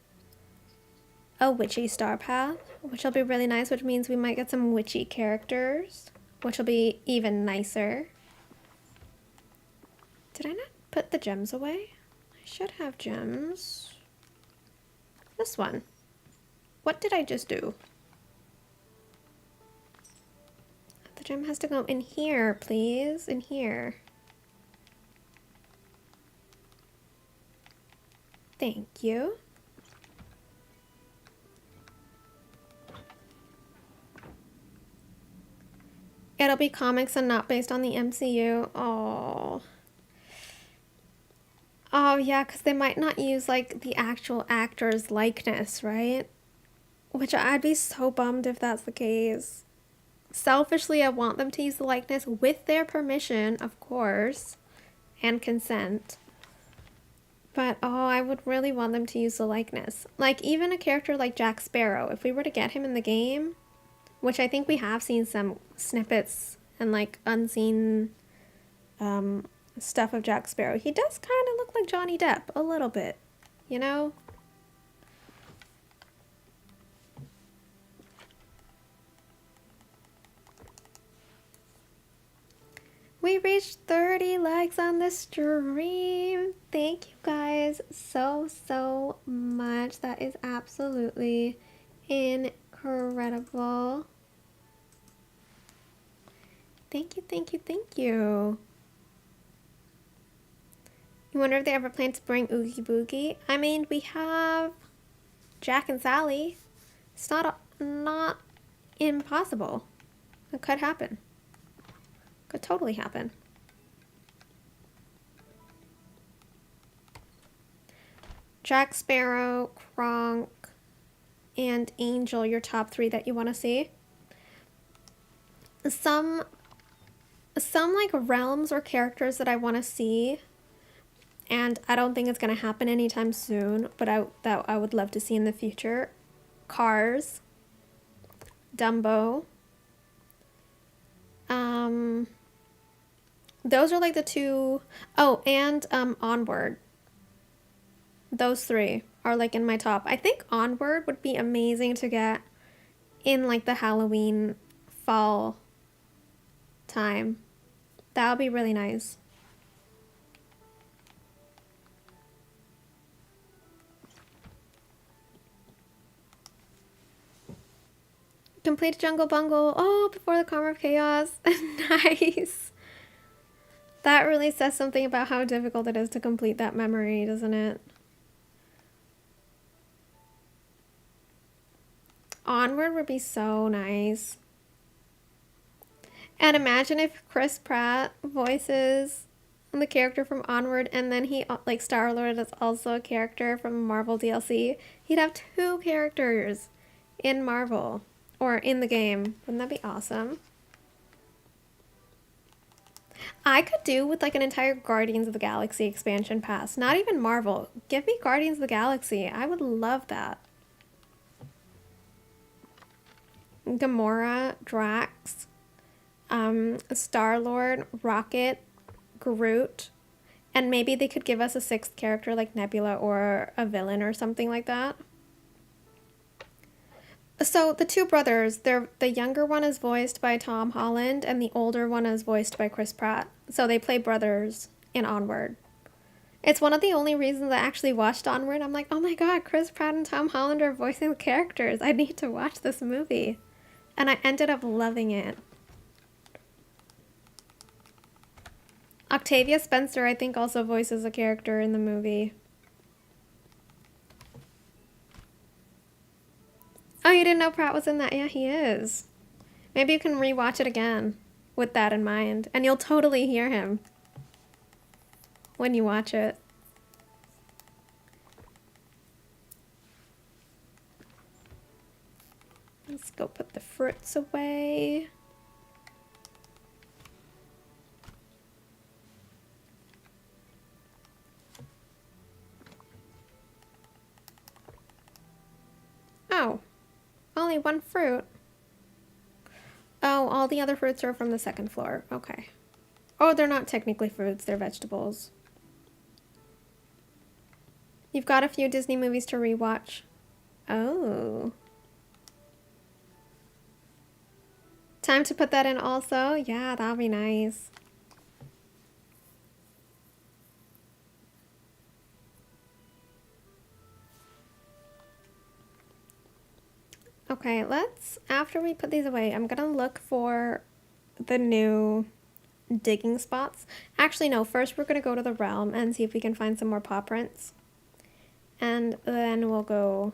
star path, which will be really nice, which means we might get some witchy characters, which will be even nicer. Did I not put the gems away? I should have gems. This one. What did I just do? The gem has to go in here, please. In here. Thank you. It'll be comics and not based on the MCU. Oh. Oh, yeah, because they might not use, like, the actual actor's likeness, right? Which I'd be so bummed if that's the case. Selfishly, I want them to use the likeness with their permission, of course, and consent. But, oh, I would really want them to use the likeness. Like, even a character like Jack Sparrow, if we were to get him in the game, which I think we have seen some snippets and, like, unseen stuff of Jack Sparrow, he does kind of look like Johnny Depp, a little bit, you know? We reached 30 likes on the stream. Thank you guys so much. That is absolutely incredible. Thank you. You wonder if they ever plan to bring Oogie Boogie? I mean, we have Jack and Sally. It's not impossible. It could happen. Could totally happen. Jack Sparrow, Kronk, and Angel, your top 3 that you want to see. Some like realms or characters that I want to see, and I don't think it's going to happen anytime soon, but that I would love to see in the future. Cars, Dumbo. Those are like the 2. Oh, and Onward. Those 3 are like in my top. I think Onward would be amazing to get in like the Halloween fall time. That would be really nice. Complete Jungle Bungle. Oh, before the Karma of Chaos. Nice. That really says something about how difficult it is to complete that memory, doesn't it? Onward would be so nice. And imagine if Chris Pratt voices the character from Onward, and then he, like, Star-Lord is also a character from Marvel DLC. He'd have 2 characters in Marvel, or in the game. Wouldn't that be awesome? I could do with like an entire Guardians of the Galaxy expansion pass. Not even Marvel. Give me Guardians of the Galaxy. I would love that. Gamora, Drax, Star-Lord, Rocket, Groot, and maybe they could give us a 6th character like Nebula or a villain or something like that. So the 2 brothers, the younger one is voiced by Tom Holland and the older one is voiced by Chris Pratt. So they play brothers in Onward. It's one of the only reasons I actually watched Onward. I'm like, oh my god, Chris Pratt and Tom Holland are voicing the characters. I need to watch this movie. And I ended up loving it. Octavia Spencer, I think, also voices a character in the movie. Oh, you didn't know Pratt was in that? Yeah, he is. Maybe you can rewatch it again with that in mind, and you'll totally hear him when you watch it. Let's go put the fruits away. Oh, only 1 fruit. Oh, all the other fruits are from the 2nd floor. Okay. Oh, they're not technically fruits, they're vegetables. You've got a few Disney movies to rewatch. Oh. Time to put that in also? Yeah, that'll be nice. Okay, after we put these away, I'm gonna look for the new digging spots. Actually, no, first we're gonna go to the realm and see if we can find some more paw prints. And then we'll go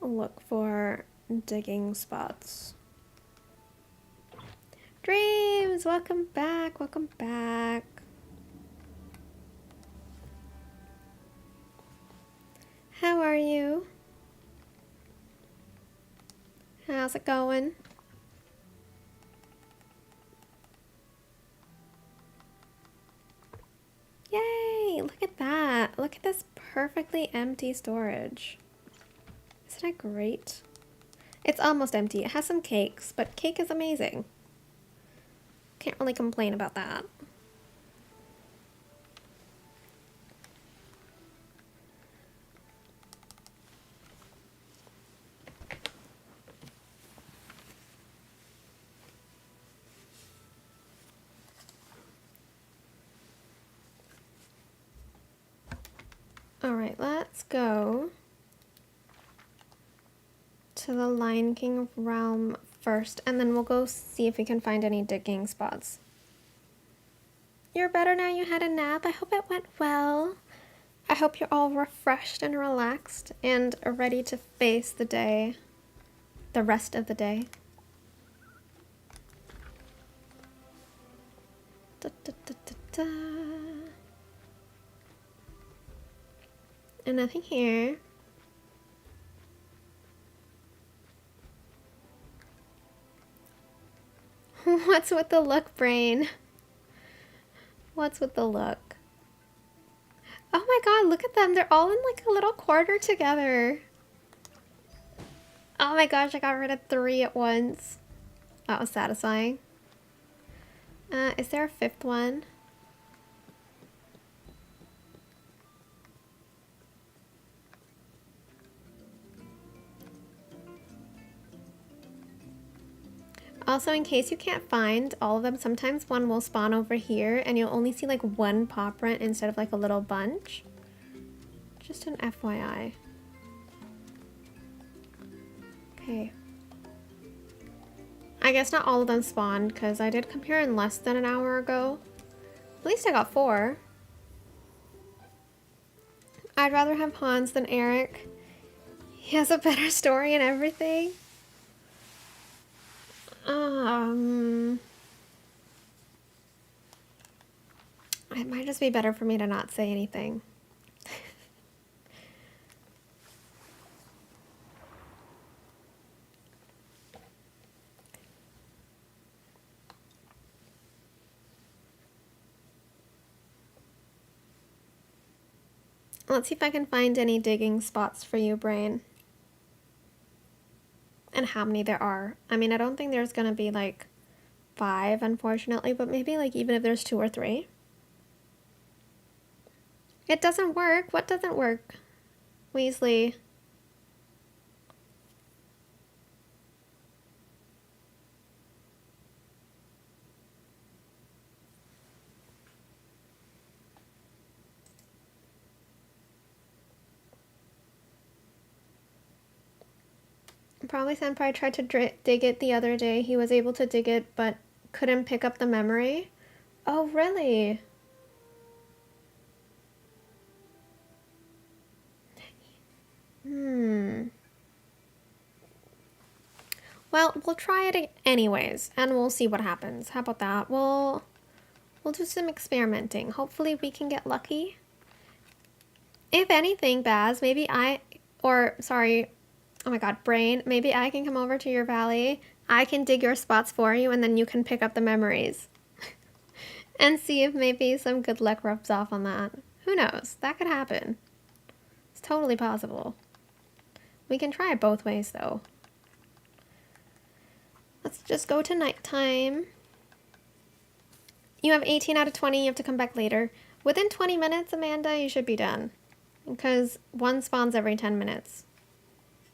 look for digging spots. Dreams, welcome back, welcome back. How are you? How's it going? Yay! Look at that. Look at this perfectly empty storage. Isn't that great? It's almost empty. It has some cakes, but cake is amazing. Can't really complain about that. Alright, let's go to the Lion King realm first, and then we'll go see if we can find any digging spots. You're better now you had a nap. I hope it went well. I hope you're all refreshed and relaxed and ready to face the day, the rest of the day. Da, da, da, da, da. And nothing here. What's with the look, brain? What's with the look? Oh my god, look at them. They're all in like a little quarter together. Oh my gosh, I got rid of 3 at once. That was satisfying. Is there a 5th one? Also, in case you can't find all of them, sometimes one will spawn over here and you'll only see like 1 paw print instead of like a little bunch. Just an FYI. Okay. I guess not all of them spawned because I did come here in less than an hour ago. At least I got 4. I'd rather have Hans than Eric. He has a better story and everything. It might just be better for me to not say anything. Let's see if I can find any digging spots for you, Brain. And how many there are. I mean, I don't think there's gonna be like 5, unfortunately, but maybe like even if there's 2 or 3. It doesn't work. What doesn't work? Weasley. Probably Senpai tried to dig it the other day. He was able to dig it, but couldn't pick up the memory. Oh, really? Well, we'll try it anyways, and we'll see what happens. How about that? We'll do some experimenting. Hopefully we can get lucky. If anything, Baz, maybe oh my god, Brain, maybe I can come over to your valley. I can dig your spots for you, and then you can pick up the memories. And see if maybe some good luck rubs off on that. Who knows? That could happen. It's totally possible. We can try it both ways, though. Let's just go to nighttime. You have 18 out of 20. You have to come back later. Within 20 minutes, Amanda, you should be done. Because 1 spawns every 10 minutes.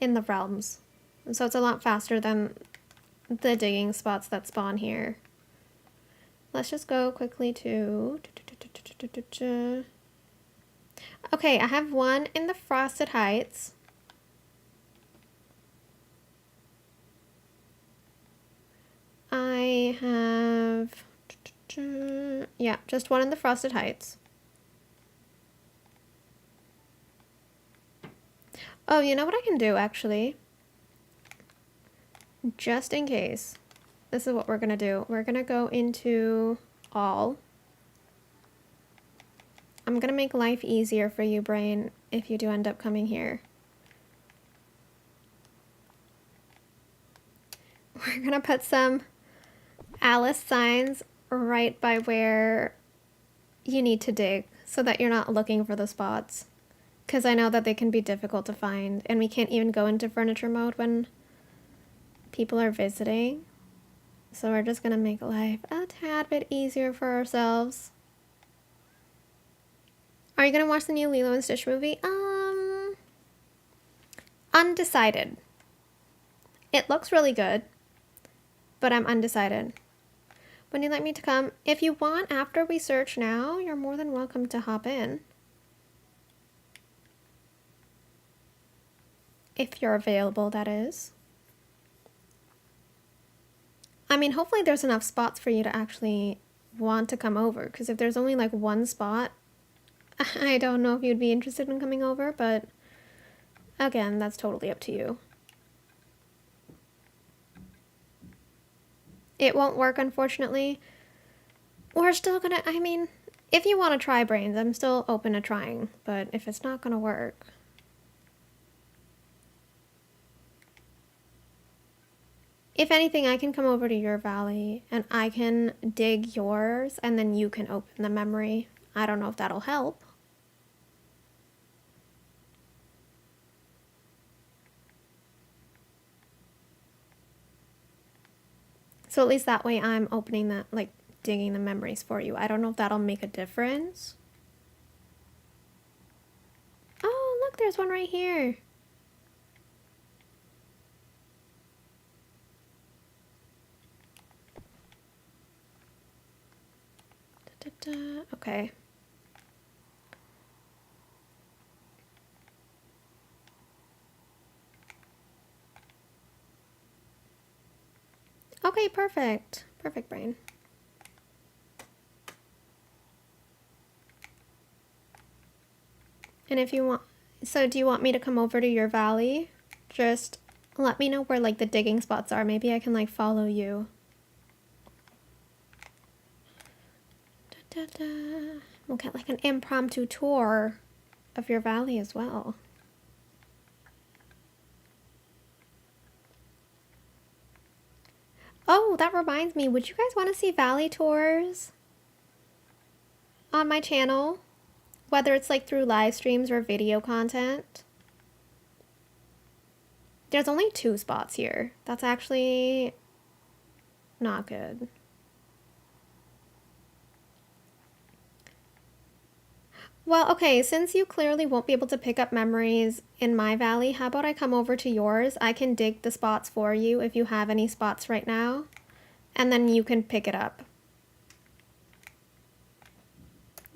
In the realms. And so it's a lot faster than the digging spots that spawn here. Let's just go quickly to... Okay, I have 1 in the Frosted Heights. I have... Yeah, just 1 in the Frosted Heights. Oh, you know what I can do, actually? Just in case. This is what we're gonna do. We're gonna go into all. I'm gonna make life easier for you, Brain, if you do end up coming here. We're gonna put some Alice signs right by where you need to dig so that you're not looking for the spots. Because I know that they can be difficult to find, and we can't even go into furniture mode when people are visiting. So we're just gonna make life a tad bit easier for ourselves. Are you gonna watch the new Lilo and Stitch movie? Undecided. It looks really good, but I'm undecided. When you'd like me to come? If you want, after we search now, you're more than welcome to hop in. If you're available, that is. I mean, hopefully there's enough spots for you to actually want to come over, because if there's only like 1 spot, I don't know if you'd be interested in coming over, but again, that's totally up to you. It won't work, unfortunately. We're still gonna, I mean, if you want to try, Brains, I'm still open to trying, but if it's not gonna work... If anything, I can come over to your valley and I can dig yours and then you can open the memory. I don't know if that'll help. So at least that way I'm opening that, like digging the memories for you. I don't know if that'll make a difference. Oh, look, there's one right here. Okay. Okay, perfect. Perfect, brain. And if you want, so do you want me to come over to your valley? Just let me know where like the digging spots are. Maybe I can like follow you. Da, da, da. We'll get like an impromptu tour of your valley as well. Oh, that reminds me. Would you guys want to see valley tours on my channel? Whether it's like through live streams or video content. There's only 2 spots here. That's actually not good. Well, okay, since you clearly won't be able to pick up memories in my valley, how about I come over to yours? I can dig the spots for you if you have any spots right now, and then you can pick it up.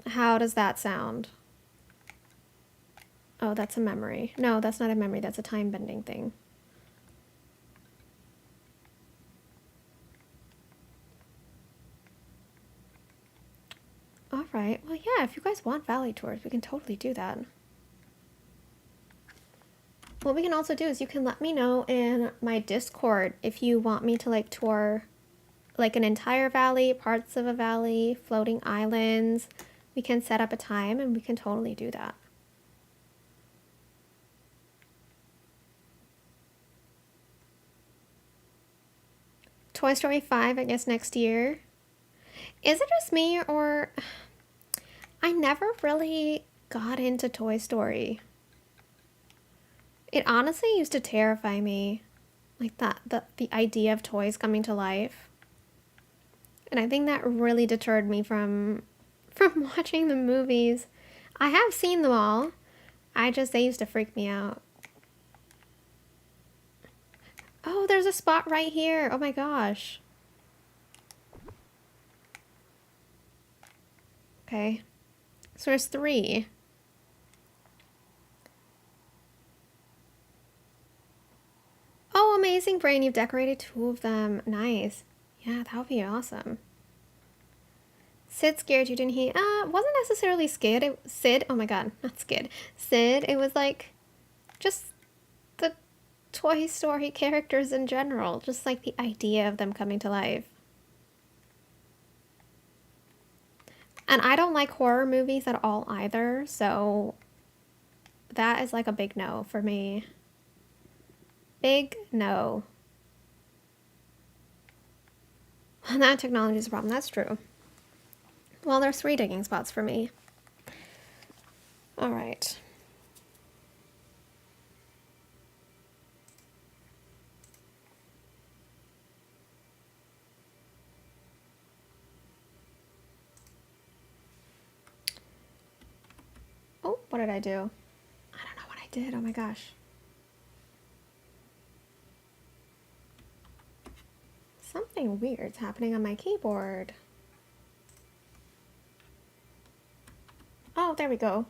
How does that sound? Oh, that's a memory. No, that's not a memory, that's a time-bending thing. Alright, well yeah, if you guys want valley tours, we can totally do that. What we can also do is you can let me know in my Discord if you want me to like tour like an entire valley, parts of a valley, floating islands. We can set up a time and we can totally do that. Toy Story 5, I guess next year. Is it just me or... I never really got into Toy Story. It honestly used to terrify me. Like the idea of toys coming to life. And I think that really deterred me from watching the movies. I have seen them all. They used to freak me out. Oh, there's a spot right here. Oh my gosh. Okay. So there's 3. Oh, amazing, Brain. You've decorated 2 of them. Nice. Yeah, that would be awesome. Sid scared you, didn't he? Wasn't necessarily scared. Sid, oh my god, not scared. Sid, it was like just the Toy Story characters in general. Just like the idea of them coming to life. And I don't like horror movies at all either, so that is like a big no for me. Big no. That technology is a problem, that's true. Well, there's 3 digging spots for me. Alright. Oh, what did I do? I don't know what I did, oh my gosh. Something weird's happening on my keyboard. Oh, there we go.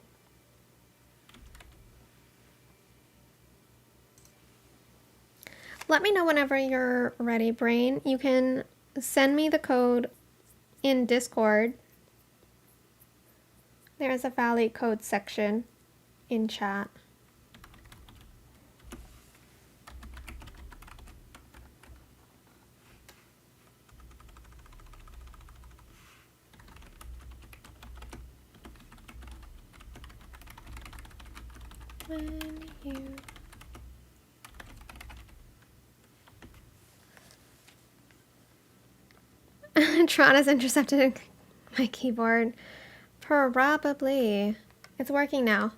Let me know whenever you're ready, Brain. You can send me the code in Discord. There's a Valley code section in chat. When you... Tron has intercepted my keyboard. Probably. It's working now.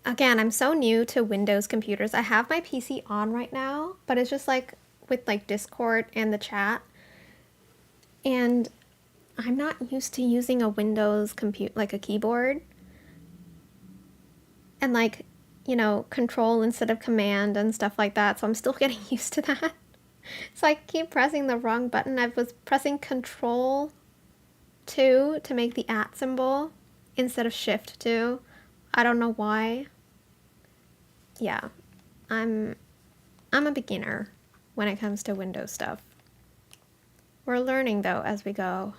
Again, I'm so new to Windows computers. I have my PC on right now, but it's just like with like Discord and the chat. And I'm not used to using a Windows like a keyboard. And like, you know, control instead of command and stuff like that. So I'm still getting used to that. So I keep pressing the wrong button. I was pressing Control 2 to make the @ symbol instead of Shift 2. I don't know why. Yeah, I'm a beginner when it comes to Windows stuff. We're learning though as we go.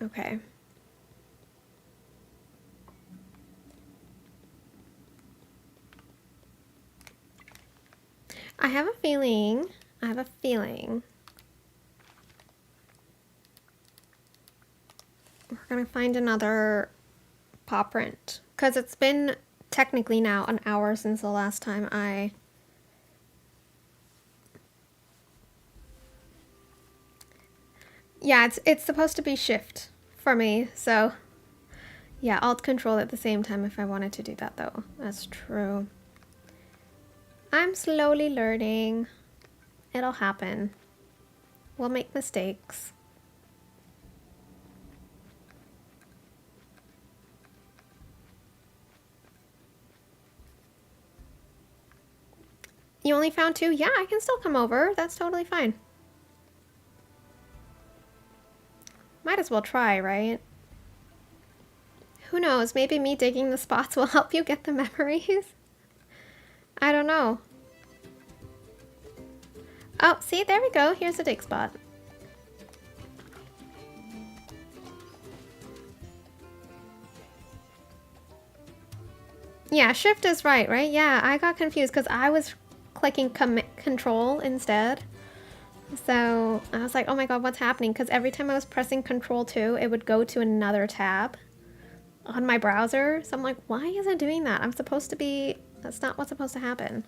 Okay. I have a feeling we're gonna find another paw print, because it's been technically now an hour since the last time yeah, it's supposed to be shift for me, so yeah, Alt Control at the same time if I wanted to do that though. That's true. I'm slowly learning. It'll happen. We'll make mistakes. You only found 2? Yeah, I can still come over. That's totally fine. Might as well try, right? Who knows? Maybe me digging the spots will help you get the memories. I don't know. Oh, see, there we go. Here's a dig spot. Yeah, shift is right? Yeah, I got confused because I was clicking control instead. So I was like, oh my god, what's happening? Because every time I was pressing control 2, it would go to another tab on my browser. So I'm like, why is it doing that? I'm supposed to be... That's not what's supposed to happen.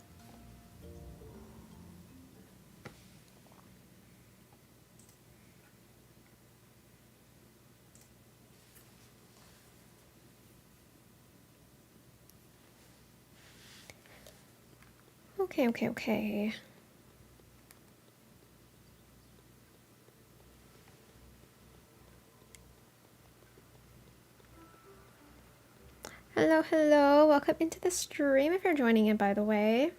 Okay. Hello. Welcome into the stream if you're joining in, by the way.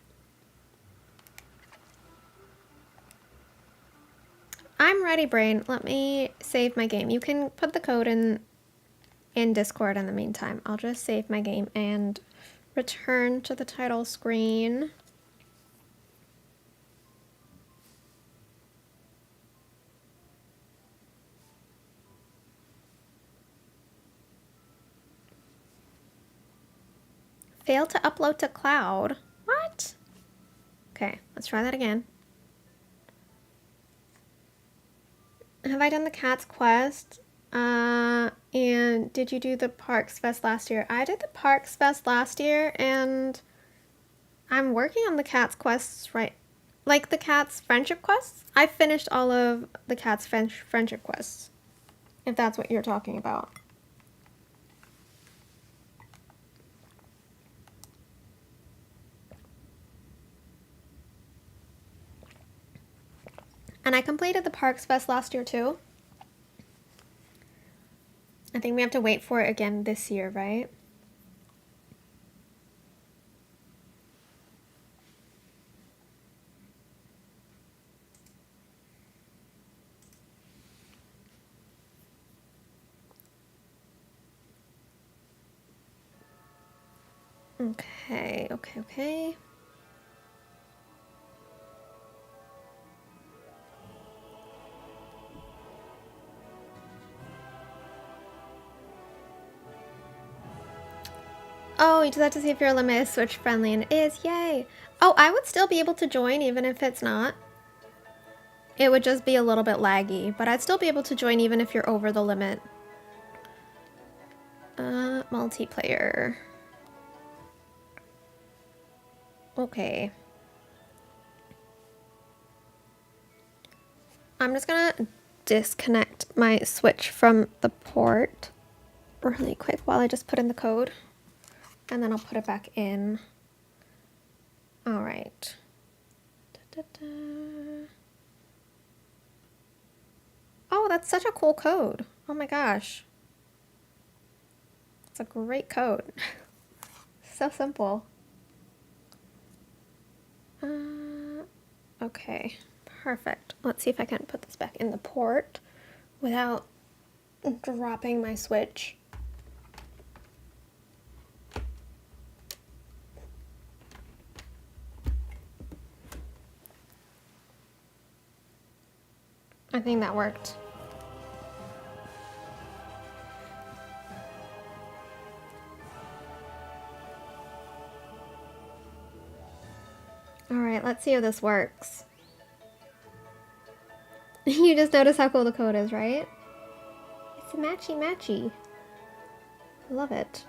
I'm ready, Brain. Let me save my game. You can put the code in Discord in the meantime. I'll just save my game and return to the title screen. Failed to upload to cloud. What? Okay, let's try that again. Have I done the Cat's Quest? And did you do the Parks Fest last year? I did the Parks Fest last year, and I'm working on the Cat's Quests right... Like the Cat's Friendship Quests? I finished all of the Cat's Friendship Quests, if that's what you're talking about. And I completed the Parks Fest last year too. I think we have to wait for it again this year, right? Okay. Oh, you just have to see if your limit is Switch friendly, and it is. Yay! Oh, I would still be able to join even if it's not. It would just be a little bit laggy, but I'd still be able to join even if you're over the limit. Multiplayer. Okay. I'm just gonna disconnect my Switch from the port really quick while I just put in the code. And then I'll put it back in. All right. Oh, that's such a cool code. Oh my gosh. It's a great code. So simple. Okay, perfect. Let's see if I can put this back in the port without dropping my Switch. I think that worked. Alright, let's see if this works. You just notice how cool the code is, right? It's a matchy-matchy. Love it.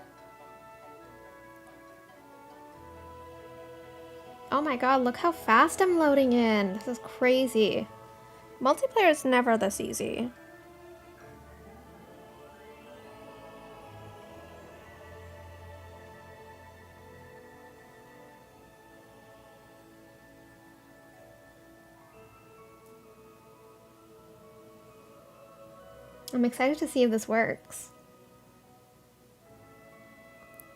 Oh my god, look how fast I'm loading in. This is crazy. Multiplayer is never this easy. I'm excited to see if this works.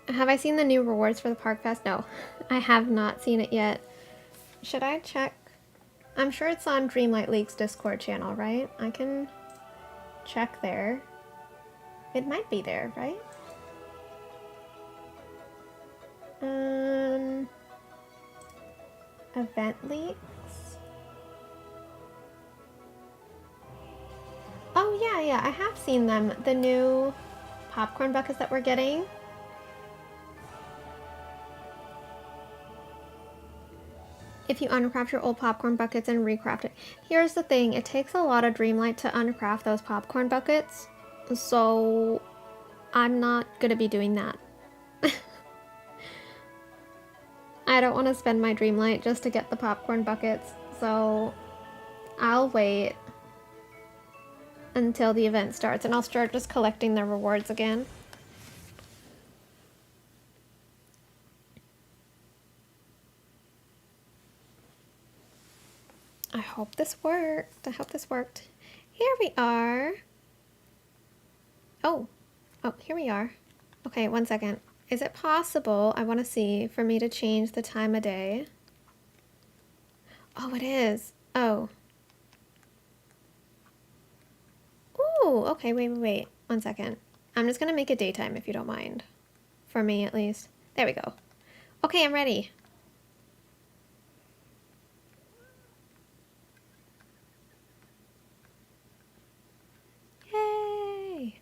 Have I seen the new rewards for the Park Fest? No, I have not seen it yet. Should I check? I'm sure it's on Dreamlight League's Discord channel, right? I can check there. It might be there, right? Event leaks? Oh yeah, I have seen them. The new popcorn buckets that we're getting. If you uncraft your old popcorn buckets and recraft it. Here's the thing, it takes a lot of Dreamlight to uncraft those popcorn buckets. So I'm not gonna be doing that. I don't want to spend my Dreamlight just to get the popcorn buckets, so I'll wait until the event starts and I'll start just collecting the rewards again. I hope this worked. I hope this worked. Here we are. Oh, here we are. Okay, one second. Is it possible, I want to see, for me to change the time of day? Oh, it is. Oh. Ooh, okay, wait. 1 second. I'm just gonna make it daytime if you don't mind. For me, at least. There we go. Okay, I'm ready. Yay!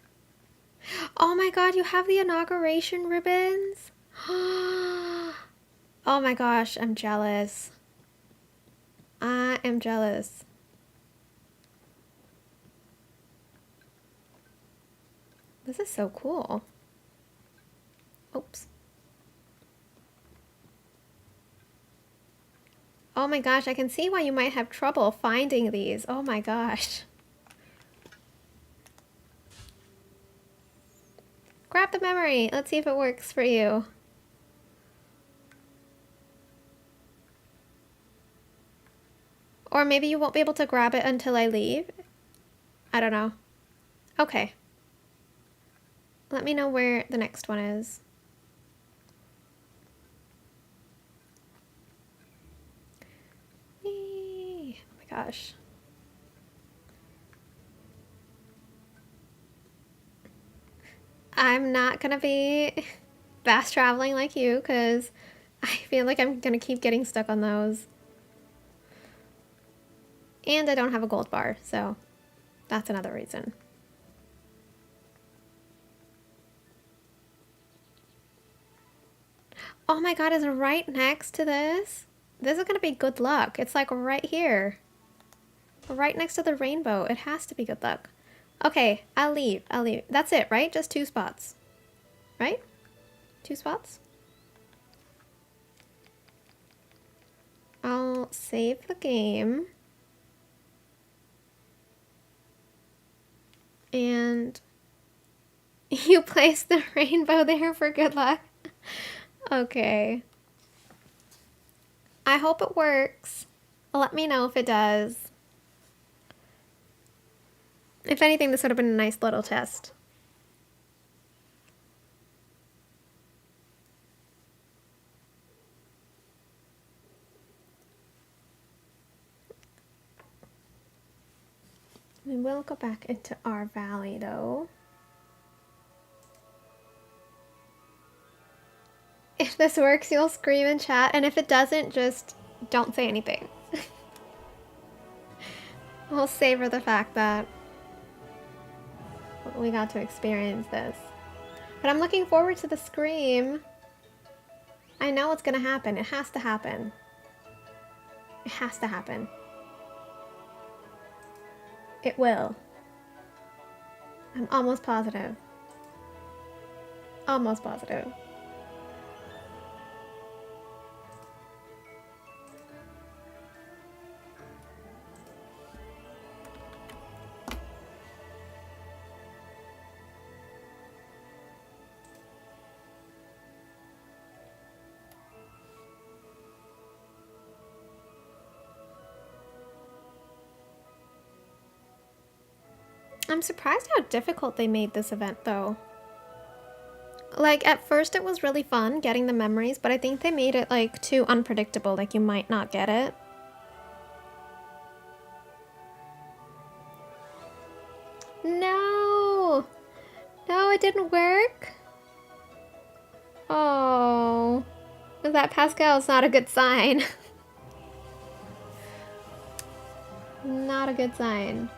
Oh my god, you have the inauguration ribbons? Oh my gosh, I'm jealous. I am jealous. This is so cool. Oops. Oh my gosh, I can see why you might have trouble finding these. Oh my gosh. Grab the memory. Let's see if it works for you. Or maybe you won't be able to grab it until I leave. I don't know. Okay. Let me know where the next one is. Whee! Oh my gosh. I'm not gonna be fast traveling like you because I feel like I'm gonna keep getting stuck on those. And I don't have a gold bar, so that's another reason. Oh my god, is it right next to this? This is gonna be good luck. It's like right here. Right next to the rainbow. It has to be good luck. Okay, I'll leave. That's it, right? Just 2 spots. Right? 2 spots? I'll save the game. And you place the rainbow there for good luck. Okay. I hope it works. Let me know if it does. If anything, this would have been a nice little test. We will go back into our valley though. If this works, you'll scream in chat, and if it doesn't, just don't say anything. We'll savor the fact that we got to experience this. But I'm looking forward to the scream. I know it's gonna happen. It has to happen. It has to happen. It will. I'm almost positive. Almost positive. I'm surprised how difficult they made this event, though. Like, at first it was really fun getting the memories, but I think they made it, like, too unpredictable, like you might not get it. No! No, it didn't work? Oh. That Pascal's not a good sign. Not a good sign.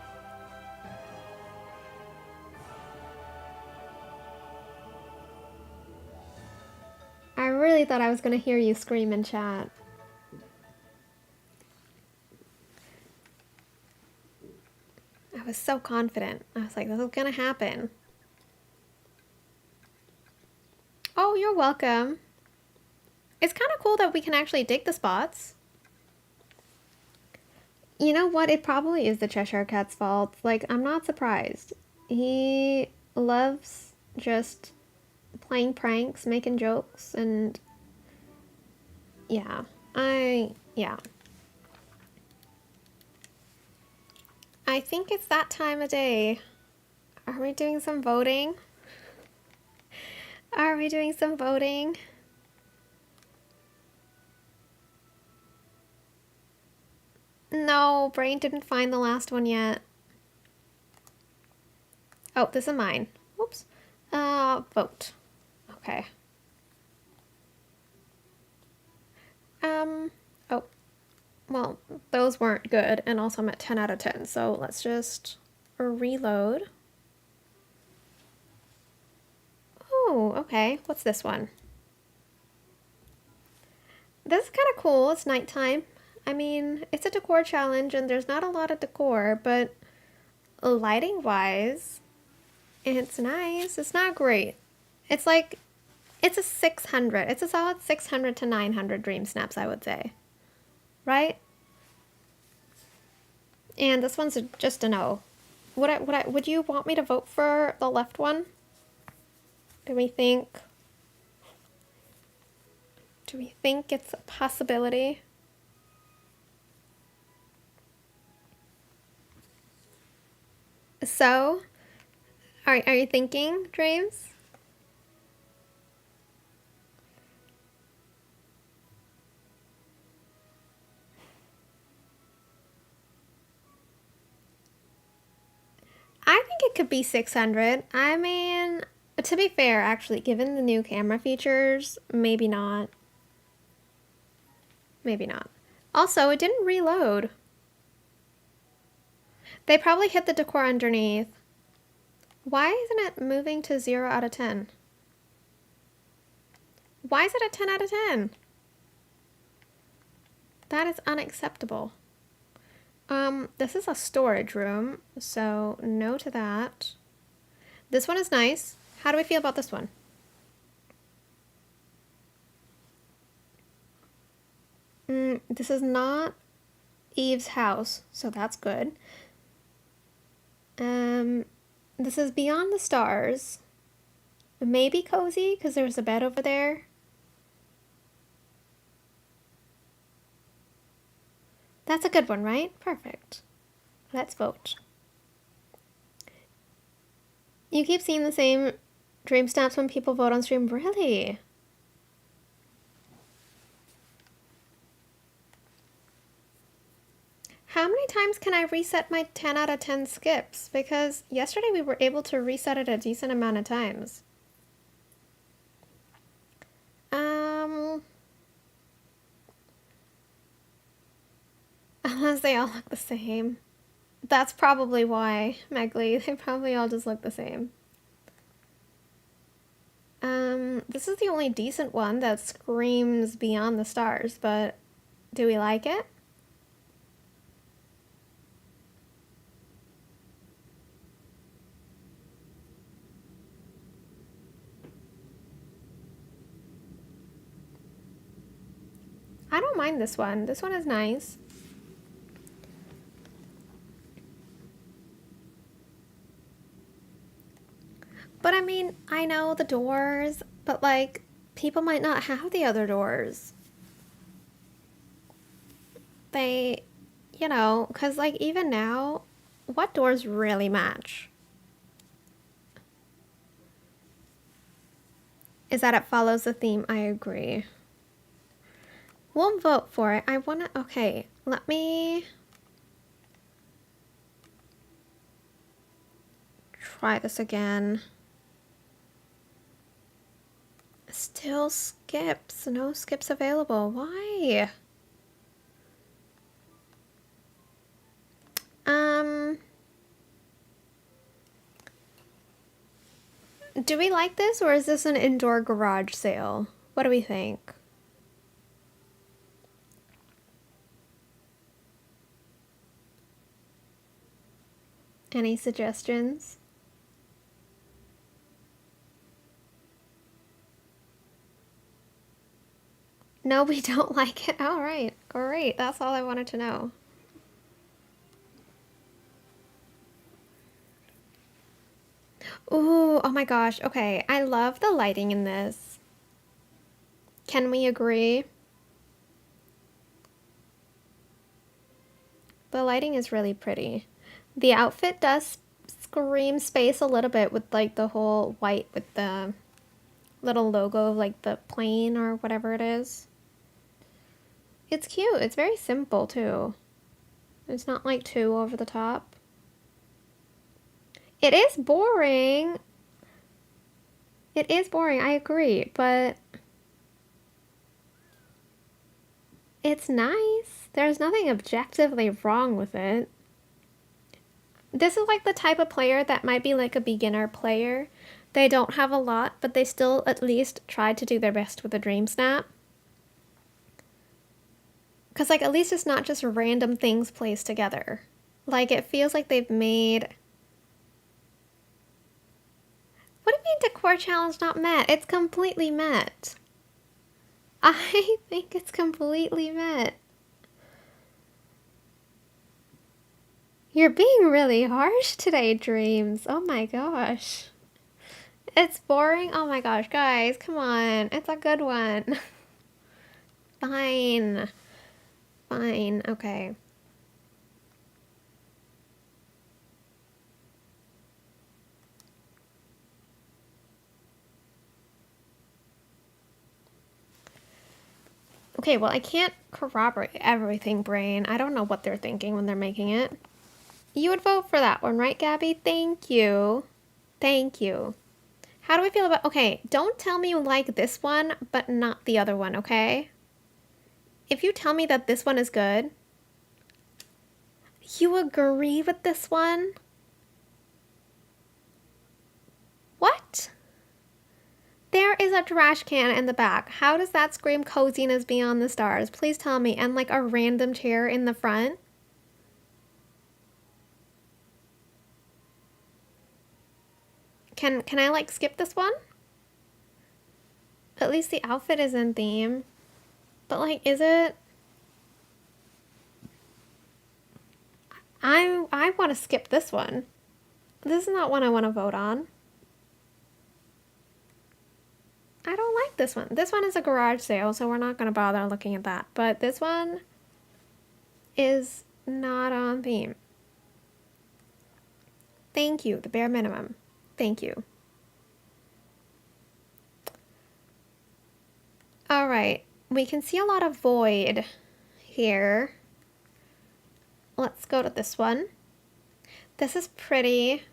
I really thought I was gonna hear you scream in chat. I was so confident. I was like, this is gonna happen. Oh, you're welcome. It's kind of cool that we can actually dig the spots. You know what? It probably is the Cheshire Cat's fault. Like, I'm not surprised. He loves just playing pranks, making jokes, and yeah. Yeah. I think it's that time of day. Are we doing some voting? Are we doing some voting? No, Brain didn't find the last one yet. Oh, this is mine. Whoops. Vote. Okay. Oh. Well, those weren't good, and also I'm at 10 out of 10, so let's just reload. Oh, okay. What's this one? This is kind of cool. It's nighttime. I mean, it's a decor challenge, and there's not a lot of decor, but lighting-wise, it's nice. It's not great. It's like, it's a 600. It's a solid 600 to 900 DreamSnaps, I would say. Right? And this one's just a no. Would you want me to vote for the left one? Do we think it's a possibility? So, are you thinking, Dreams? I think it could be 600. I mean, to be fair, actually, given the new camera features, maybe not. Maybe not. Also, it didn't reload. They probably hit the decor underneath. Why isn't it moving to 0 out of 10? Why is it a 10 out of 10? That is unacceptable. This is a storage room, so no to that. This one is nice. How do we feel about this one? This is not Eve's house, so that's good. This is Beyond the Stars. Maybe cozy, because there's a bed over there. That's a good one, right? Perfect. Let's vote. You keep seeing the same DreamSnaps when people vote on stream? Really? How many times can I reset my 10 out of 10 skips? Because yesterday we were able to reset it a decent amount of times. Unless they all look the same. That's probably why, Megly. They probably all just look the same. This is the only decent one that screams Beyond the Stars, but do we like it? I don't mind this one. This one is nice. But I mean, I know the doors, but like, people might not have the other doors. They, you know, because like even now, what doors really match? Is that it follows the theme? I agree. We'll vote for it. I wanna, okay, let me try this again. Still skips. No skips available. Why? Do we like this, or is this an indoor garage sale? What do we think? Any suggestions? No, we don't like it. All right, great. That's all I wanted to know. Ooh, oh my gosh. Okay, I love the lighting in this. Can we agree? The lighting is really pretty. The outfit does scream space a little bit with like the whole white with the little logo of like the plane or whatever it is. It's cute. It's very simple too. It's not like too over the top. It is boring. It is boring, I agree, but it's nice. There's nothing objectively wrong with it. This is like the type of player that might be like a beginner player. They don't have a lot, but they still at least try to do their best with a DreamSnap. Because like at least it's not just random things placed together. Like it feels like they've made... What do you mean decor challenge not met? It's completely met. I think it's completely met. You're being really harsh today, Dreams. Oh my gosh. It's boring? Oh my gosh, guys, come on. It's a good one. Fine. Fine, okay. Okay, well, I can't corroborate everything, Brain. I don't know what they're thinking when they're making it. You would vote for that one, right, Gabby? Thank you. Thank you. How do we feel about... Okay, don't tell me you like this one, but not the other one, okay? If you tell me that this one is good, you agree with this one? What? There is a trash can in the back. How does that scream coziness beyond the stars? Please tell me. And like a random chair in the front. Can I like skip this one? At least the outfit is in theme. But like, is it? I want to skip this one. This is not one I want to vote on. I don't like this one. This one is a garage sale, so we're not going to bother looking at that. But this one is not on theme. Thank you, the bare minimum. Thank you. All right, we can see a lot of void here. Let's go to this one. This is pretty.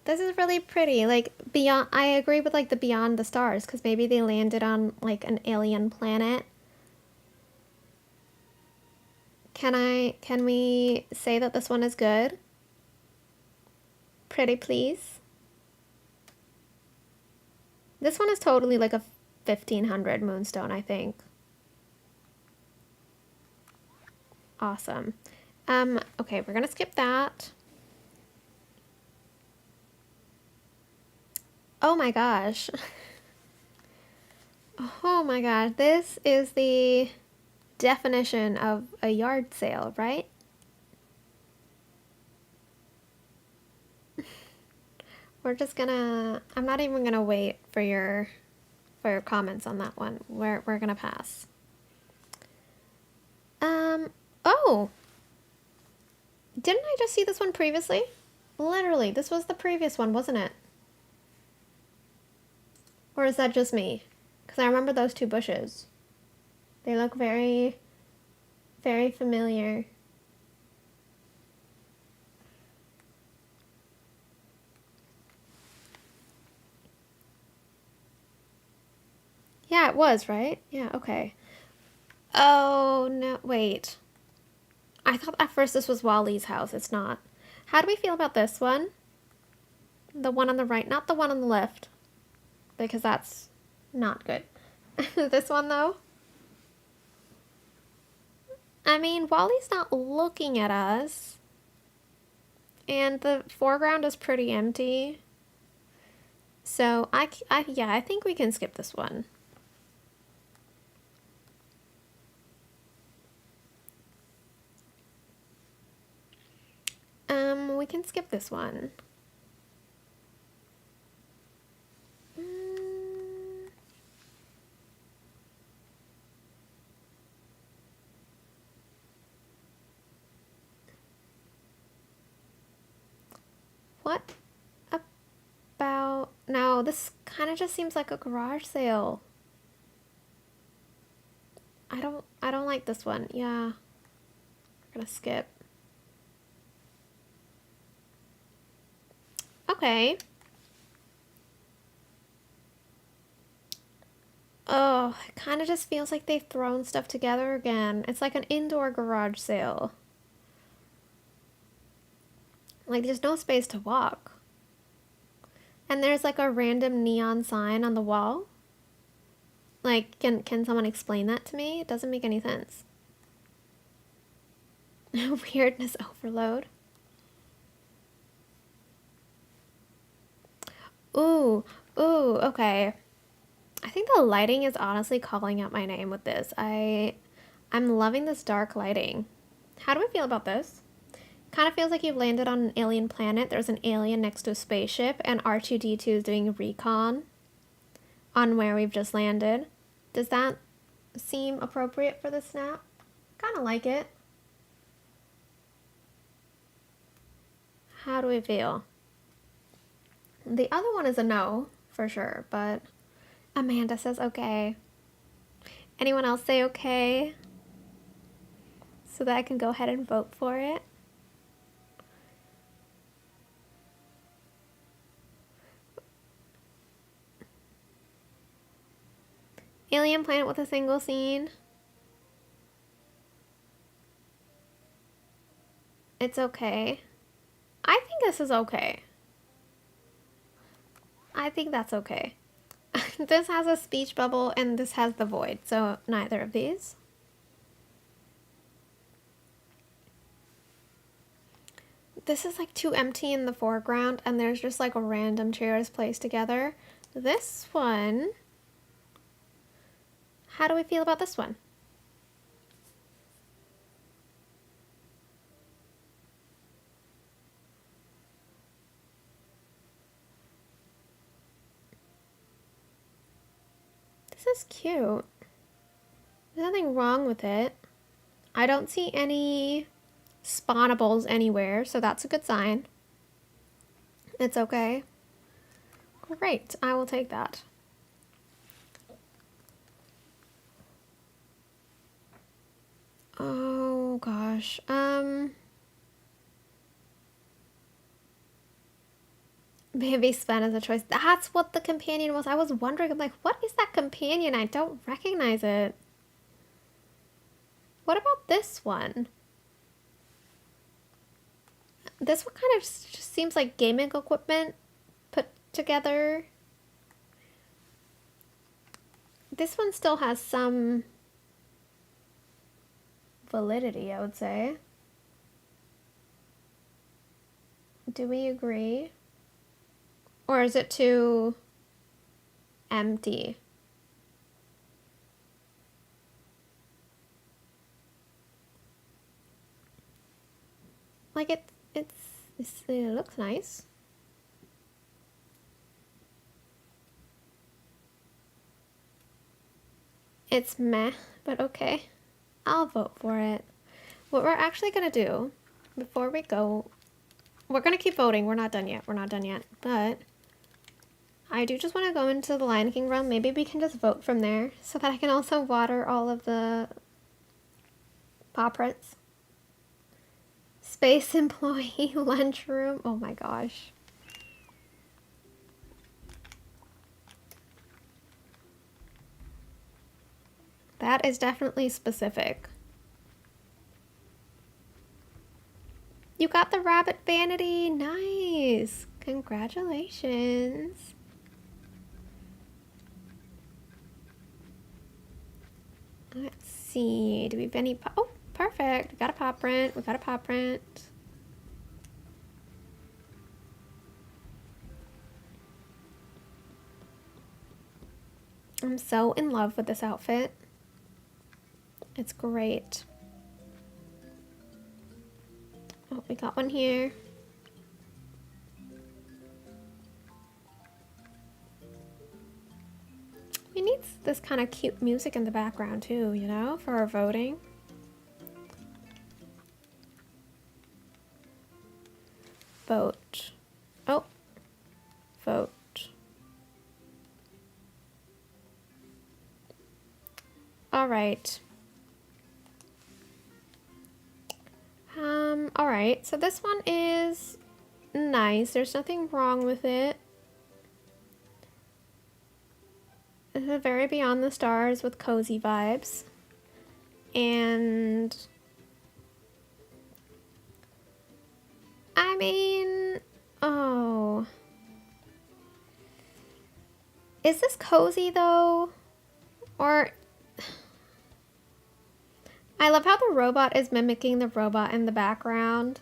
This is really pretty. Like beyond, I agree with like the Beyond the Stars because maybe they landed on like an alien planet. Can we say that this one is good? pretty, please? This one is totally like a 1500 Moonstone, I think. Awesome. Okay, we're gonna skip that. Oh my gosh. Oh my gosh, this is the definition of a yard sale, right? We're just gonna, I'm not even gonna wait for your comments on that one. We're gonna pass. Oh! Didn't I just see this one previously? Literally, this was the previous one, wasn't it? Or is that just me? Because I remember those two bushes. They look very, very familiar. Yeah, it was, right? Yeah, okay. Oh, no, wait. I thought at first this was Wally's house. It's not. How do we feel about this one? The one on the right, not the one on the left. Because that's not good. This one, though? I mean, Wally's not looking at us. And the foreground is pretty empty. So, yeah, I think we can skip this one. We can skip this one. What about... No, this kind of just seems like a garage sale. I don't like this one. Yeah. We're gonna skip. Okay. Oh, it kind of just feels like they've thrown stuff together again. It's like an indoor garage sale. Like, there's no space to walk. And there's like a random neon sign on the wall. Like, can someone explain that to me? It doesn't make any sense. Weirdness overload. Ooh, okay. I think the lighting is honestly calling out my name with this. I'm loving this dark lighting. How do we feel about this? Kind of feels like you've landed on an alien planet. There's an alien next to a spaceship, and R2-D2 is doing recon on where we've just landed. Does that seem appropriate for the snap? Kind of like it. How do we feel? The other one is a no, for sure, but Amanda says okay. Anyone else say okay? So that I can go ahead and vote for it. Alien planet with a single scene. It's okay. I think this is okay. I think that's okay. This has a speech bubble and this has the void, so neither of these. This is like too empty in the foreground and there's just like random chairs placed together. This one, how do we feel about this one? This is cute. There's nothing wrong with it. I don't see any spawnables anywhere, so that's a good sign. It's okay. Great, I will take that. Oh gosh, maybe Sven is a choice. That's what the companion was. I was wondering, I'm like, what is that companion? I don't recognize it. What about this one? This one kind of just seems like gaming equipment put together. This one still has some validity, I would say. Do we agree? Or is it too empty? Like it looks nice. It's meh, but okay. I'll vote for it. What we're actually gonna do before we go, we're gonna keep voting. We're not done yet. We're not done yet. But I do just want to go into the Lion King realm. Maybe we can just vote from there so that I can also water all of the paw prints. Space employee lunchroom. Oh my gosh. That is definitely specific. You got the rabbit vanity. Nice. Congratulations. Let's see. Do we have any? Oh, perfect. We got a paw print. We got a paw print. I'm so in love with this outfit. It's great. Oh, we got one here. We need this kind of cute music in the background too, you know, for our voting. Vote. Oh, vote. All right. All right, so this one is nice. There's nothing wrong with it. This is very Beyond the Stars with cozy vibes. And I mean, oh. Is this cozy though? Or I love how the robot is mimicking the robot in the background.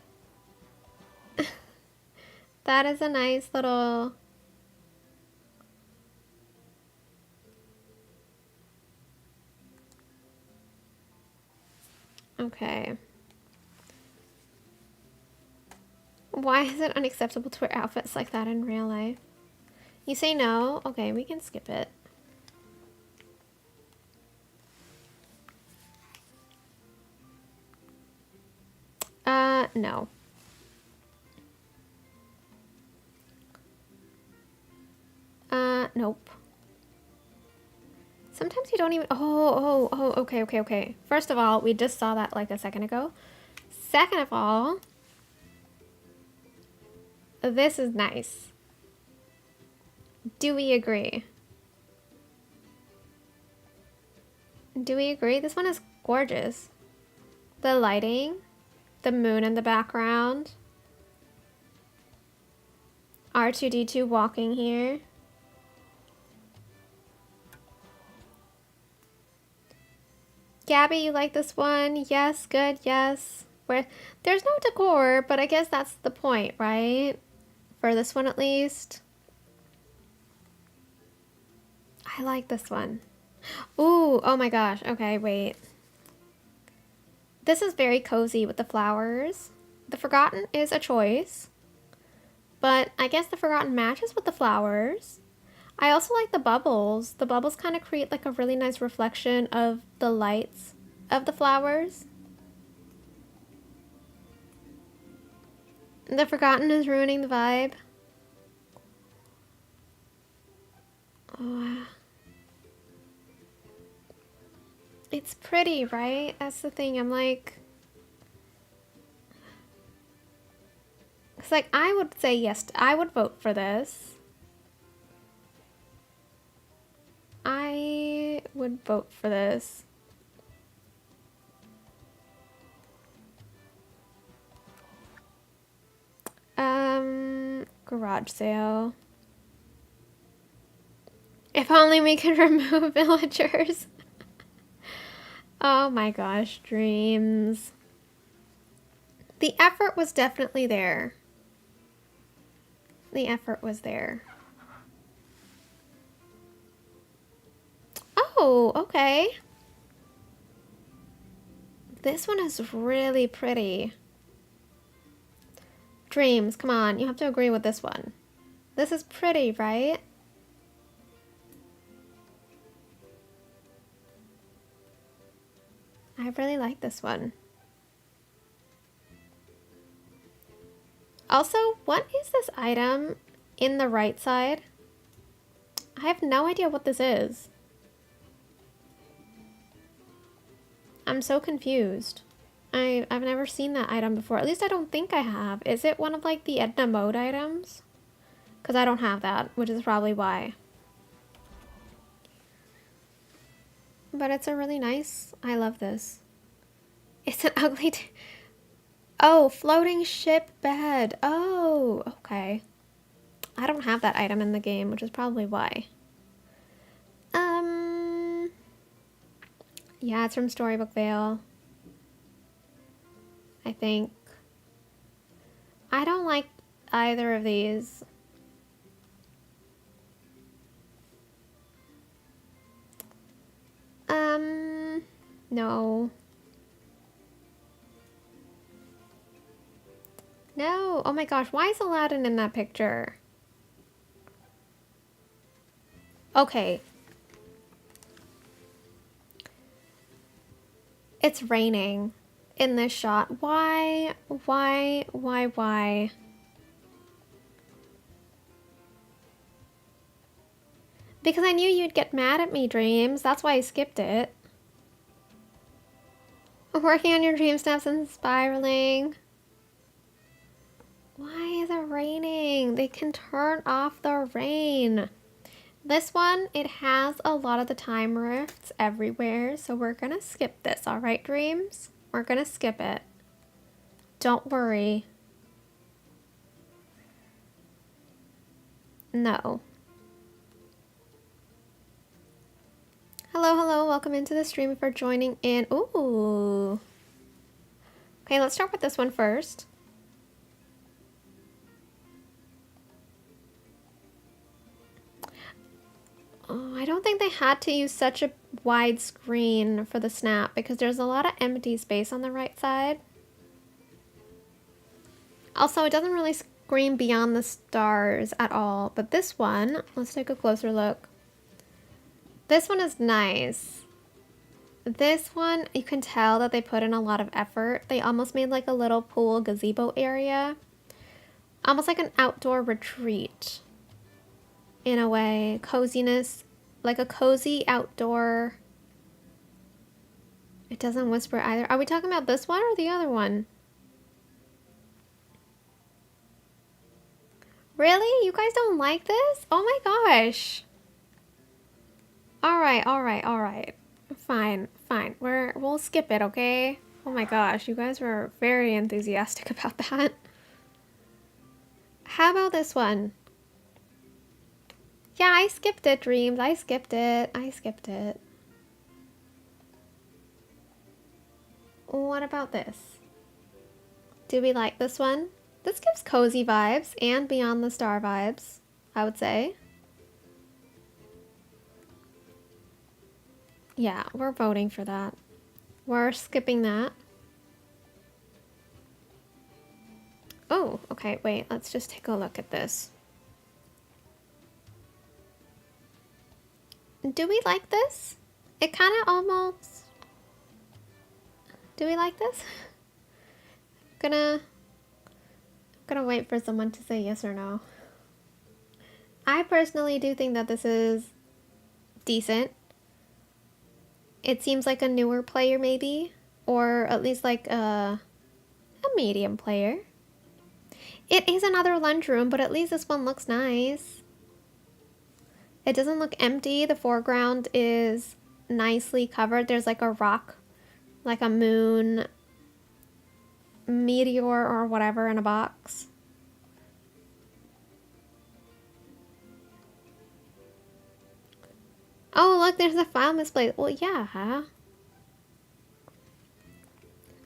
That is a nice little... Okay. Why is it unacceptable to wear outfits like that in real life? You say no? Okay, we can skip it. No. Nope. Sometimes you don't even... Oh, okay. First of all, we just saw that like a second ago. Second of all, this is nice. Do we agree? Do we agree? This one is gorgeous. The lighting, the moon in the background, R2-D2 walking here. Gabby, you like this one? Yes, good, yes. There's no decor, but I guess that's the point, right? For this one at least. I like this one. Ooh, oh my gosh. Okay, wait. This is very cozy with the flowers. The Forgotten is a choice, but I guess the Forgotten matches with the flowers. I also like the bubbles. The bubbles kind of create like a really nice reflection of the lights of the flowers. The Forgotten is ruining the vibe. Oh. It's pretty, right? That's the thing. I'm like... It's like, I would say yes. I would vote for this. I would vote for this. garage sale. If only we could remove villagers. Oh my gosh, dreams. The effort was definitely there. The effort was there. Oh, okay. This one is really pretty. Dreams, come on, you have to agree with this one. This is pretty, right? I really like this one. Also, what is this item in the right side? I have no idea what this is. I'm so confused. I've never seen that item before. At least I don't think I have. Is it one of like the Edna mode items? Because I don't have that, which is probably why. But it's a really nice, I love this. It's an ugly, oh, floating ship bed. Oh, okay. I don't have that item in the game, which is probably why. Yeah, it's from Storybook Vale. I think. I don't like either of these. No. No, oh my gosh, why is Aladdin in that picture? Okay. It's raining in this shot. Why? Because I knew you'd get mad at me, Dreams. That's why I skipped it. Working on your DreamSnaps and spiraling. Why is it raining? They can turn off the rain. This one, it has a lot of the time rifts everywhere, so we're gonna skip this, all right, Dreams? We're gonna skip it. Don't worry. No. Hello, hello, welcome into the stream for joining in. Ooh. Okay, let's start with this one first. Oh, I don't think they had to use such a wide screen for the snap because there's a lot of empty space on the right side. Also, it doesn't really scream beyond the stars at all, but this one, let's take a closer look. This one is nice. This one, you can tell that they put in a lot of effort. They almost made like a little pool gazebo area. Almost like an outdoor retreat. In a way, coziness, like a cozy outdoor. It doesn't whisper either. Are we talking about this one or the other one? Really? You guys don't like this? Oh my gosh. All right. Fine. We'll skip it, okay? Oh my gosh, you guys were very enthusiastic about that. How about this one? Yeah, I skipped it, Dreams. I skipped it. What about this? Do we like this one? This gives cozy vibes and Beyond the Star vibes, I would say. Yeah, we're voting for that. We're skipping that. Oh, okay, wait, let's just take a look at this. Do we like this? It kind of almost... Do we like this? Gonna wait for someone to say yes or no. I personally do think that this is decent. It seems like a newer player maybe, or at least like a medium player. It is another lunchroom, but at least this one looks nice. It doesn't look empty. The foreground is nicely covered. There's like a rock, like a moon, meteor or whatever in a box. Oh, look, there's a file misplaced. Well, yeah.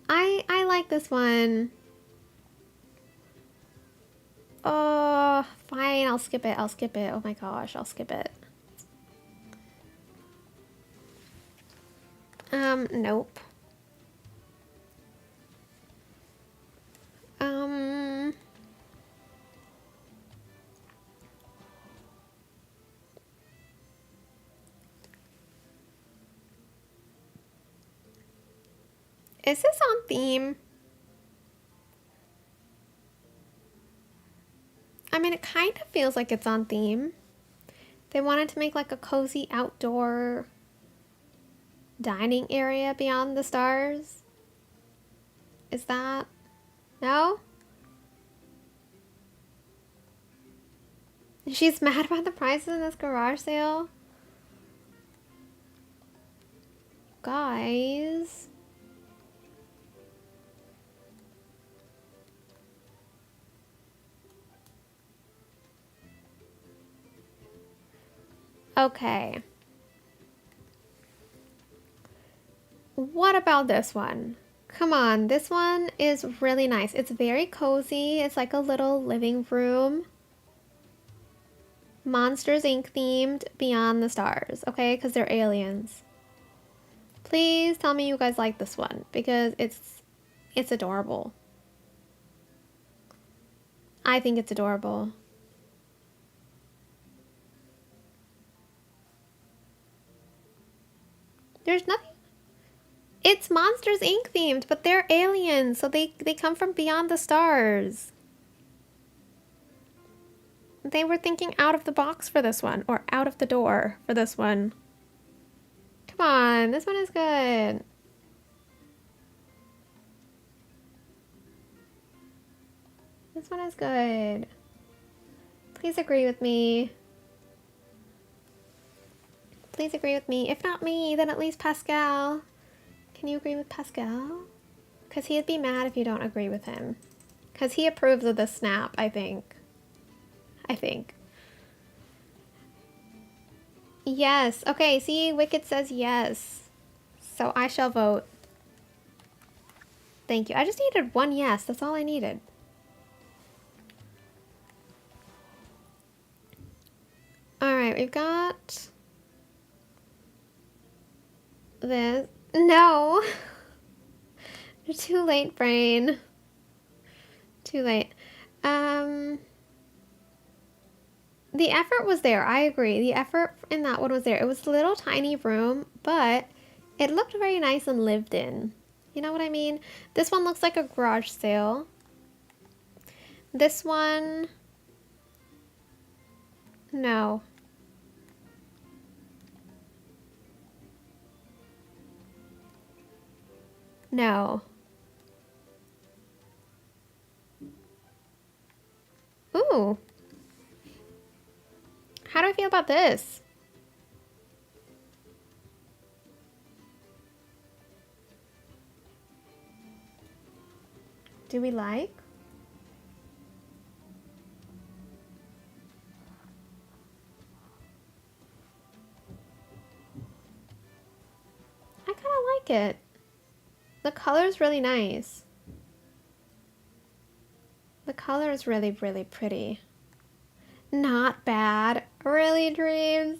I like this one. Oh, fine. I'll skip it. I'll skip it. Oh my gosh, I'll skip it. Nope. Is this on theme? I mean, it kind of feels like it's on theme. They wanted to make like a cozy outdoor dining area beyond the stars. Is that? No? She's mad about the prices in this garage sale? Guys. Okay. What about this one? Come on, this one is really nice. It's very cozy. It's like a little living room. Monsters Inc. themed beyond the stars, okay? Because they're aliens. Please tell me you guys like this one because it's adorable. I think it's adorable. There's nothing. It's Monsters Inc. themed, but they're aliens, so they come from beyond the stars. They were thinking out of the box for this one, or out of the door for this one. Come on, this one is good. This one is good. Please agree with me. Please agree with me. If not me, then at least Pascal. Can you agree with Pascal? Because he'd be mad if you don't agree with him. Because he approves of the snap, I think. Yes. Okay, see, Wicked says yes. So I shall vote. Thank you. I just needed one yes. That's all I needed. Alright, we've got this. No. You're too late, brain. Too late. The effort was there. I agree. The effort in that one was there. It was a little tiny room, but it looked very nice and lived in. You know what I mean? This one looks like a garage sale. This one... No. No. Ooh. How do I feel about this? Do we like? I kind of like it. The color is really nice. The color is really, really pretty. Not bad. Really, Dreams?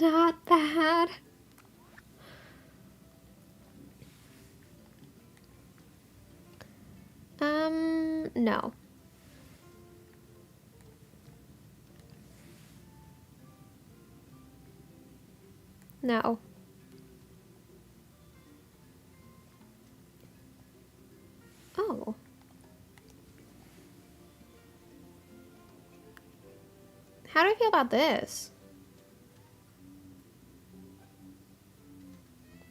Not bad. No. No. Oh. How do I feel about this?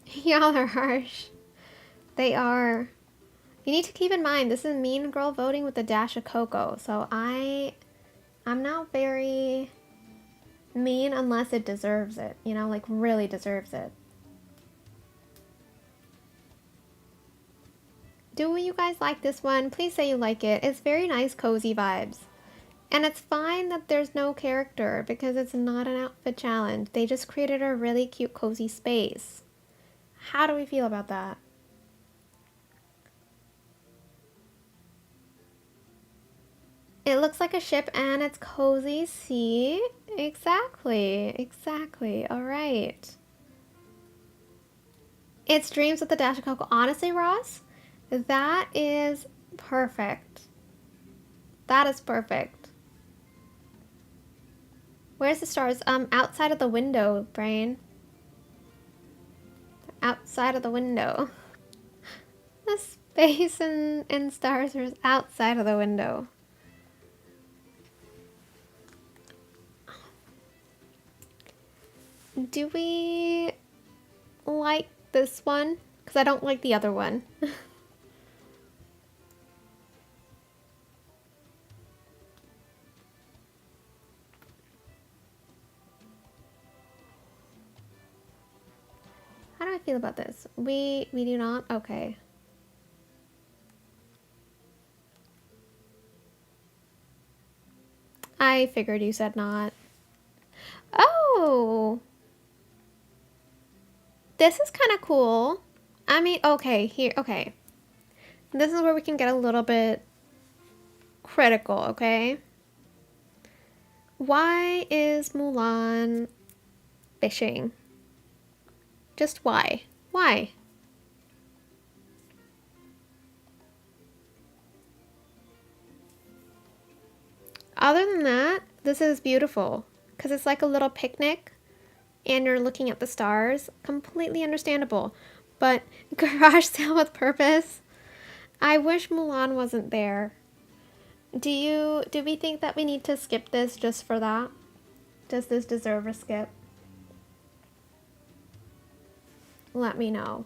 Y'all are harsh. They are. You need to keep in mind, this is Mean Girl voting with a dash of Coco. So I'm not very mean unless it deserves it. You know, like really deserves it. Do you guys like this one? Please say you like it. It's very nice, cozy vibes. And it's fine that there's no character because it's not an outfit challenge. They just created a really cute, cozy space. How do we feel about that? It looks like a ship and it's cozy. See? Exactly. Exactly. All right. It's dreams with the dash of Coco. Honestly, Ross, that is perfect. That is perfect. Where's the stars? Outside of the window, Brain. Outside of the window. The space and stars are outside of the window. Do we like this one? Because I don't like the other one. How do I feel about this? We do not? Okay. I figured you said not. Oh! This is kind of cool. I mean, okay, here, okay. This is where we can get a little bit critical, okay? Why is Mulan fishing? Just why? Why? Other than that, this is beautiful because it's like a little picnic and you're looking at the stars. Completely understandable. But garage sale with purpose? I wish Mulan wasn't there. Do we think that we need to skip this just for that? Does this deserve a skip? Let me know.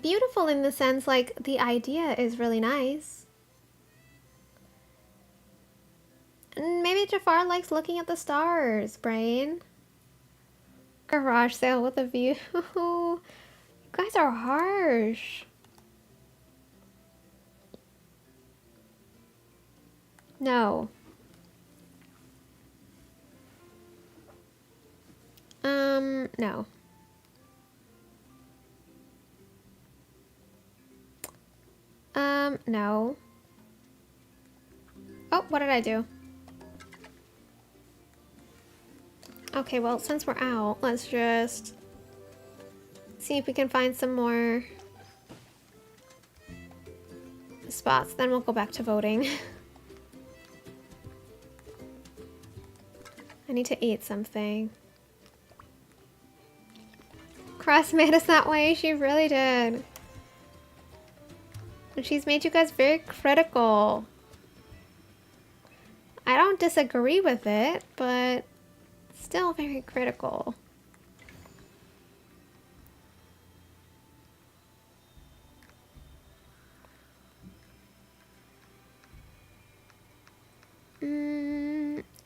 Beautiful in the sense like the idea is really nice. And maybe Jafar likes looking at the stars, Brain. Garage sale with a view. You guys are harsh. No. No. No. Oh, what did I do? Okay, well, since we're out, let's just see if we can find some more spots. Then we'll go back to voting. I need to eat something. Crust made us that way. She really did. And she's made you guys very critical. I don't disagree with it, but still very critical.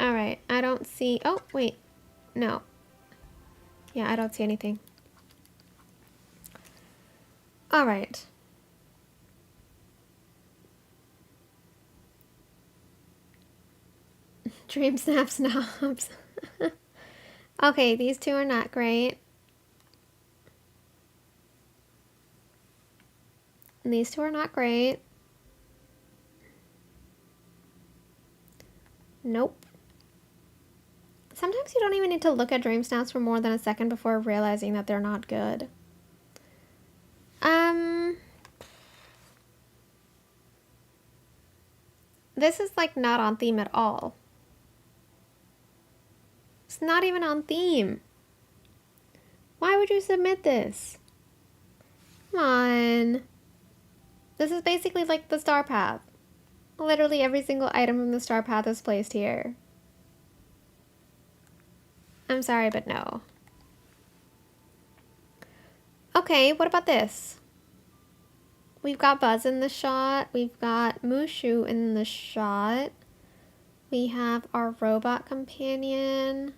Alright, I don't see... Oh, wait. No. Yeah, I don't see anything. Alright. DreamSnaps snobs. Okay, these two are not great. And these two are not great. Nope. Sometimes you don't even need to look at DreamSnaps for more than a second before realizing that they're not good. This is like not on theme at all. It's not even on theme. Why would you submit this? Come on. This is basically like the star path. Literally every single item from the star path is placed here. I'm sorry, but no. Okay, what about this? We've got Buzz in the shot. We've got Mushu in the shot. We have our robot companion.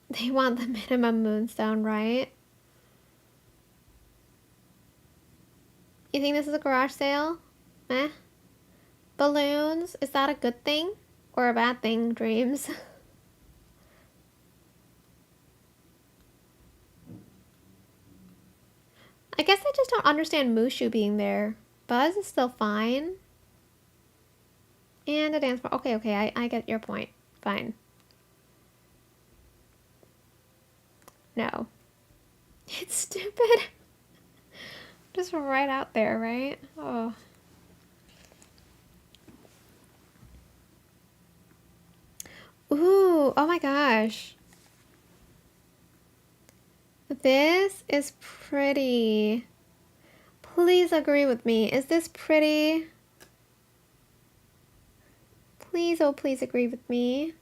They want the minimum Moonstone, right? You think this is a garage sale? Meh. Balloons, is that a good thing? Or a bad thing, Dreams? I guess I just don't understand Mushu being there. Buzz is still fine. And a dance bar. Okay, okay, I get your point. Fine. No. It's stupid. Just right out there, right? Oh. Ooh, oh my gosh. This is pretty. Please agree with me. Is this pretty? Please, oh please agree with me.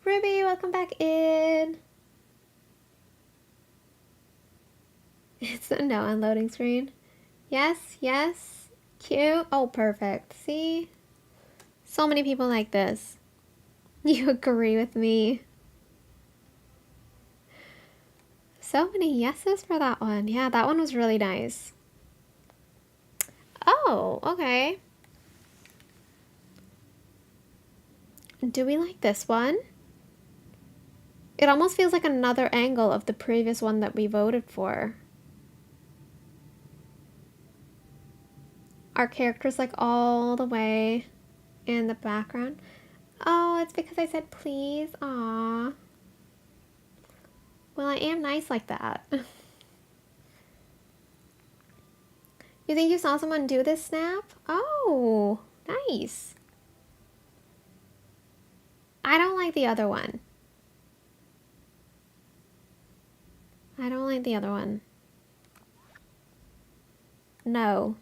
Ruby, welcome back in. It's a no unloading screen. Yes, yes. Cute. Oh, perfect. See? So many people like this. You agree with me. So many yeses for that one. Yeah, that one was really nice. Oh, okay. Do we like this one? It almost feels like another angle of the previous one that we voted for. Our character's like all the way in the background. Oh, it's because I said please. Aww. Well, I am nice like that. You think you saw someone do this snap? Oh, nice. I don't like the other one. I don't like the other one. No.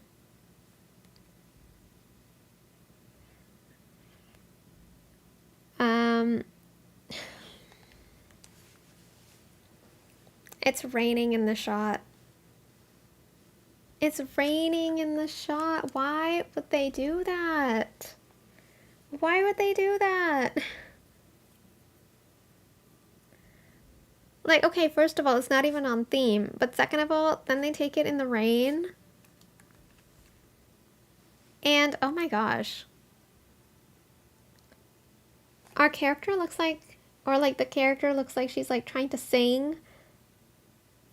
It's raining in the shot. It's raining in the shot. Why would they do that? Why would they do that? Like, okay, first of all, it's not even on theme. But second of all, then they take it in the rain. And, oh my gosh. Our character looks like, or like the character looks like she's like trying to sing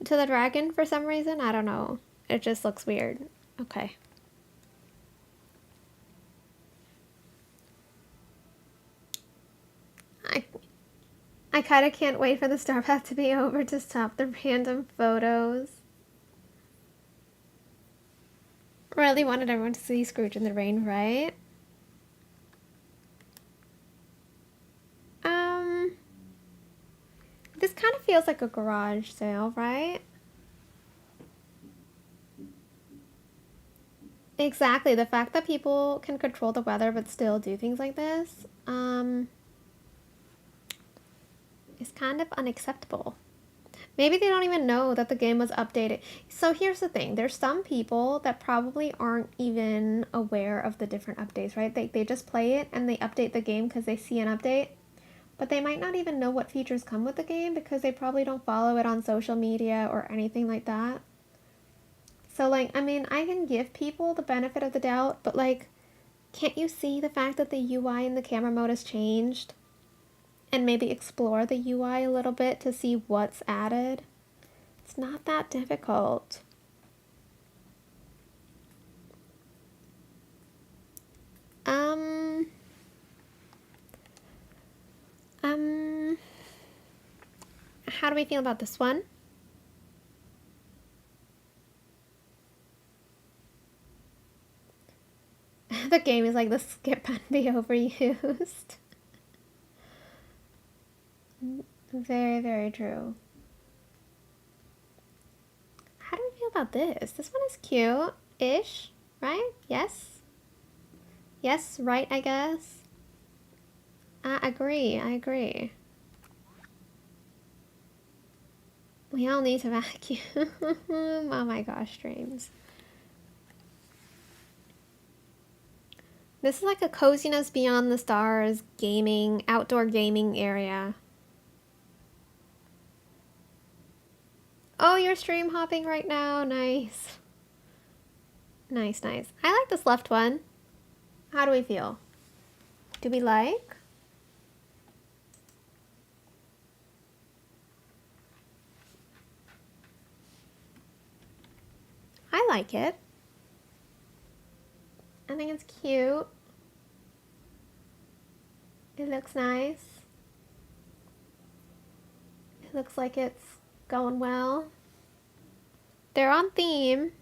to the dragon for some reason. I don't know. It just looks weird. Okay. I kind of can't wait for the star path to be over to stop the random photos. Really wanted everyone to see Scrooge in the rain, right? This kind of feels like a garage sale, right? Exactly. The fact that people can control the weather but still do things like this, is kind of unacceptable. Maybe they don't even know that the game was updated. So here's the thing. There's some people that probably aren't even aware of the different updates, right? They just play it and they update the game because they see an update. But they might not even know what features come with the game because they probably don't follow it on social media or anything like that. So, like, I mean, I can give people the benefit of the doubt, but, like, can't you see the fact that the UI in the camera mode has changed? And maybe explore the UI a little bit to see what's added? It's not that difficult. How do we feel about this one? The game is like the skip button be overused. Very, very true. How do we feel about this? This one is cute-ish, right? Yes? Yes, right, I guess? I agree, I agree. We all need to vacuum. Oh my gosh, dreams. This is like a coziness beyond the stars gaming, outdoor gaming area. Oh, you're stream hopping right now. Nice. Nice, nice. I like this left one. How do we feel? Do we like? I like it. I think it's cute. It looks nice. It looks like it's going well. They're on theme.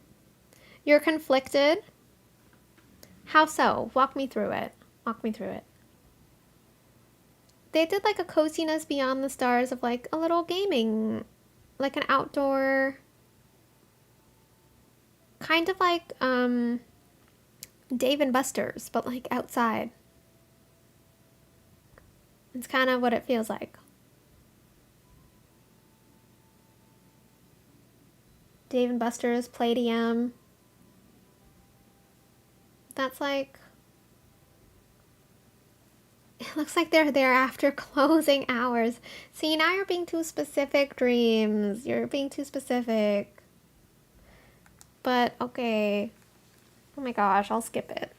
You're conflicted. How so? Walk me through it. Walk me through it. They did like a coziness beyond the stars of like a little gaming, like an outdoor, kind of like Dave and Buster's, but like outside. It's kind of what it feels like. Dave and Buster's, Palladium. That's like, it looks like they're there after closing hours. See, now you're being too specific, Dreams. You're being too specific. But, okay. Oh my gosh, I'll skip it.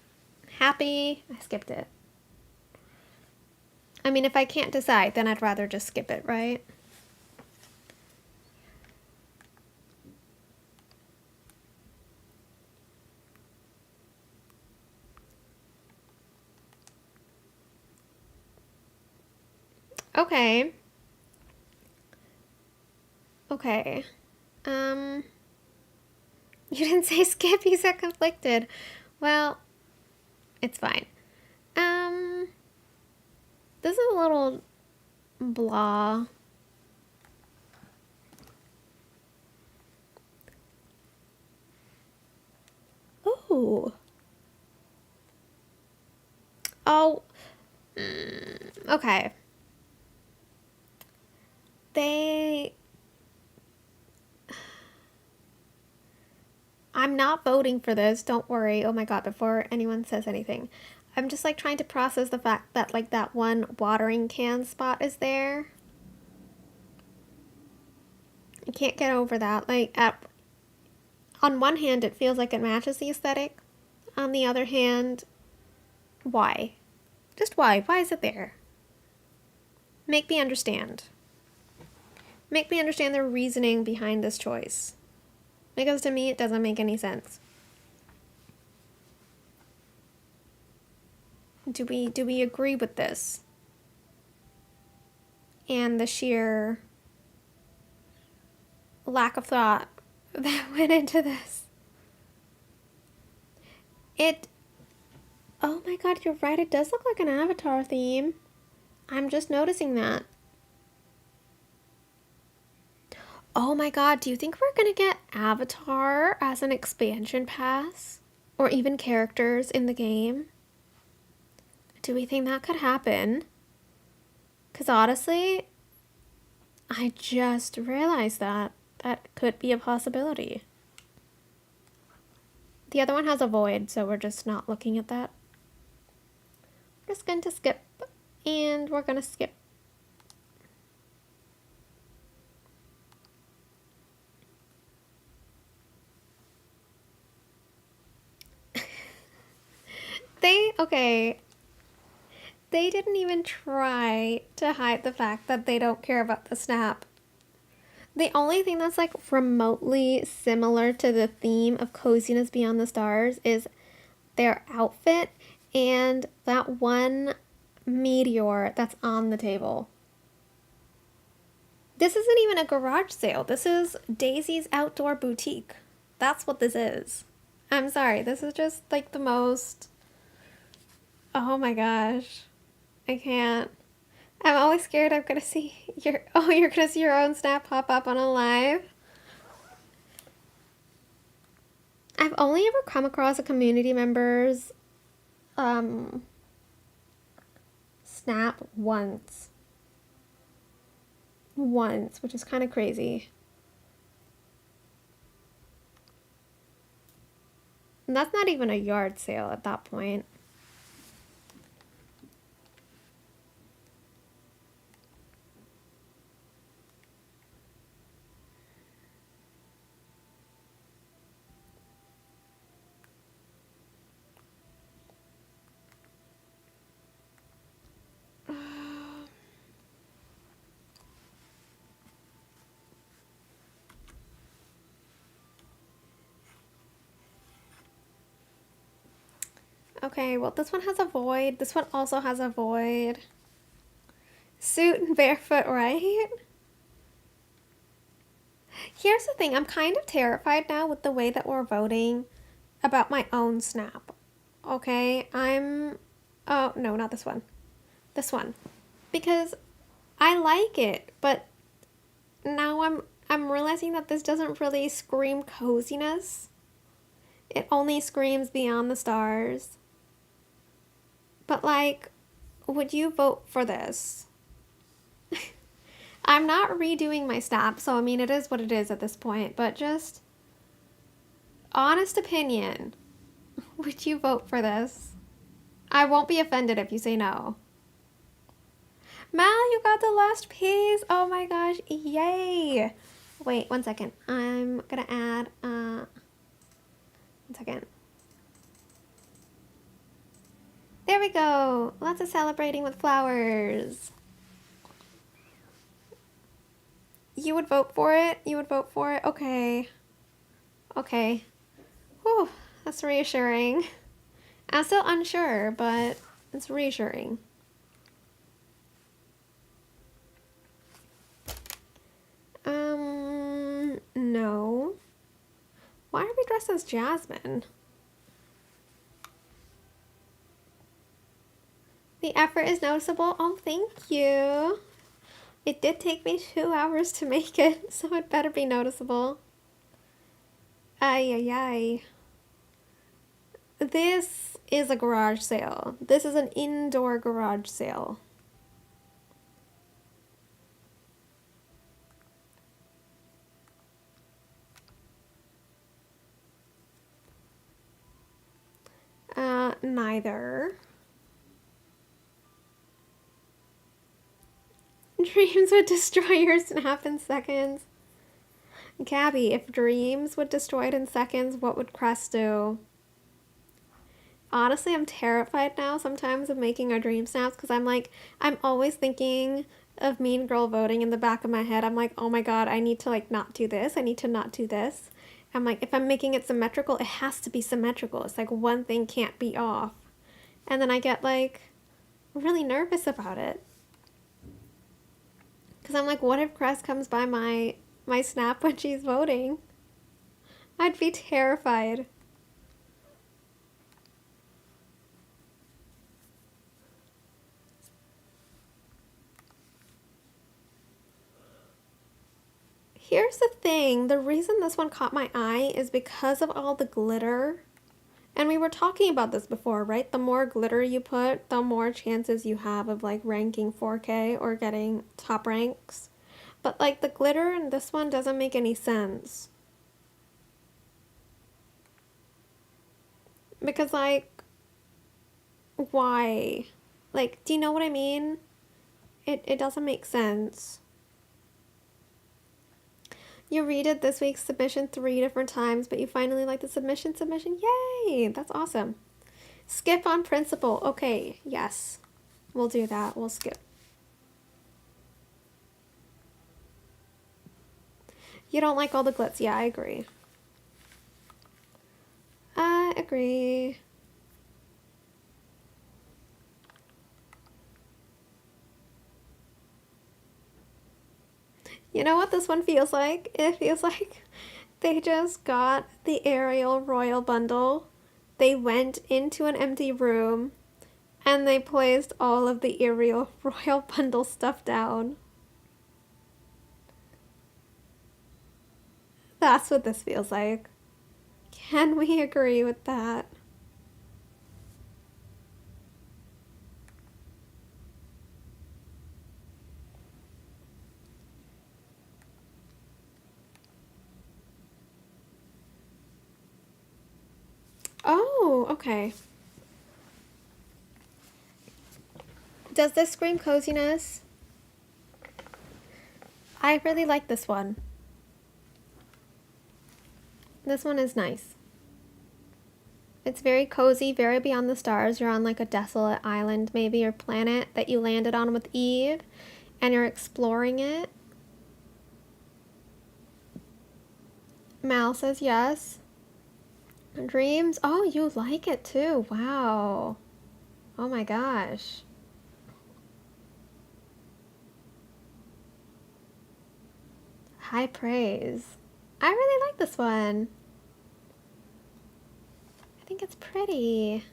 Happy, I skipped it. I mean, if I can't decide, then I'd rather just skip it, right? Okay. Okay. You didn't say skip, you said conflicted. Well, it's fine. This is a little blah. Ooh. Oh. Okay. I'm not voting for this, don't worry. Oh my god, before anyone says anything. I'm just like trying to process the fact that like that one watering can spot is there. I can't get over that. Like on one hand it feels like it matches the aesthetic. On the other hand, why? Just why? Why is it there? Make me understand. Make me understand the reasoning behind this choice. Because to me, it doesn't make any sense. Do we agree with this? And the sheer lack of thought that went into this. Oh my god, you're right. It does look like an Avatar theme. I'm just noticing that. Oh my god, do you think we're gonna get Avatar as an expansion pass? Or even characters in the game? Do we think that could happen? Because honestly, I just realized that. That could be a possibility. The other one has a void, so we're just not looking at that. We're just going to skip, and we're going to skip. Okay. They didn't even try to hide the fact that they don't care about the snap. The only thing that's like remotely similar to the theme of coziness beyond the stars is their outfit and that one meteor that's on the table. This isn't even a garage sale. This is Daisy's Outdoor Boutique. That's what this is. I'm sorry. This is just like the most... Oh my gosh. I can't. I'm always scared I'm gonna see your... Oh, you're gonna see your own snap pop up on a live? I've only ever come across a community member's snap once. Once, which is kind of crazy. And that's not even a yard sale at that point. Okay, well, this one has a void. This one also has a void. Suit and barefoot, right? Here's the thing. I'm kind of terrified now with the way that we're voting about my own snap. Okay, oh, no, not this one. This one. Because I like it, but now I'm realizing that this doesn't really scream coziness. It only screams beyond the stars. But like, would you vote for this? I'm not redoing my snap, so I mean, it is what it is at this point, but just honest opinion. Would you vote for this? I won't be offended if you say no. Mal, you got the last piece. Oh my gosh, yay. Wait, 1 second. I'm gonna add, 1 second. There we go. Lots of celebrating with flowers. You would vote for it? You would vote for it? Okay. Okay. Whew, that's reassuring. I'm still unsure, but it's reassuring. No. Why are we dressed as Jasmine? The effort is noticeable. Oh, thank you. It did take me 2 hours to make it, so it better be noticeable. Ay, ay, ay. This is a garage sale. This is an indoor garage sale. Neither. Dreams would destroy your snap in seconds. Gabby, if dreams would destroy it in seconds, what would Crest do? Honestly, I'm terrified now sometimes of making our dream snaps because I'm always thinking of Mean Girl voting in the back of my head. I'm like, oh my god, I need to like not do this. I need to not do this. I'm like, if I'm making it symmetrical, it has to be symmetrical. It's like one thing can't be off. And then I get like really nervous about it. Because I'm like, what if Crest comes by my snap when she's voting? I'd be terrified. Here's the thing, the reason this one caught my eye is because of all the glitter. And we were talking about this before, right? The more glitter you put, the more chances you have of like ranking 4K or getting top ranks. But like the glitter in this one doesn't make any sense. Because like, why? Like, do you know what I mean? It doesn't make sense. You redid this week's submission 3 different times, but you finally like the submission. Yay! That's awesome. Skip on principle. Okay, yes. We'll do that. We'll skip. You don't like all the glitz. Yeah, I agree. I agree. You know what this one feels like? It feels like they just got the Ariel Royal bundle. They went into an empty room and they placed all of the Ariel Royal bundle stuff down. That's what this feels like. Can we agree with that? Oh, okay. Does this scream coziness? I really like this one. This one is nice. It's very cozy, very beyond the stars. You're on like a desolate island maybe, or planet that you landed on with Eve, and you're exploring it. Mal says yes. Dreams? Oh, you like it too. Wow. Oh my gosh. High praise. I really like this one. I think it's pretty.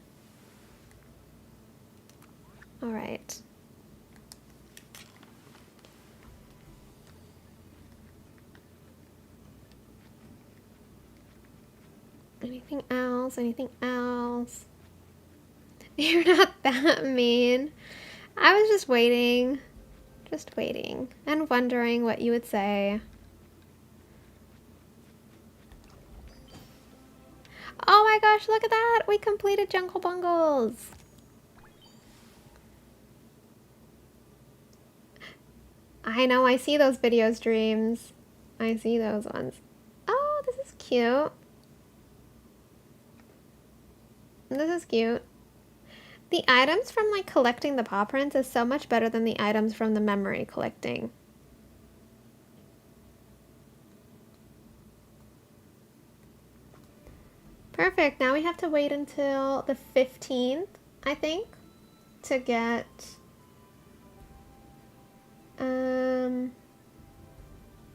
All right. Anything else? Anything else? You're not that mean. I was just waiting and wondering what you would say. Oh my gosh, look at that! We completed Jungle Bungles! I know, I see those videos, Dreams. I see those ones. Oh, this is cute. This is cute. The items from like collecting the paw prints is so much better than the items from the memory collecting. Perfect. Now we have to wait until the 15th, I think, to get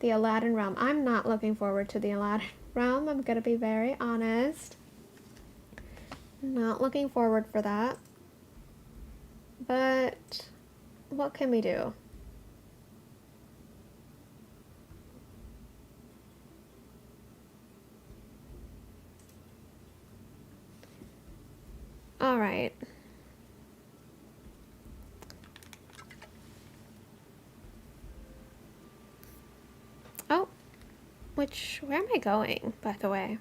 the Aladdin realm. I'm not looking forward to the Aladdin realm. I'm gonna be very honest. Not looking forward for that. But what can we do? All right. Oh, where am I going, by the way?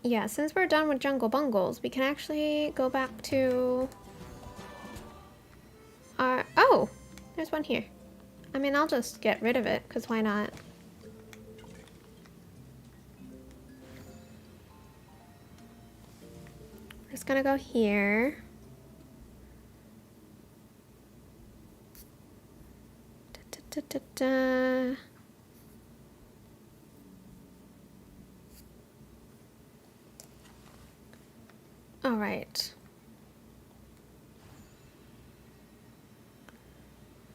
Yeah, since we're done with Jungle Bungles, we can actually go back to our, oh, there's one here. I mean, I'll just get rid of it, because why not? We're just gonna go here. Da, da, da, da. All right.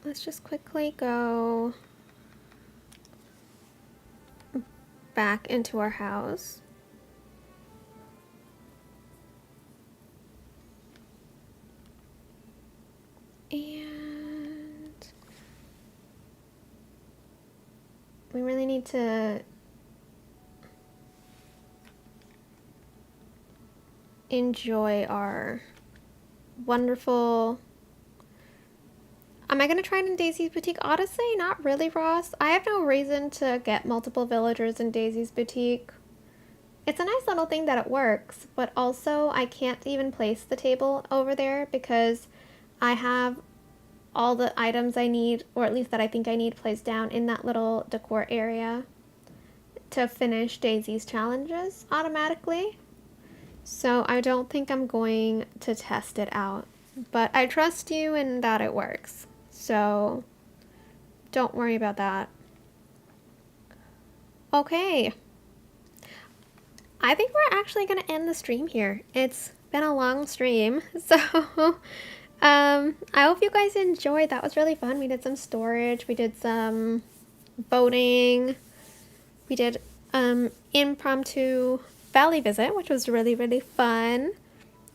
Let's just quickly go back into our house. And we really need to enjoy our wonderful... Am I going to try it in Daisy's Boutique? Honestly, not really, Ross. I have no reason to get multiple villagers in Daisy's Boutique. It's a nice little thing that it works, but also I can't even place the table over there because I have all the items I need, or at least that I think I need, placed down in that little decor area to finish Daisy's challenges automatically. So I don't think I'm going to test it out, but I trust you in that it works. So don't worry about that. Okay. I think we're actually going to end the stream here. It's been a long stream, so I hope you guys enjoyed. That was really fun. We did some storage, we did some voting, we did impromptu valley visit, which was really, really fun,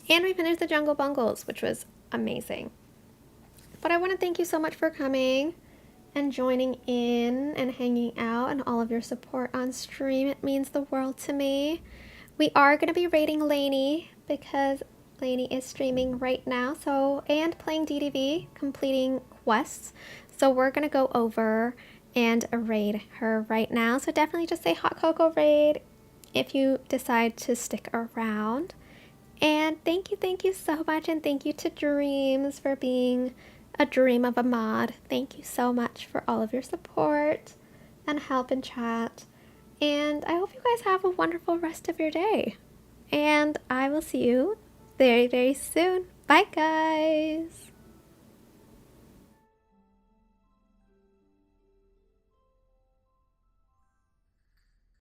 and we finished the Jungle Bungles, which was amazing. But I want to thank you so much for coming and joining in and hanging out and all of your support on stream. It means the world to me. We are going to be raiding Lainey because Lainey is streaming right now, and playing DDV, completing quests. So we're going to go over and raid her right now. So definitely just say Hot Coco raid if you decide to stick around. And thank you so much, and thank you to Dreams for being a dream of a mod. Thank you so much for all of your support and help in chat. And I hope you guys have a wonderful rest of your day. And I will see you very, very soon. Bye, guys.